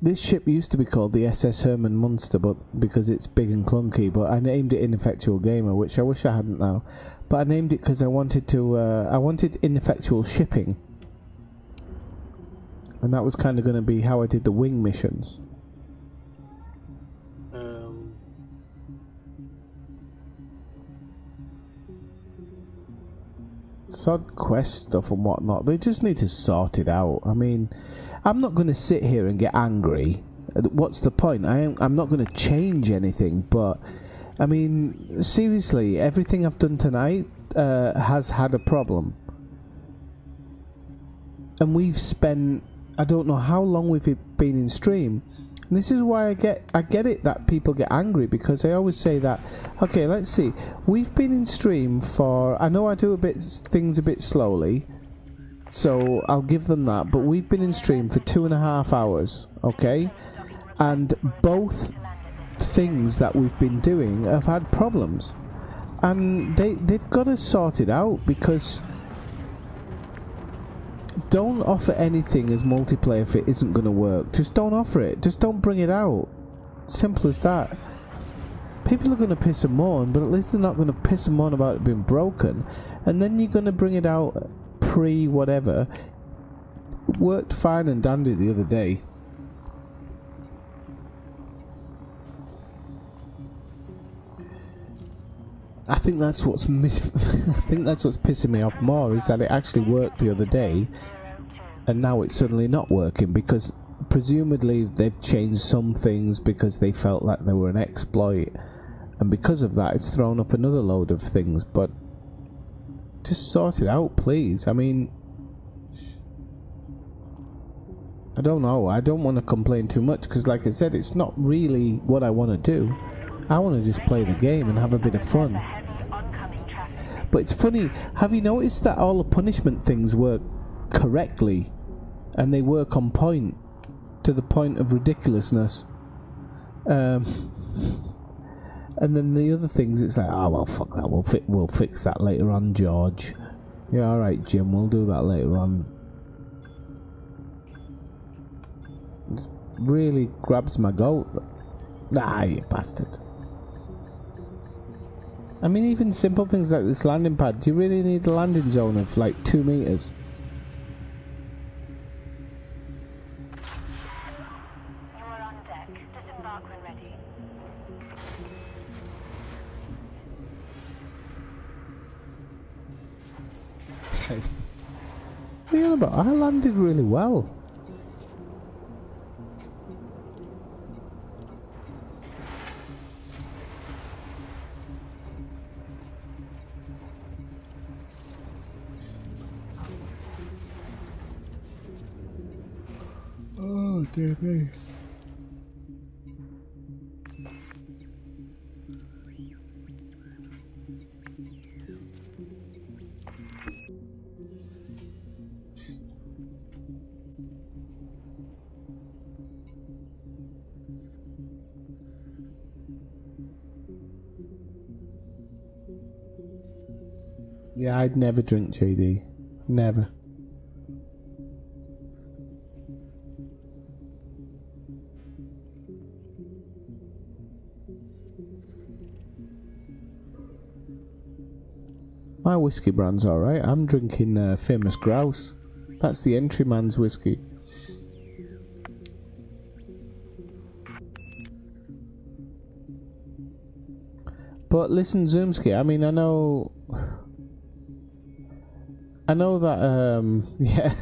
This ship used to be called the SS Herman Munster, but because it's big and clunky. But I named it Ineffectual Gamer, which I wish I hadn't now. But I named it because I wanted to. I wanted ineffectual shipping, and that was kind of going to be how I did the wing missions. Sod quest stuff and whatnot. They just need to sort it out. I mean, I'm not going to sit here and get angry. What's the point? I'm not going to change anything. But I mean, seriously, everything I've done tonight has had a problem, and we've spent I don't know how long we've been in stream. And this is why I get it that people get angry, because I always say that, okay, let's see, we've been in stream for, I know I do things a bit slowly, so I'll give them that, but we've been in stream for 2.5 hours, okay, and both things that we've been doing have had problems, and they've got to sort it out, because don't offer anything as multiplayer if it isn't going to work. Just don't offer it. Just don't bring it out. Simple as that. People are going to piss and moan, but at least they're not going to piss and moan about it being broken. And then you're going to bring it out pre-whatever. It worked fine and dandy the other day. I think that's what's pissing me off more, is that it actually worked the other day and now it's suddenly not working, because presumably they've changed some things because they felt like they were an exploit, and because of that it's thrown up another load of things. But just sort it out, please. I mean, I don't know, I don't want to complain too much, because like I said, it's not really what I want to do. I want to just play the game and have a bit of fun. But it's funny, have you noticed that all the punishment things work correctly? And they work on point, to the point of ridiculousness. And then the other things, it's like, oh well, fuck that, we'll fix that later on, George. Yeah, alright Jim, we'll do that later on. It really grabs my goat. Nah, you bastard. I mean, even simple things like this landing pad. Do you really need a landing zone of like 2 meters? You are on deck. Disembark when ready. What are you on about? I landed really well. dear me. Yeah, I'd never drink JD. Never. My whiskey brand's alright. I'm drinking Famous Grouse. That's the entryman's whiskey. But listen, Zoomski, I mean, I know that, yeah.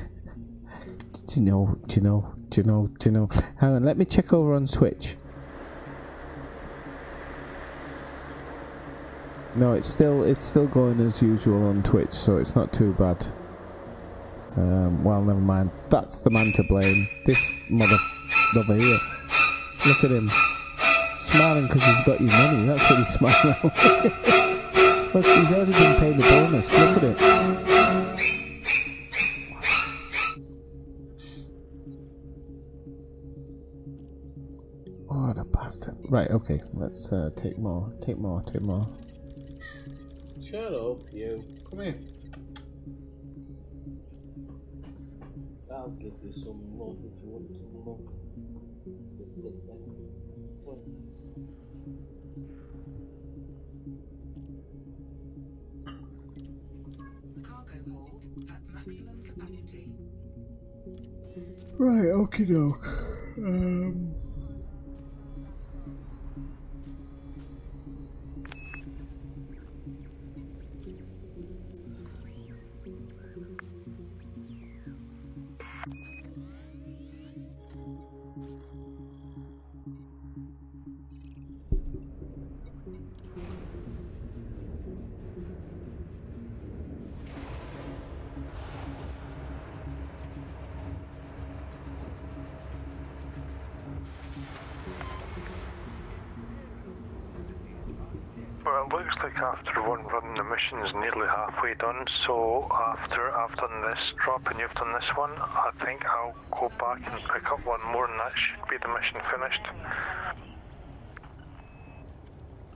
Do you know? Hang on, let me check over on Twitch. No, it's still going as usual on Twitch, so it's not too bad. Well, never mind. That's the man to blame. This mother over here. Look at him. Smiling because he's got your money. That's what he's smiling at. Look, he's already been paid the bonus. Look at it. Oh, the bastard. Right, okay. Let's take more. Shut up, you. Come here. I'll give you some love if you want some love. Cargo hold at maximum capacity. Right, okie doke. Well, it looks like after one run the mission's nearly halfway done, so after I've done this drop and you've done this one, I think I'll go back and pick up one more and that should be the mission finished.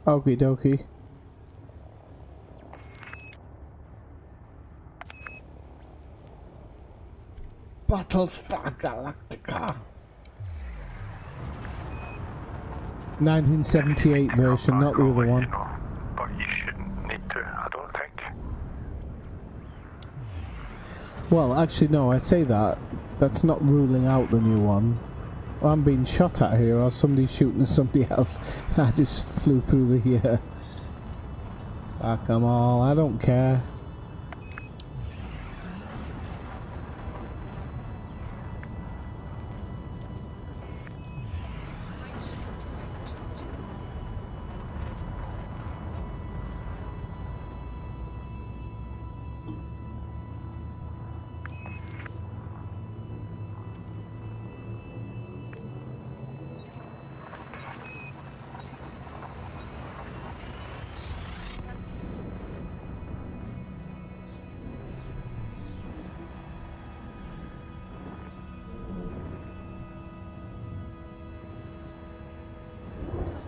Okie dokie. Battlestar Galactica. 1978 version, not the other one. But you shouldn't need to, I don't think. Well, actually, no, I say that. That's not ruling out the new one. I'm being shot at here, or somebody's shooting at somebody else. I just flew through the air. Fuck them all, I don't care.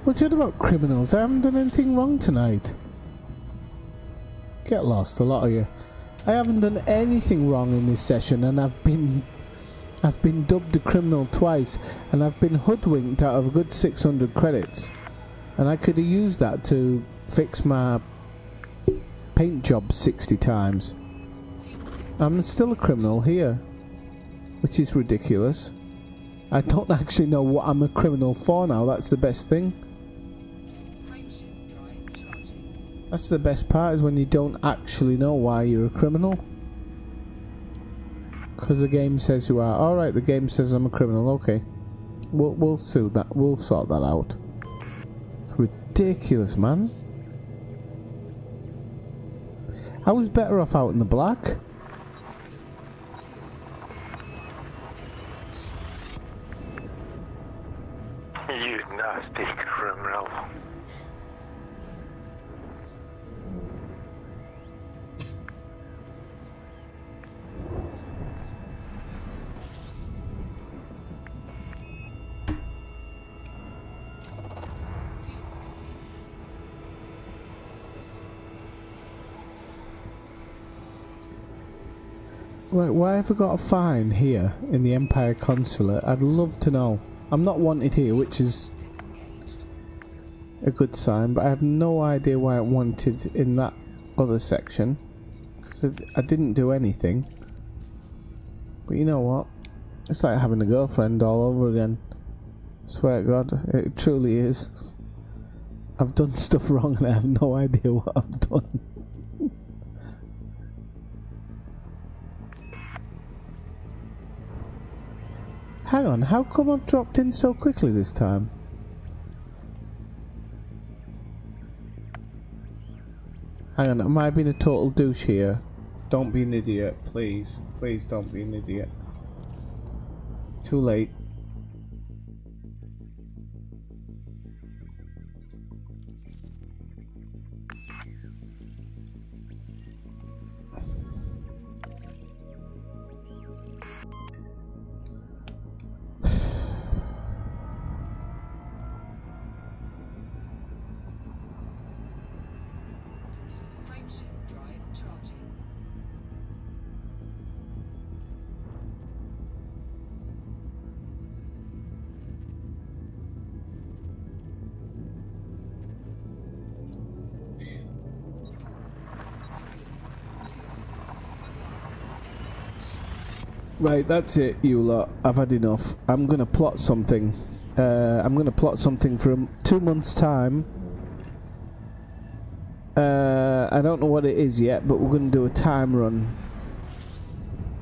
What's it about criminals? I haven't done anything wrong tonight. Get lost, a lot of you. I haven't done anything wrong in this session, and I've been dubbed a criminal twice, and I've been hoodwinked out of a good 600 credits. And I could have used that to fix my paint job 60 times. I'm still a criminal here, which is ridiculous. I don't actually know what I'm a criminal for now, that's the best thing. That's the best part, is when you don't actually know why you're a criminal. Because the game says you are. Alright, the game says I'm a criminal, okay. We'll sue that, we'll sort that out. It's ridiculous, man. I was better off out in the black. You nasty criminal. Right, why have I got a fine here in the Empire Consulate? I'd love to know. I'm not wanted here, which is a good sign, but I have no idea why I'm wanted in that other section. Because I didn't do anything. But you know what? It's like having a girlfriend all over again. I swear to God, it truly is. I've done stuff wrong and I have no idea what I've done. Hang on, how come I've dropped in so quickly this time? Hang on, am I being a total douche here? Don't be an idiot, please. Please don't be an idiot. Too late. Frameshift drive charging. Right, that's it, you lot. I've had enough. I'm gonna plot something. I'm gonna plot something from 2 months' time. I don't know what it is yet, but we're gonna do a time run.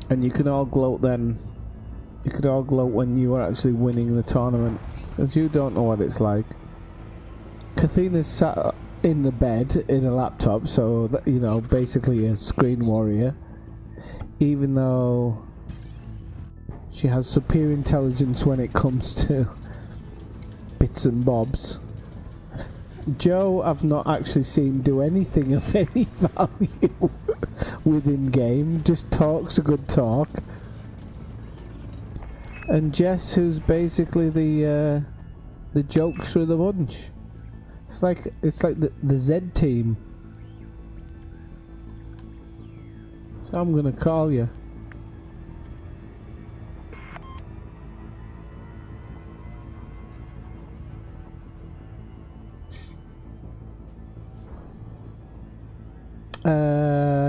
And you can all gloat then. You could all gloat when you are actually winning the tournament. Because you don't know what it's like. Kathina's sat in the bed in a laptop, so, that, you know, basically a screen warrior. Even though she has superior intelligence when it comes to bits and bobs. Joe, I've not actually seen do anything of any value within game. Just talks a good talk. And Jess, who's basically the jokester of the bunch. It's like the Z team. So I'm gonna call you.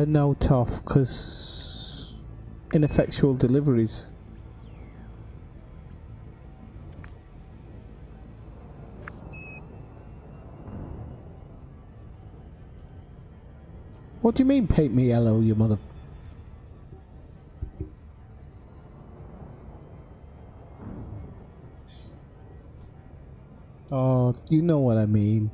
No, Toff, because ineffectual deliveries. What do you mean, paint me yellow, you mother... Oh, you know what I mean.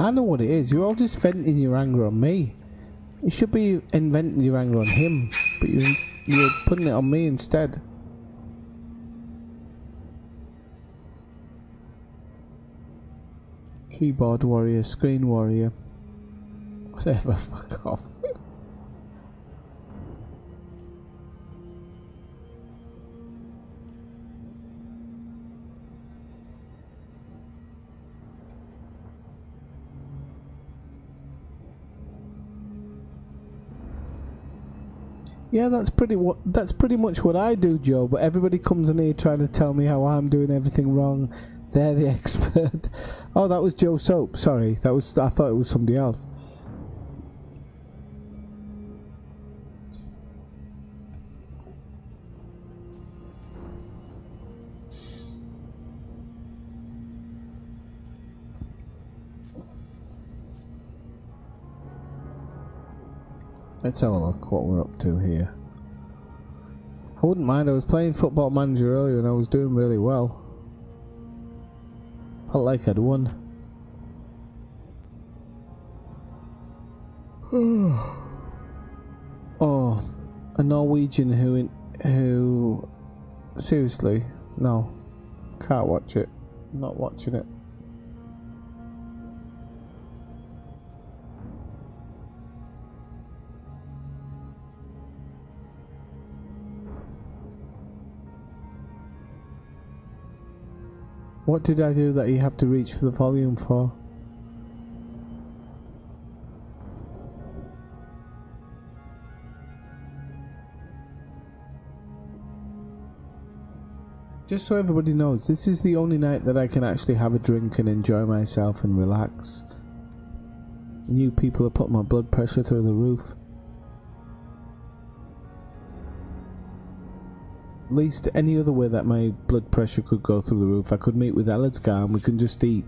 I know what it is. You're all just venting your anger on me. You should be inventing your anger on him, but you're putting it on me instead. Keyboard warrior, screen warrior. Whatever, fuck off. Yeah, that's pretty much what I do, Joe. But everybody comes in here trying to tell me how I'm doing everything wrong. They're the expert. Oh, that was Joe Soap. Sorry, I thought it was somebody else. Let's have a look what we're up to here. I wouldn't mind. I was playing Football Manager earlier and I was doing really well. Felt like I'd won. Oh, a Norwegian who seriously, no, can't watch it. Not watching it. What did I do that you have to reach for the volume for? Just so everybody knows, this is the only night that I can actually have a drink and enjoy myself and relax. You people have put my blood pressure through the roof. At least any other way that my blood pressure could go through the roof, I could meet with Ellidsgar and we can just eat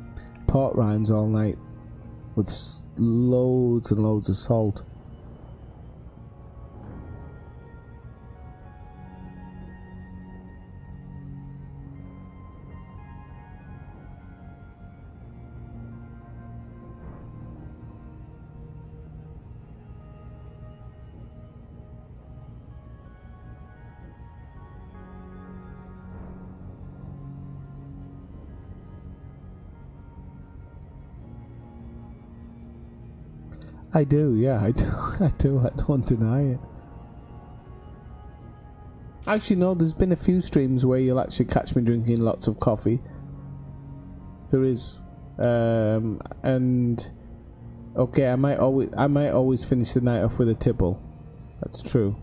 pork rinds all night with loads and loads of salt. I do, yeah, I do, I don't deny it. Actually, no, there's been a few streams where you'll actually catch me drinking lots of coffee. There is, and okay, I might always finish the night off with a tipple. That's true.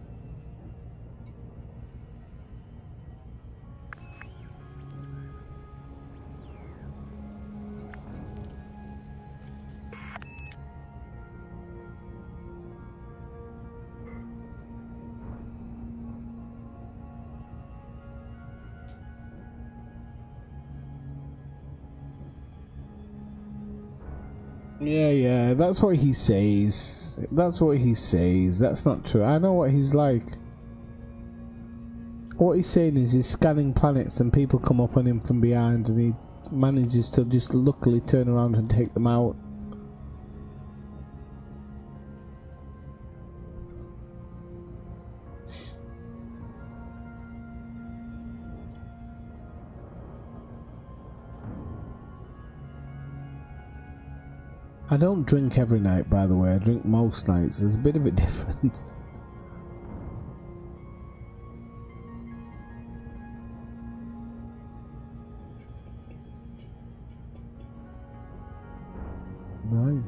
Yeah, that's what he says. That's what he says. That's not true. I know what he's like. What he's saying is he's scanning planets and people come up on him from behind and he manages to just luckily turn around and take them out. I don't drink every night, by the way. I drink most nights. There's a bit of a difference. Nice.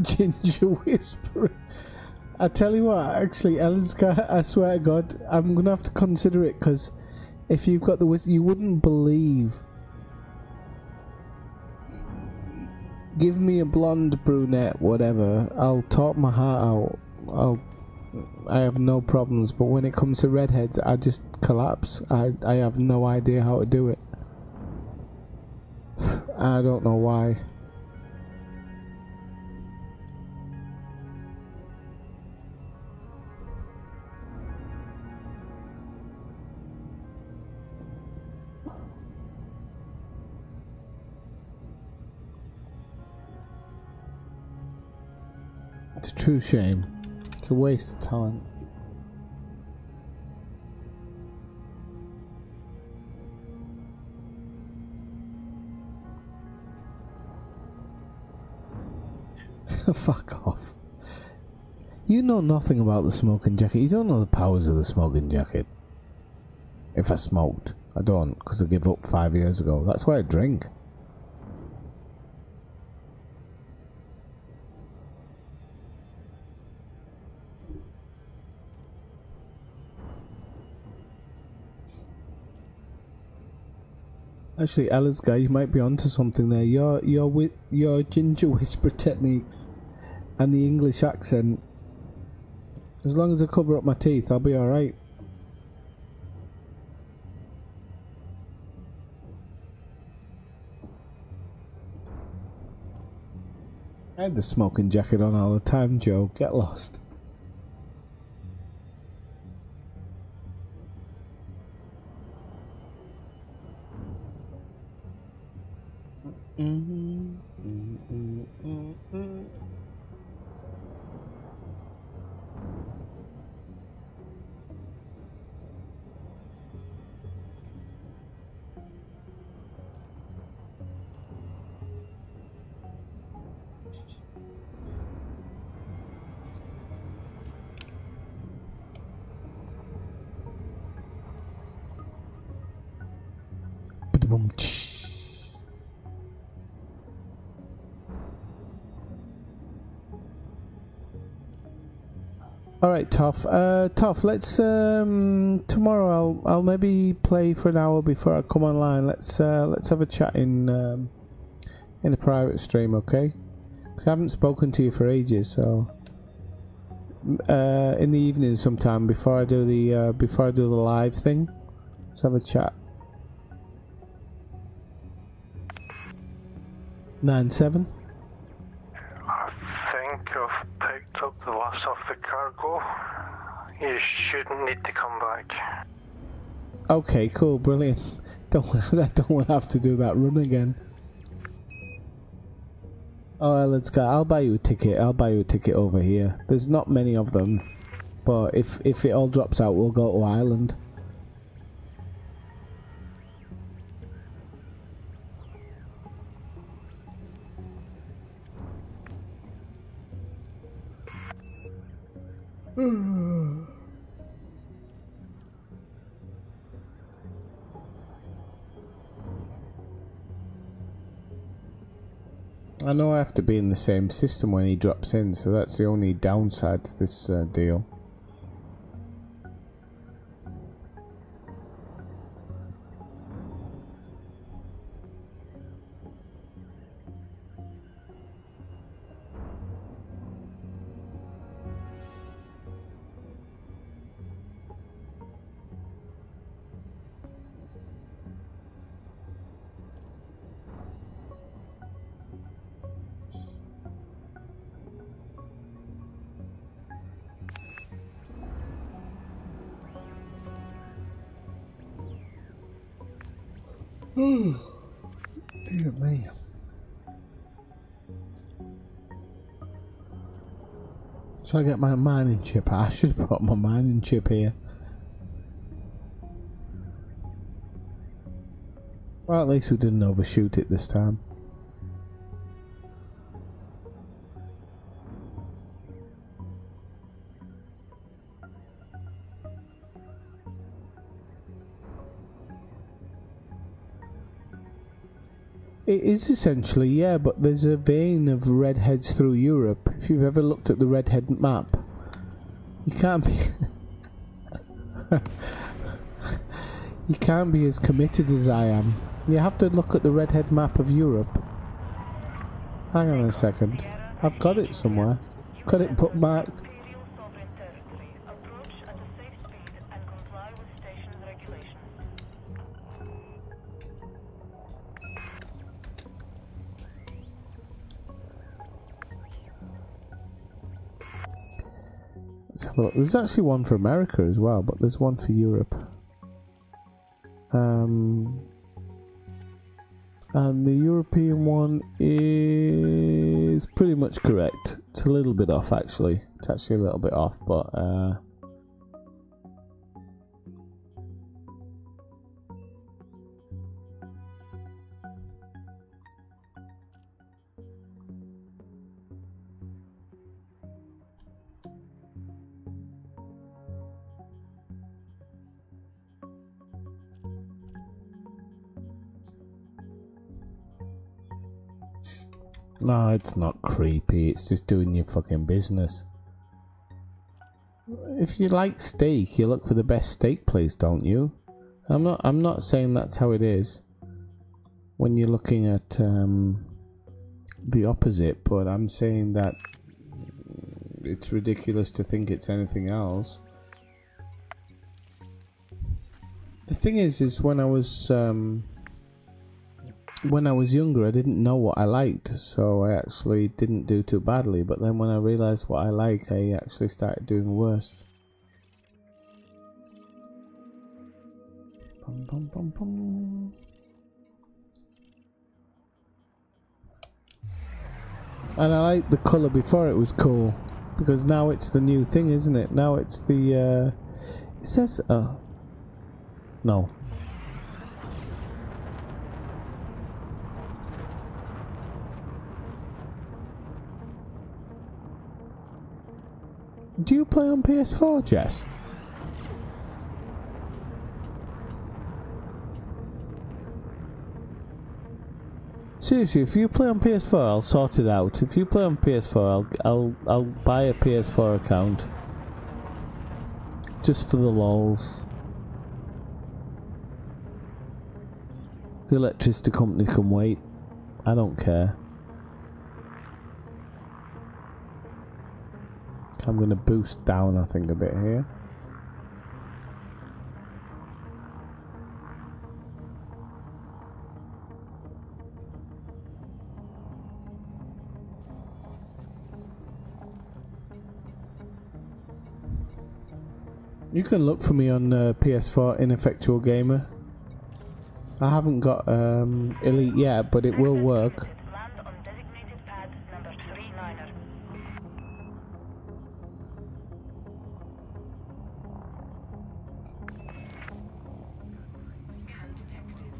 Ginger whisperer. I tell you what, actually, Ellidsgar, I swear to God, I'm gonna have to consider it because if you've got the you wouldn't believe. Give me a blonde, brunette, whatever. I'll talk my heart out. I have no problems. But when it comes to redheads, I just collapse. I have no idea how to do it. I don't know why. It's a true shame. It's a waste of talent. Fuck off. You know nothing about the smoking jacket. You don't know the powers of the smoking jacket. If I smoked. I don't, because I gave up 5 years ago. That's why I drink. Actually, Ellidsgar, you might be onto something there. Your ginger whisper techniques and the English accent. As long as I cover up my teeth, I'll be alright. I had the smoking jacket on all the time, Joe. Get lost. Alright, Toff. Toff, let's tomorrow I'll maybe play for an hour before I come online. Let's have a chat in a private stream, okay? Because I haven't spoken to you for ages, so in the evening sometime before I do the live thing. Let's have a chat. 9-7. I think I've picked up the last of the cargo. You shouldn't need to come back. Okay, cool, brilliant. I don't want to have to do that run again. Oh, let's go. I'll buy you a ticket. I'll buy you a ticket over here. There's not many of them, but if it all drops out, we'll go to Ireland. I know I have to be in the same system when he drops in, so that's the only downside to this deal. Dear me. Shall I get my mining chip? I should have brought my mining chip here. Well, at least we didn't overshoot it this time. It is essentially, yeah, but there's a vein of redheads through Europe. If you've ever looked at the redhead map, you can't be you can't be as committed as I am. You have to look at the redhead map of Europe. Hang on a second. I've got it somewhere. Got it bookmarked. Imperial sovereign territory. Approach at a safe speed and comply with station regulations. Let's have a look. There's actually one for America as well, but there's one for Europe. And the European one is pretty much correct. It's a little bit off, actually. It's actually a little bit off, but no, it's not creepy. It's just doing your fucking business. If you like steak, you look for the best steak place, don't you? I'm not saying that's how it is when you're looking at the opposite, but I'm saying that it's ridiculous to think it's anything else. The thing is when I was when I was younger, I didn't know what I liked, so I actually didn't do too badly. But then when I realised what I like, I actually started doing worse. Bum, bum, bum, bum. And I liked the colour before it was cool, because now it's the new thing, isn't it? Now it's the it says no. Do you play on PS4, Jess? Seriously, if you play on PS4, I'll sort it out. If you play on PS4, I'll buy a PS4 account just for the lols. The electricity company can wait. I don't care. I'm gonna boost down, I think, a bit here. You can look for me on PS4 Ineffectual Gamer. I haven't got Elite yet, but it will work. Land on designated pad number 39er. Scan detected.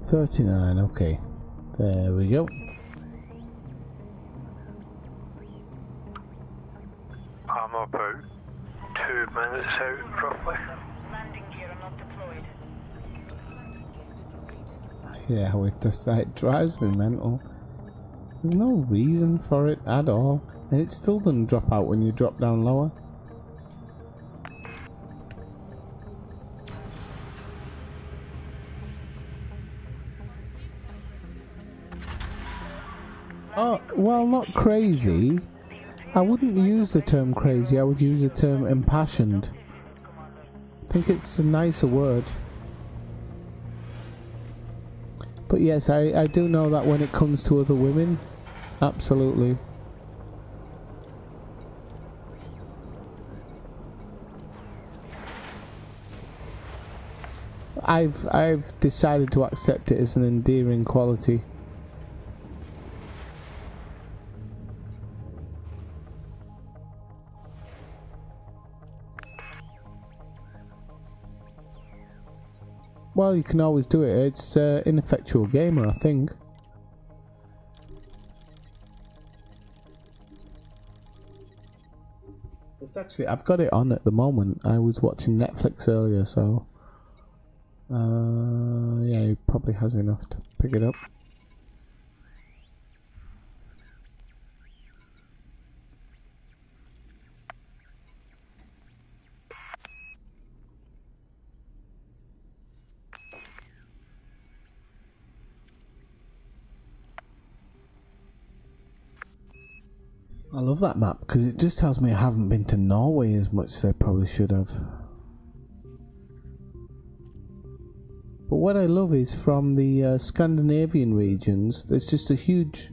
$39, okay. There we go. I'm about 2 minutes out, roughly. Landing gear not deployed. Landing gear deployed. Yeah, it drives me mental. There's no reason for it at all. And it still doesn't drop out when you drop down lower. Oh, well, not crazy. I wouldn't use the term crazy, I would use the term impassioned. I think it's a nicer word. But yes, I do know that when it comes to other women, absolutely. I've decided to accept it as an endearing quality. Well, you can always do it. It's Ineffectual Gamer, I think. It's actually, I've got it on at the moment. I was watching Netflix earlier, so yeah, he probably has enough to pick it up. I love that map because it just tells me I haven't been to Norway as much as I probably should have. But what I love is from the Scandinavian regions, there's just a huge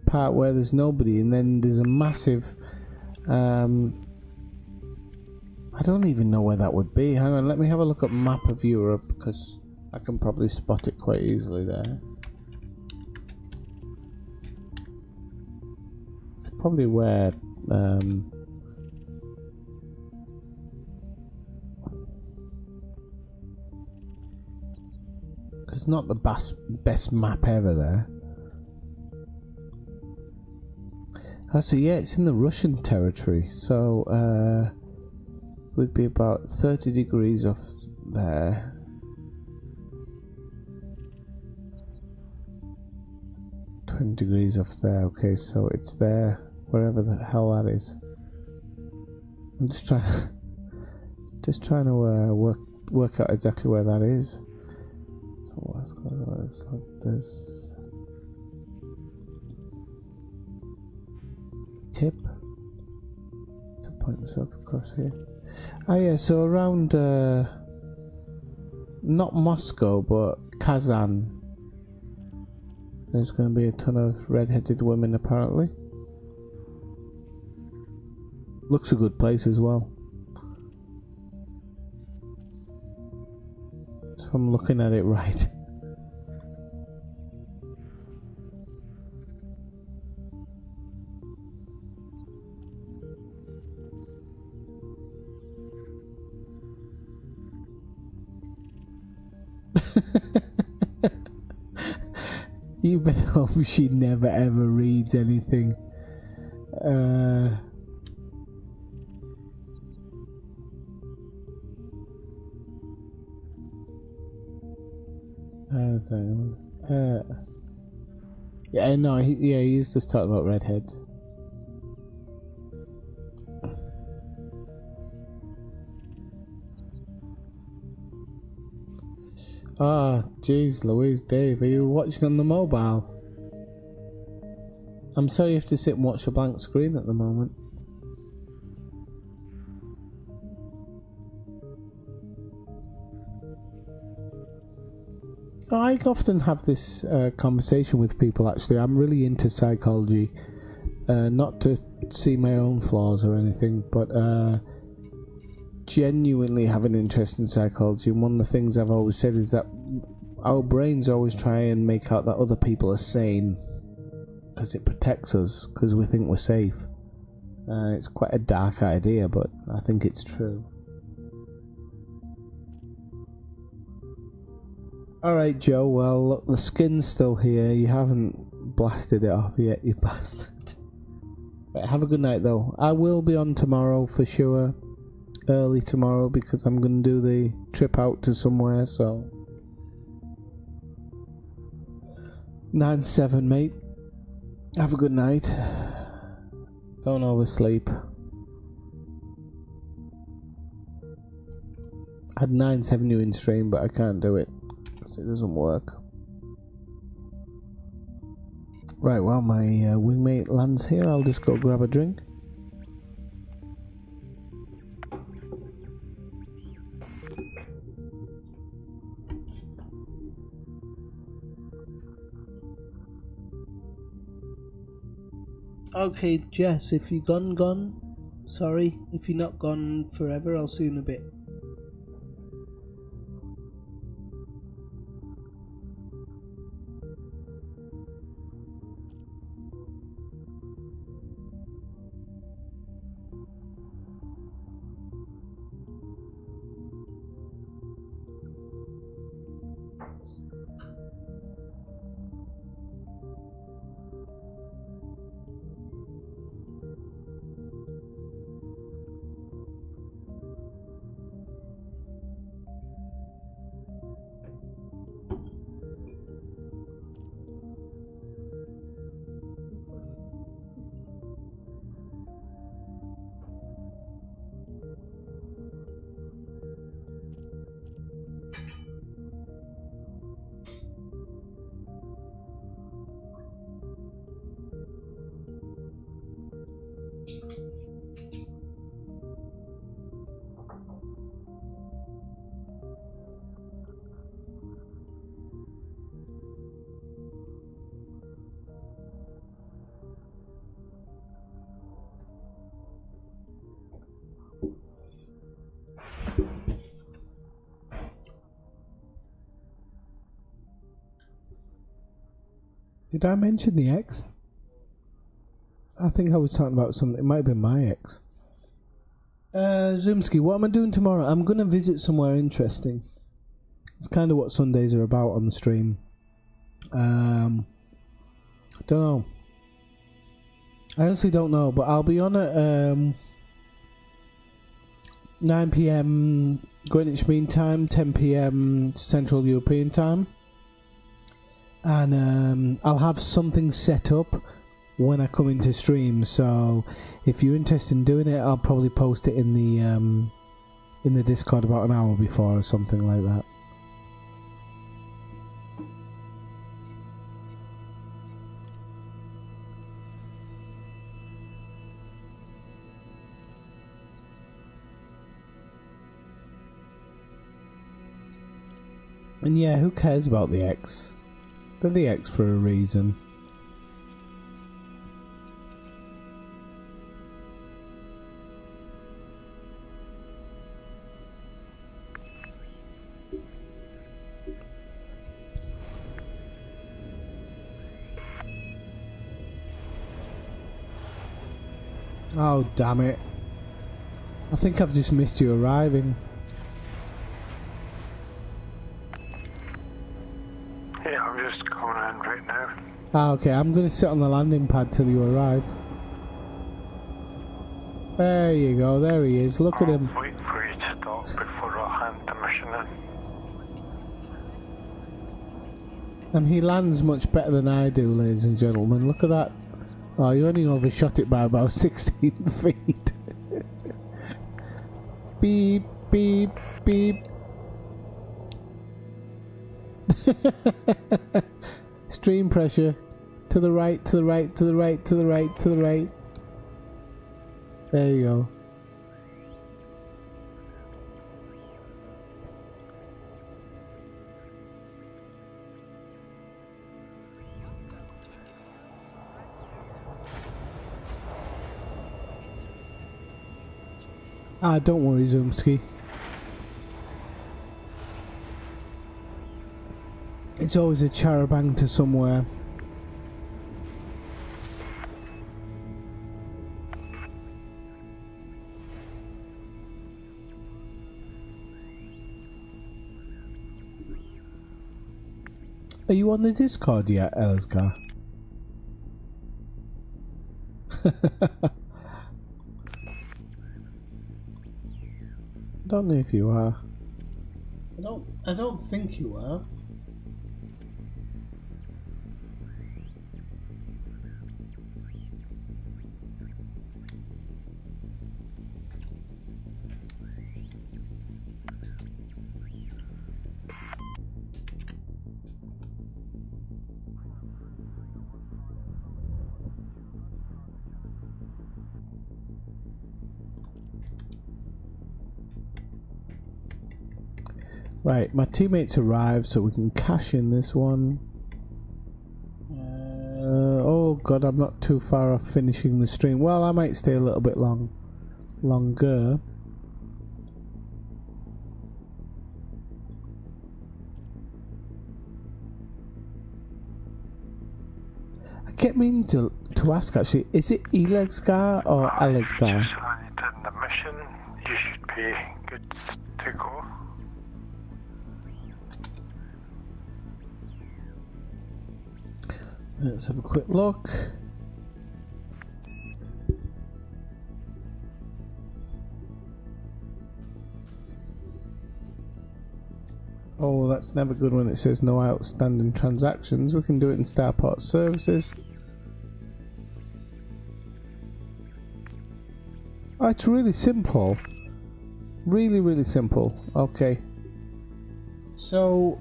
part where there's nobody, and then there's a massive I don't even know where that would be. Hang on, let me have a look at map of Europe because I can probably spot it quite easily there. Probably where it's not the best map ever there. So yeah, it's in the Russian territory, so would be about 30 degrees off there. Degrees off there. Okay, so it's there, wherever the hell that is. I'm just trying, trying to work out exactly where that is. So what's going on? It's like this. Tip. To point myself across here. Ah yeah, so around not Moscow but Kazan. There's going to be a ton of red-headed women apparently. Looks a good place as well. If I'm looking at it right. You better hope she never ever reads anything. Yeah, no, he's just talking about redheads. Ah, jeez, Louise, Dave, are you watching on the mobile? I'm sorry you have to sit and watch a blank screen at the moment. I often have this conversation with people actually. I'm really into psychology. Not to see my own flaws or anything, but genuinely have an interest in psychology. And one of the things I've always said is that our brains always try and make out that other people are sane because it protects us, because we think we're safe. It's quite a dark idea, but I think it's true. Alright Joe, well look, the skin's still here. You haven't blasted it off yet, you bastard. Right, have a good night though. I will be on tomorrow for sure. Early tomorrow because I'm going to do the trip out to somewhere, so 9-7 mate. Have a good night. Don't oversleep. I had 9-7 you in stream but I can't do it. It doesn't work. Right, well my wingmate lands here. I'll just go grab a drink. Okay, Jess, if you're gone. Sorry, if you're not gone forever, I'll see you in a bit. Did I mention the ex? I think I was talking about something. It might have been my ex. Zoomski, what am I doing tomorrow? I'm going to visit somewhere interesting. It's kind of what Sundays are about on the stream. I don't know. I honestly don't know, but I'll be on at 9 PM Greenwich Mean Time, 10 PM Central European Time. And I'll have something set up when I come into stream. So if you're interested in doing it, I'll probably post it in the Discord about an hour before or something like that. And yeah, who cares about the X? They're the X for a reason. Oh, damn it. I think I've just missed you arriving. Yeah, I'm just coming in right now. Ah, okay, I'm going to sit on the landing pad till you arrive. There you go, there he is. Look at him. Wait for you to stop before I hand the mission in. And he lands much better than I do, ladies and gentlemen. Look at that. Oh, you only overshot it by about 16 feet. Beep, beep, beep. Stream pressure. To the right, to the right, to the right, to the right, to the right. There you go. Ah, don't worry, Zoomski. It's always a charabang to somewhere. Are you on the Discord yet, Elsgar? I don't know if you are. I don't think you are. Right, my teammates arrived, so we can cash in this one. Oh god, I'm not too far off finishing the stream. Well, I might stay a little bit longer. I kept meaning to ask actually, is it Elesgar or Elesgar? Just landed in the mission. You should be good to go. Let's have a quick look. Oh, that's never good when it says no outstanding transactions. We can do it in Starport Services. Oh, it's really simple. Really simple. Okay. So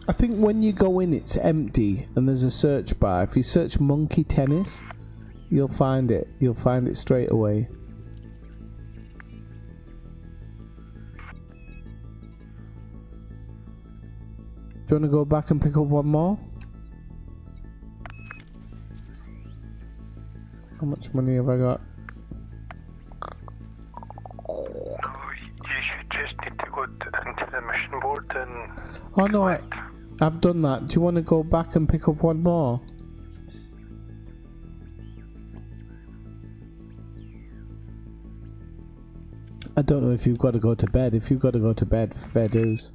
I think when you go in it's empty and there's a search bar. If you search monkey tennis, you'll find it. You'll find it straight away. Do you want to go back and pick up one more? How much money have I got? No, you should just need to go into the mission board and... Oh no, I've done that. Do you want to go back and pick up one more? I don't know if you've got to go to bed. If you've got to go to bed, fair dues.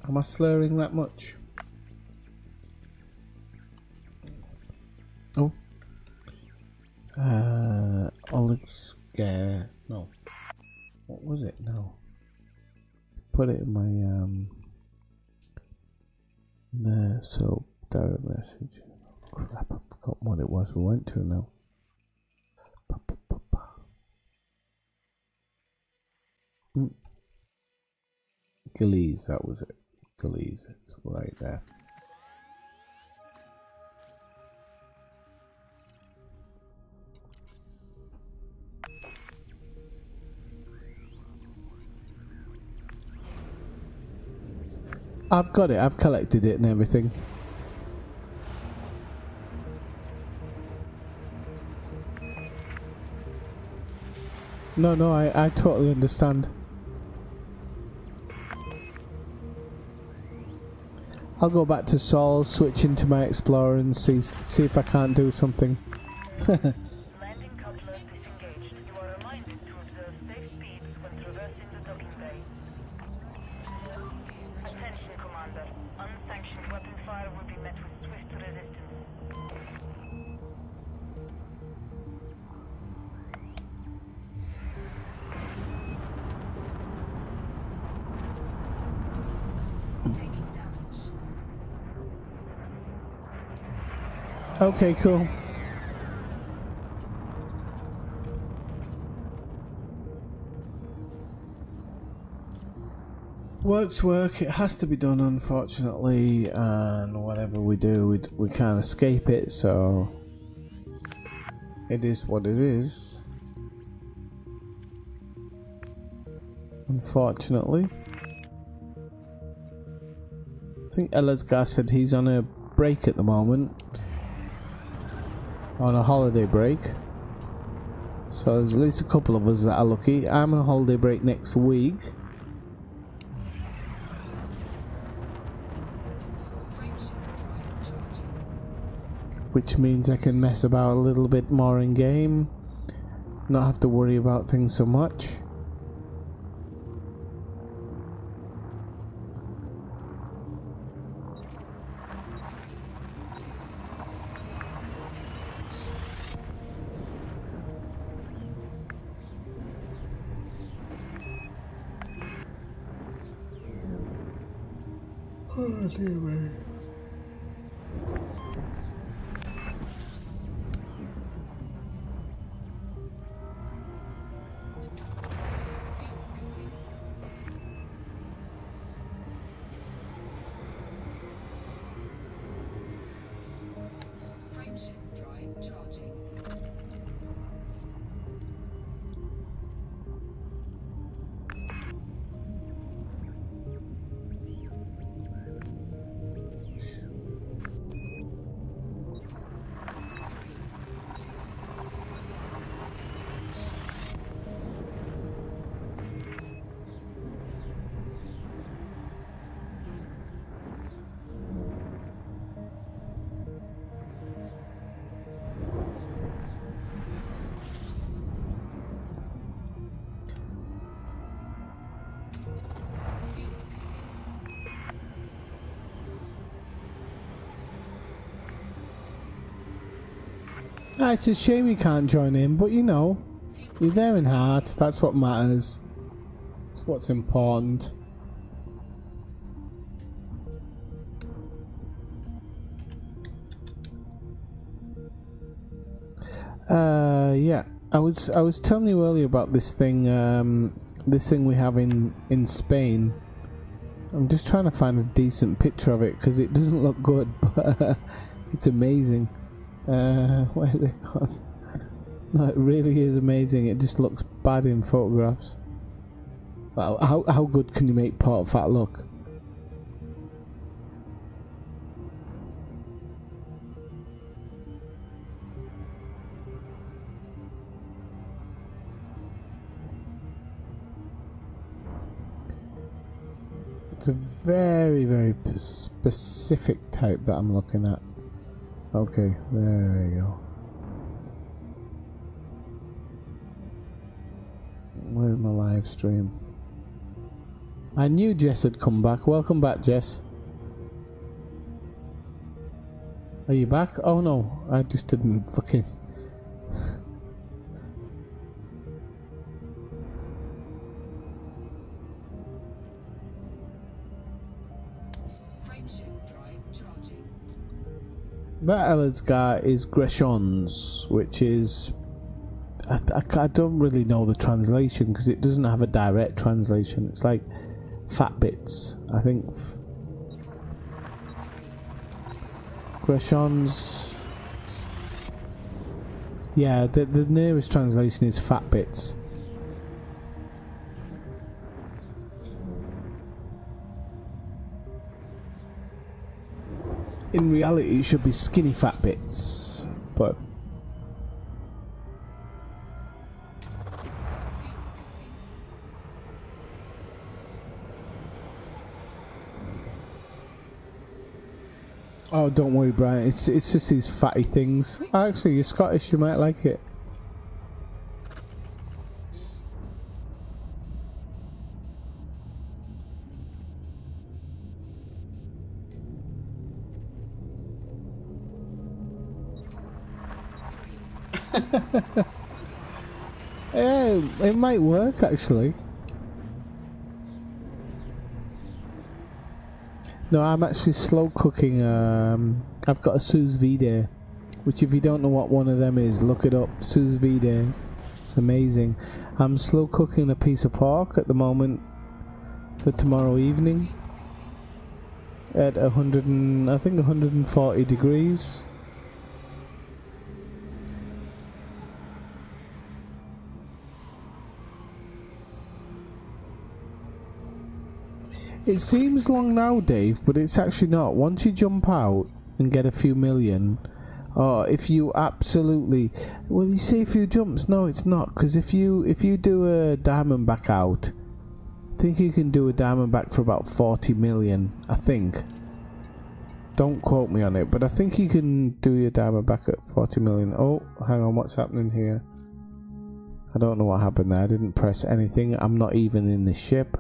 Am I slurring that much? Oh. Oleg Scare. No. What was it now? Put it in my there, so direct message. Oh, crap, I forgot what it was we went to now. Gillies, that was it. Gillies, it's right there. I've got it, I've collected it and everything. No, I totally understand. I'll go back to Saul, switch into my Explorer and see if I can't do something. Landing coupler disengaged. You are reminded to observe safe speeds when traversing the docking bay. Attention, Commander. Unsanctioned weapon fire will be met with swift resistance. Taking damage. Okay, cool. Work's work, it has to be done unfortunately, and whatever we do, we can't escape it, so it is what it is. Unfortunately. I think Elazgar said he's on a break at the moment. On a holiday break. So there's at least a couple of us that are lucky. I'm on a holiday break next week. Which means I can mess about a little bit more in game. Not have to worry about things so much. Oh dear me. Frameshift drive charging. Ah, it's a shame you can't join in, but you know, you're there in heart, that's what matters. That's what's important. Yeah, I was telling you earlier about this thing we have in Spain. I'm just trying to find a decent picture of it because it doesn't look good, but it's amazing. Where are they gone? No, it really is amazing. It just looks bad in photographs. Well, how good can you make Port Fat look? It's a very, very specific type that I'm looking at. Okay, there we go. Where's my live stream? I knew Jess had come back. Welcome back, Jess. Are you back? Oh no, I just didn't fucking... Charging. That Ella's guy is Greshons, which is... I don't really know the translation because it doesn't have a direct translation. It's like fat bits, I think. Greshons... Yeah, the nearest translation is fat bits. In reality, it should be skinny fat bits, but oh, don't worry, Brian. It's just these fatty things. Actually, you're Scottish. You might like it. Yeah, it might work actually. No, I'm actually slow cooking. I've got a sous vide, which if you don't know what one of them is, look it up. Sous vide. It's amazing. I'm slow cooking a piece of pork at the moment for tomorrow evening at 100 and, I think 140 degrees. It seems long now, Dave, but it's actually not. Once you jump out and get a few million, or if you absolutely... Well, you say a few jumps. No, it's not, because if you do a diamondback out, I think you can do a diamondback for about 40 million, I think. Don't quote me on it, but I think you can do your diamondback at 40 million. Oh, hang on, what's happening here? I don't know what happened there. I didn't press anything. I'm not even in the ship.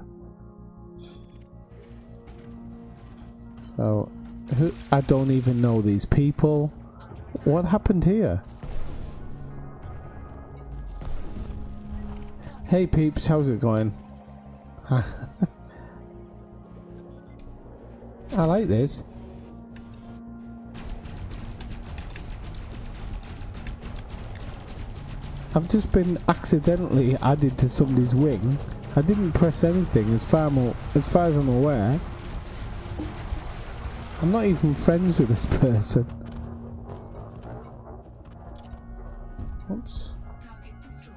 So, I don't even know these people. What happened here? Hey peeps, how's it going? I like this. I've just been accidentally added to somebody's wing. I didn't press anything as far as I'm aware. I'm not even friends with this person. Oops. Target destroyed.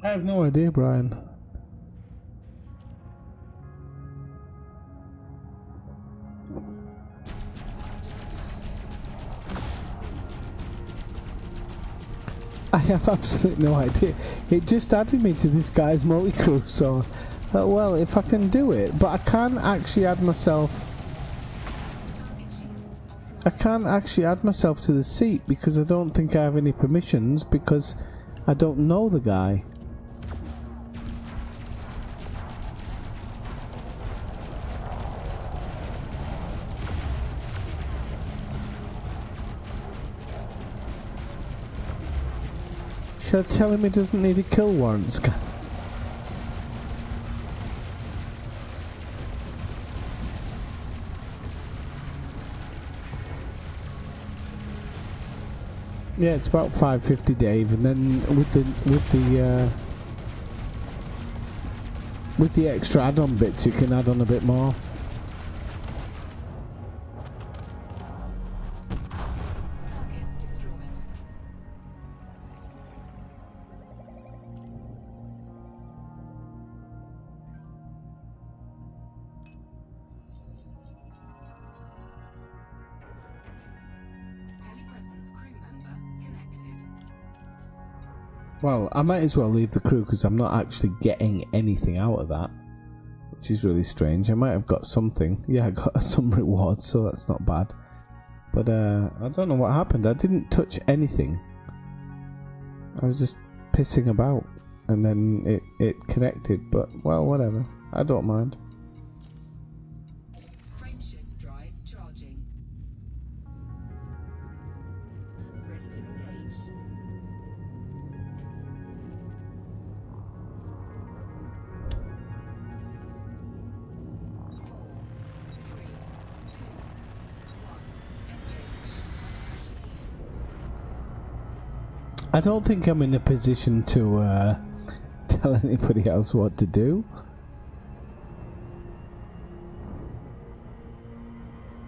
I have no idea, Brian. I have absolutely no idea. It just added me to this guy's multi-crew, so... well, if I can do it, but I can't actually add myself... I can't actually add myself to the seat because I don't think I have any permissions because I don't know the guy. Should I tell him he doesn't need a kill warrant, Scott? Yeah, it's about 550, Dave, and then with the extra add-on bits, you can add on a bit more. Target destroyed. Telepresence crew member connected. Well, I might as well leave the crew because I'm not actually getting anything out of that, which is really strange. I might have got something. Yeah, I got some rewards, so that's not bad. But I don't know what happened. I didn't touch anything. I was just pissing about, and then it connected. But well, whatever. I don't mind. Frameshift drive charging. Ready to engage. 4, 3, 2, 1, engage. I don't think I'm in a position to tell anybody else what to do.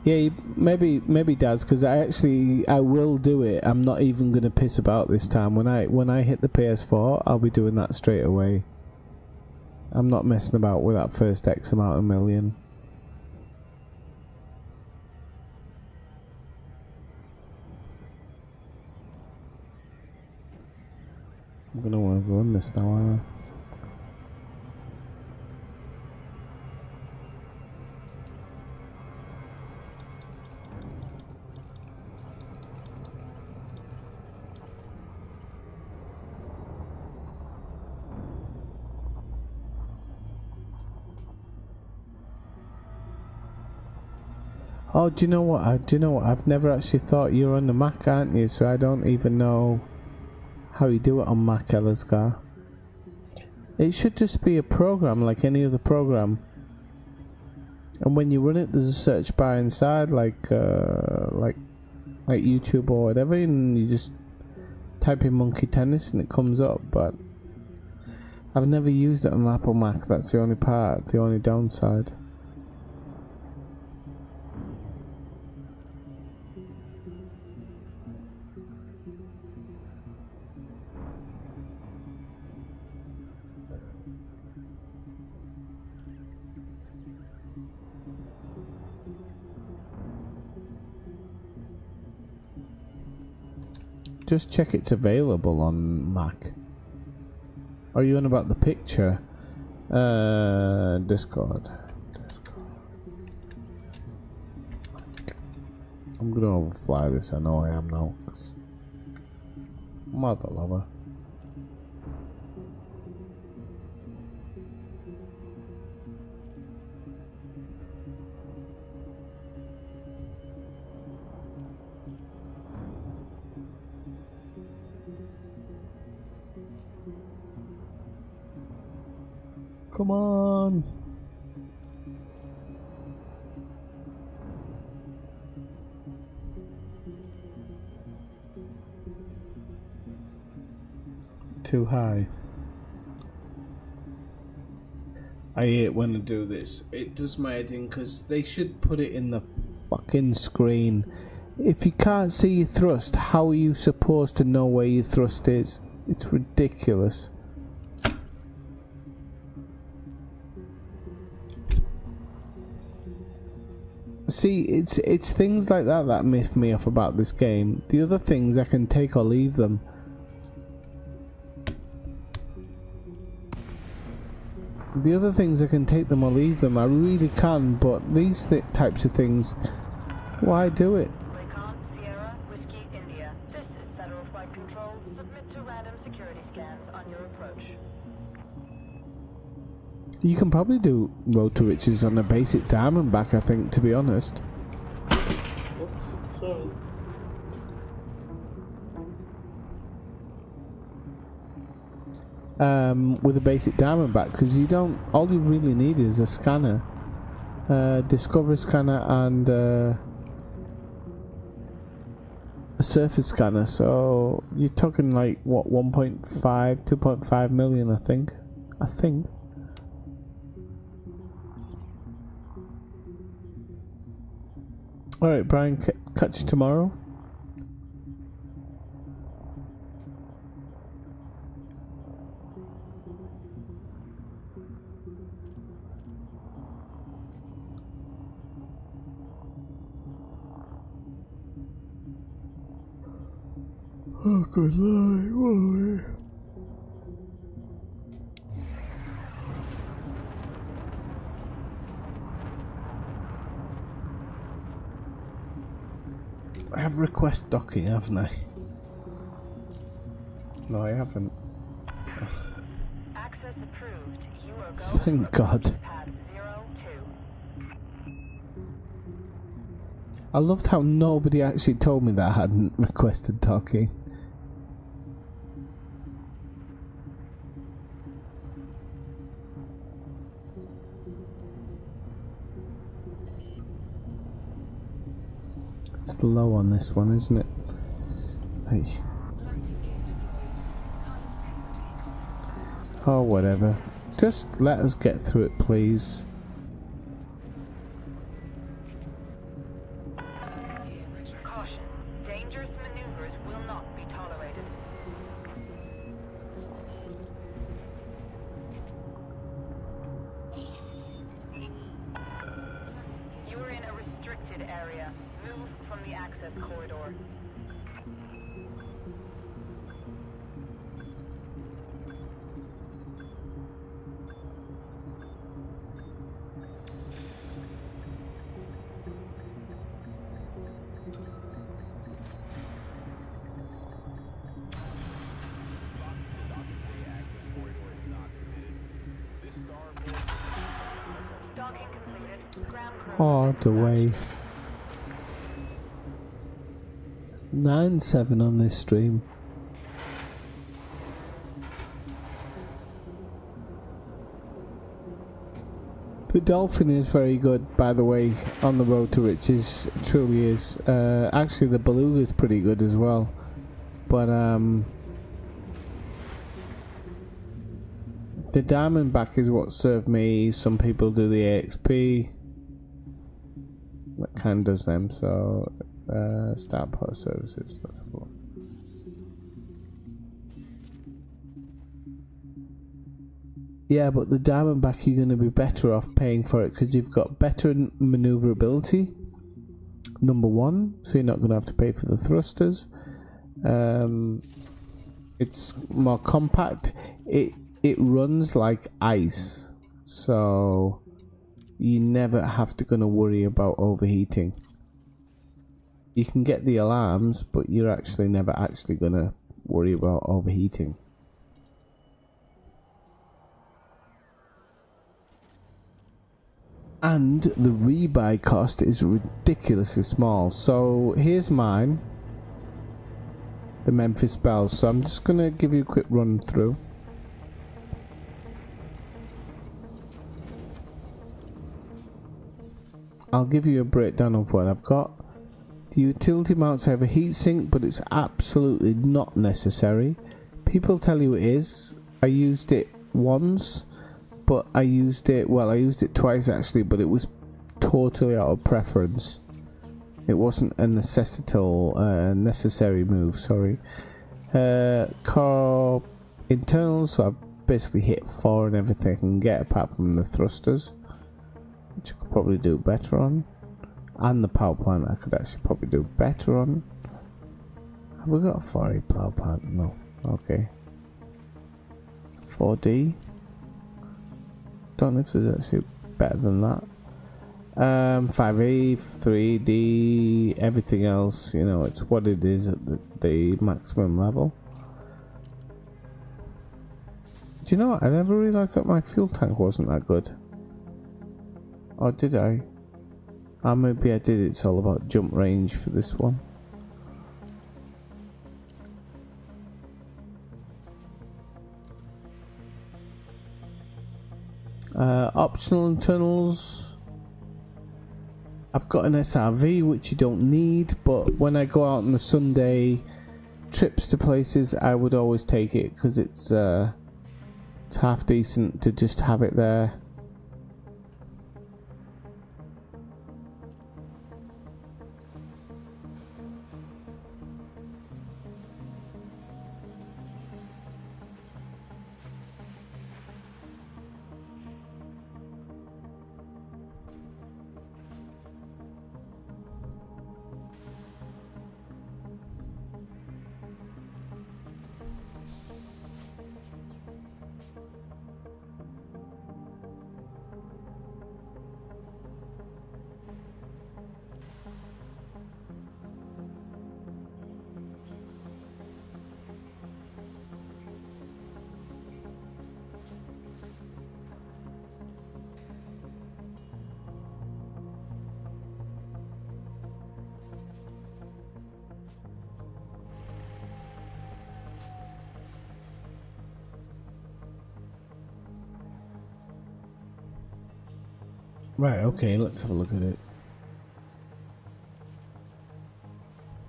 Yeah, maybe Daz, because I will do it. I'm not even gonna piss about this time. When I hit the PS4, I'll be doing that straight away. I'm not messing about with that first X amount of million. I'm gonna want to run this now, aren't I? Oh, do you know what? I've never actually thought you're on the Mac, aren't you? So I don't even know how you do it on Mac, Elazgar. It should just be a program like any other program. And when you run it, there's a search bar inside, like YouTube or whatever, and you just type in Monkey Tennis and it comes up. But I've never used it on Apple Mac. That's the only part, the only downside. Just check it's available on Mac. Are you on about the picture? Discord. I'm gonna overfly this, I know I am now. Mother lover. Come on. Too high. I hate when I do this. It does my head in because they should put it in the fucking screen. If you can't see your thrust, how are you supposed to know where your thrust is? It's ridiculous. See, it's things like that that miff me off about this game. The other things I can take or leave them. The other things I can take them or leave them. I really can, but these types of things, why do it? Recon Sierra Whiskey India. This is Federal Flight Control. Submit to random security scans on your approach. You can probably do Road to Riches on a basic Diamondback, I think, to be honest. Oops, sorry. With a basic Diamondback, because you don't. All you really need is a scanner, Discovery scanner, and a surface scanner, so you're talking like what, 1.5, 2.5 million, I think. Alright, Brian, catch you tomorrow. Oh, good night. I have request docking, haven't I? No, I haven't. Access approved. You are go. Thank God. Pad 02. I loved how nobody actually told me that I hadn't requested docking. It's low on this one, isn't it? Hey. Landing gear deployed. Highest integrity compromised. Oh, whatever. Just let us get through it, please. Landing gear retracted. Caution. Dangerous maneuvers will not be tolerated. Landing You gear are in a restricted area. Move from the access corridor. Docking completed. Ground crew. All the way. 9-7 on this stream. The Dolphin is very good, by the way, on the road to riches. It truly is. Actually, the Beluga is pretty good as well. But, the Diamondback is what served me. Some people do the AXP. That kind of does them, so... start post services, that's cool. Yeah, but the Diamondback, you're going to be better off paying for it because you've got better maneuverability, number one, so you're not going to have to pay for the thrusters. It's more compact. It runs like ice, so you never have to worry about overheating. You can get the alarms, but you're actually never actually gonna worry about overheating. And the rebuy cost is ridiculously small. So here's mine, the Memphis Bells. So I'm just gonna give you a quick run through. I'll give you a breakdown of what I've got. The utility mounts have a heatsink, but it's absolutely not necessary. People tell you it is. I used it once, but I used it twice actually, but it was totally out of preference. It wasn't a necessary move, sorry. Car internals, so I've basically hit 4 and everything I can get apart from the thrusters, which I could probably do better on. And the power plant I could actually probably do better on. Have we got a 4A power plant? No. Okay. 4D. Don't know if there's actually better than that. 5A, 3D, everything else, you know, it's what it is at the maximum level. Do you know what? I never realised that my fuel tank wasn't that good. Or did I? Maybe I did. It's all about jump range for this one. Optional internals. I've got an SRV which you don't need, but when I go out on the Sunday trips to places, I would always take it because it's half decent to just have it there. Right, okay, let's have a look at it.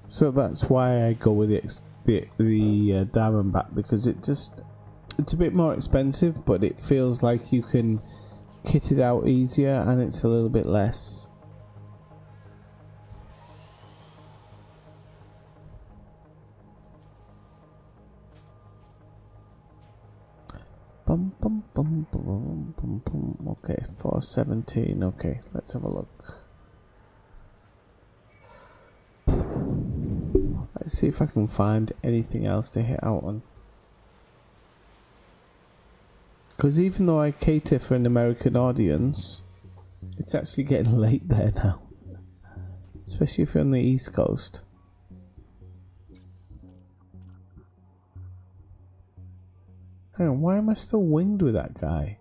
So that's why I go with the Diamondback, because it's a bit more expensive, but it feels like you can kit it out easier and it's a little bit less. Okay, 417. Okay, let's have a look. Let's see if I can find anything else to hit out on. Because even though I cater for an American audience, it's actually getting late there now. Especially if you're on the East Coast. Hang on, why am I still winged with that guy?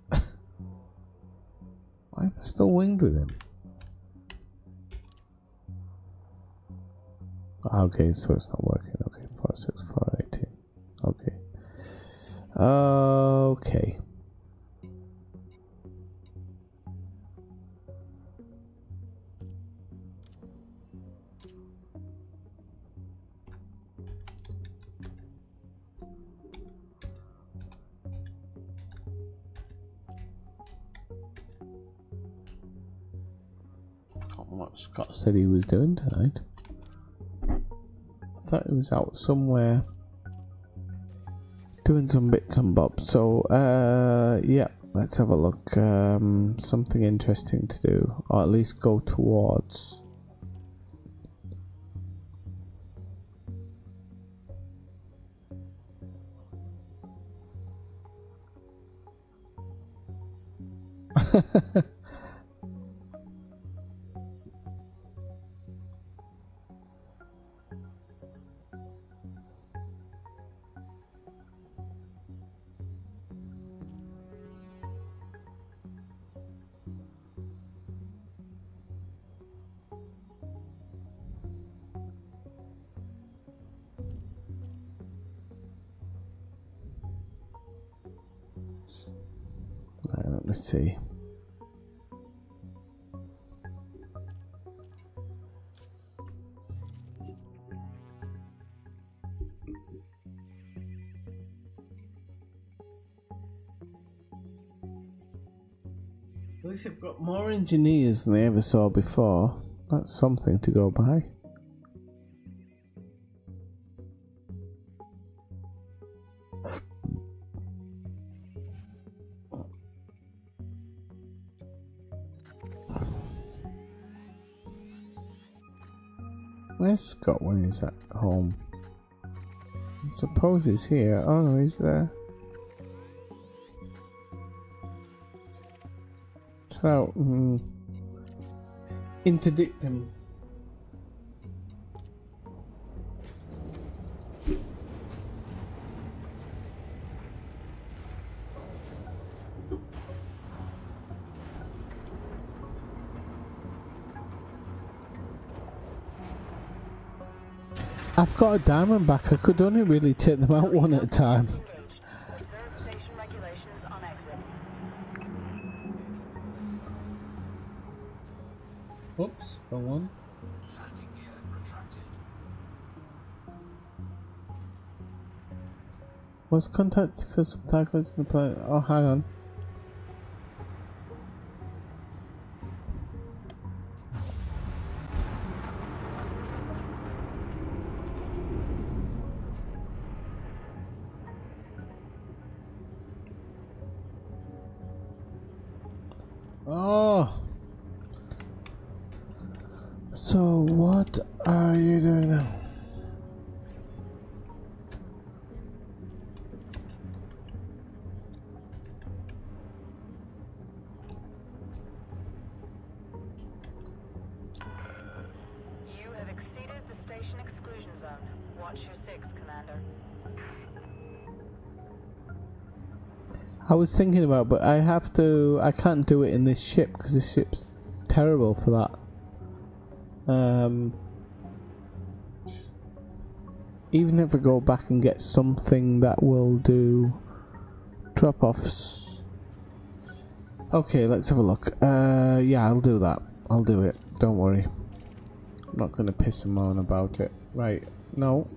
Why am I still winged with him? Okay, so it's not working. Okay, 46418. Okay. Okay. What Scott said he was doing tonight. I thought he was out somewhere doing some bits and bobs. So yeah, let's have a look. Something interesting to do, or at least go towards. Let's see. At least they've got more engineers than they ever saw before. That's something to go by. Where's Scott when he's at home? I suppose he's here. Oh no, he's there. So, interdict him. I've got a Diamondback. I could only really take them out one at a time. Observe station regulations on exit. Oops, wrong one. Landing gear retracted. Was contact because some tacos in the planet? Oh, hang on. Oh. So what are you doing now? You have exceeded the station exclusion zone. Watch your six, Commander. I was thinking about, but I can't do it in this ship because this ship's terrible for that. Even if I go back and get something that will do drop-offs. Okay, let's have a look. Yeah, I'll do that. I'll do it. Don't worry. I'm not gonna piss and moan about it. Right, no.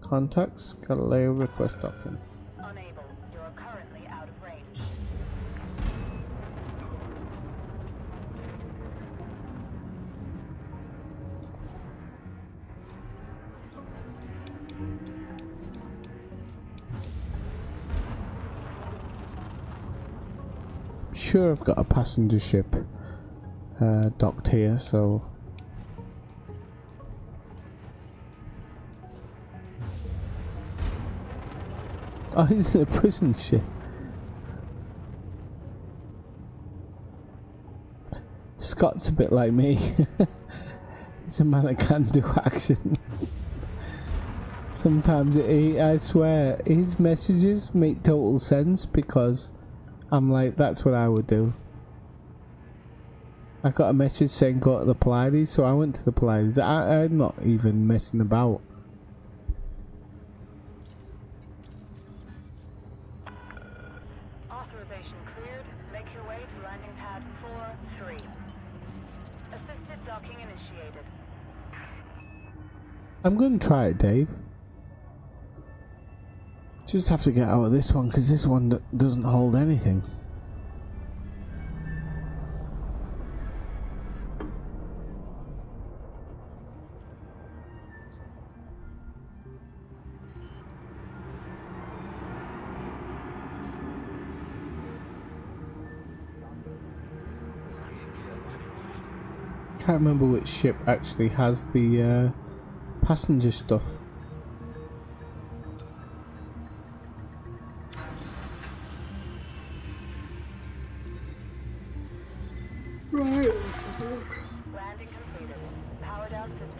Contacts, Galileo request document. Unable. You are currently out of range. Sure, I've got a passenger ship docked here, so. Oh, it's a prison ship. Scott's a bit like me. He's a man that can do action. Sometimes I swear, his messages make total sense because I'm like, that's what I would do. I got a message saying go to the Pleiades, so I went to the Pleiades. I'm not even messing about. Authorization cleared. Make your way to landing pad 4-3. Assisted docking initiated. I'm going to try it, Dave. Just have to get out of this one because this one doesn't hold anything. Can't remember which ship actually has the passenger stuff. Right, let's have a look. Landing completed. Power down systems.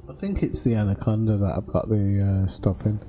I think it's the Anaconda that I've got the stuff in.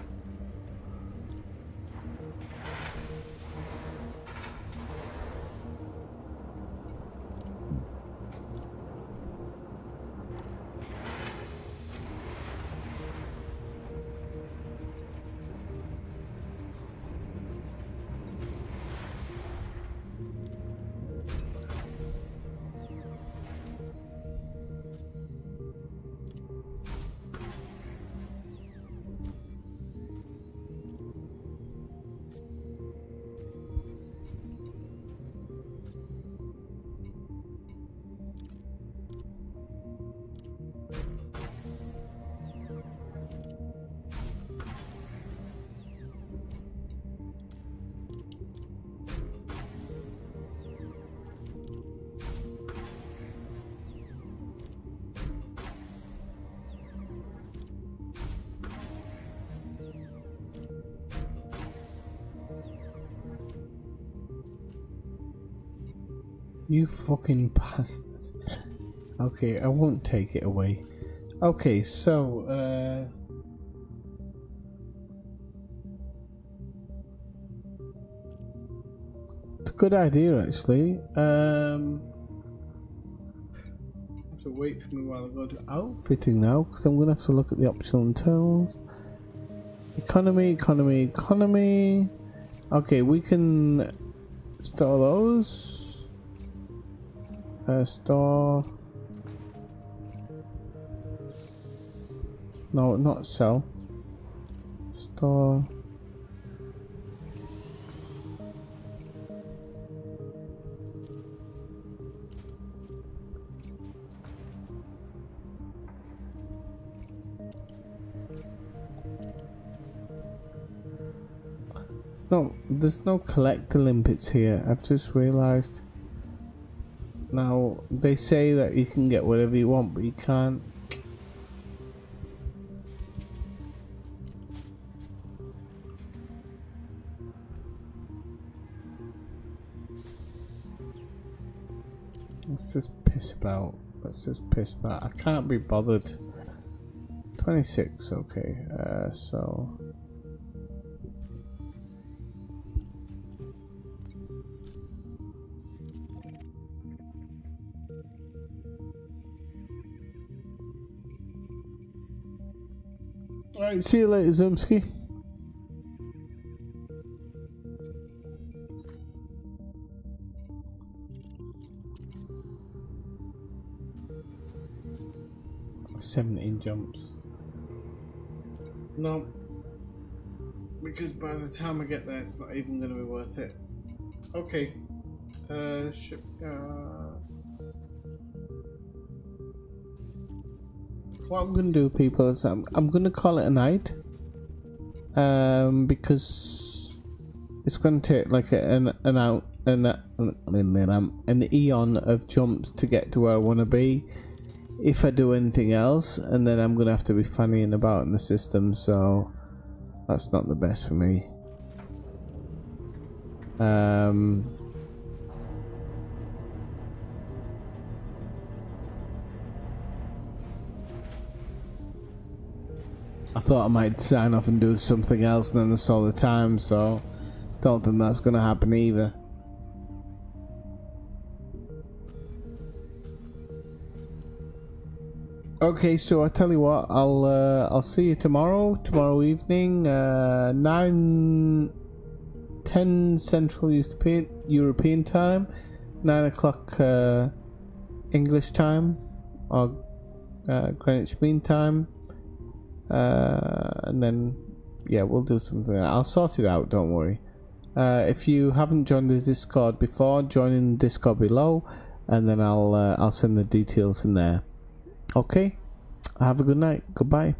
You fucking bastard. Okay, I won't take it away. Okay, so, good idea actually. Have to wait for me while I go to outfitting now, because I'm gonna have to look at the optional internals. Economy. Okay, we can store those. Store. No, not sell. Store. No, there's no collector limpets here. I've just realised. Now they say that you can get whatever you want, but you can't. Let's just piss about. I can't be bothered. 26, okay. So. Alright, see you later, Zumski. "17 jumps. No, because by the time I get there, it's not even going to be worth it. Okay. Ship. What I'm going to do, people, is I'm going to call it a night. Because it's going to take like an eon of jumps to get to where I want to be. If I do anything else, and then I'm gonna have to be fannying about in the system, so that's not the best for me. I thought I might sign off and do something else, and then I saw the time, so don't think that's gonna happen either. Okay, so I tell you what, I'll see you tomorrow evening, 9:10 Central European time, 9 o'clock English time, or Greenwich Mean Time, and then yeah, we'll do something. I'll sort it out, don't worry. If you haven't joined the Discord before, join in the Discord below, and then I'll send the details in there. Okay, have a good night. Goodbye.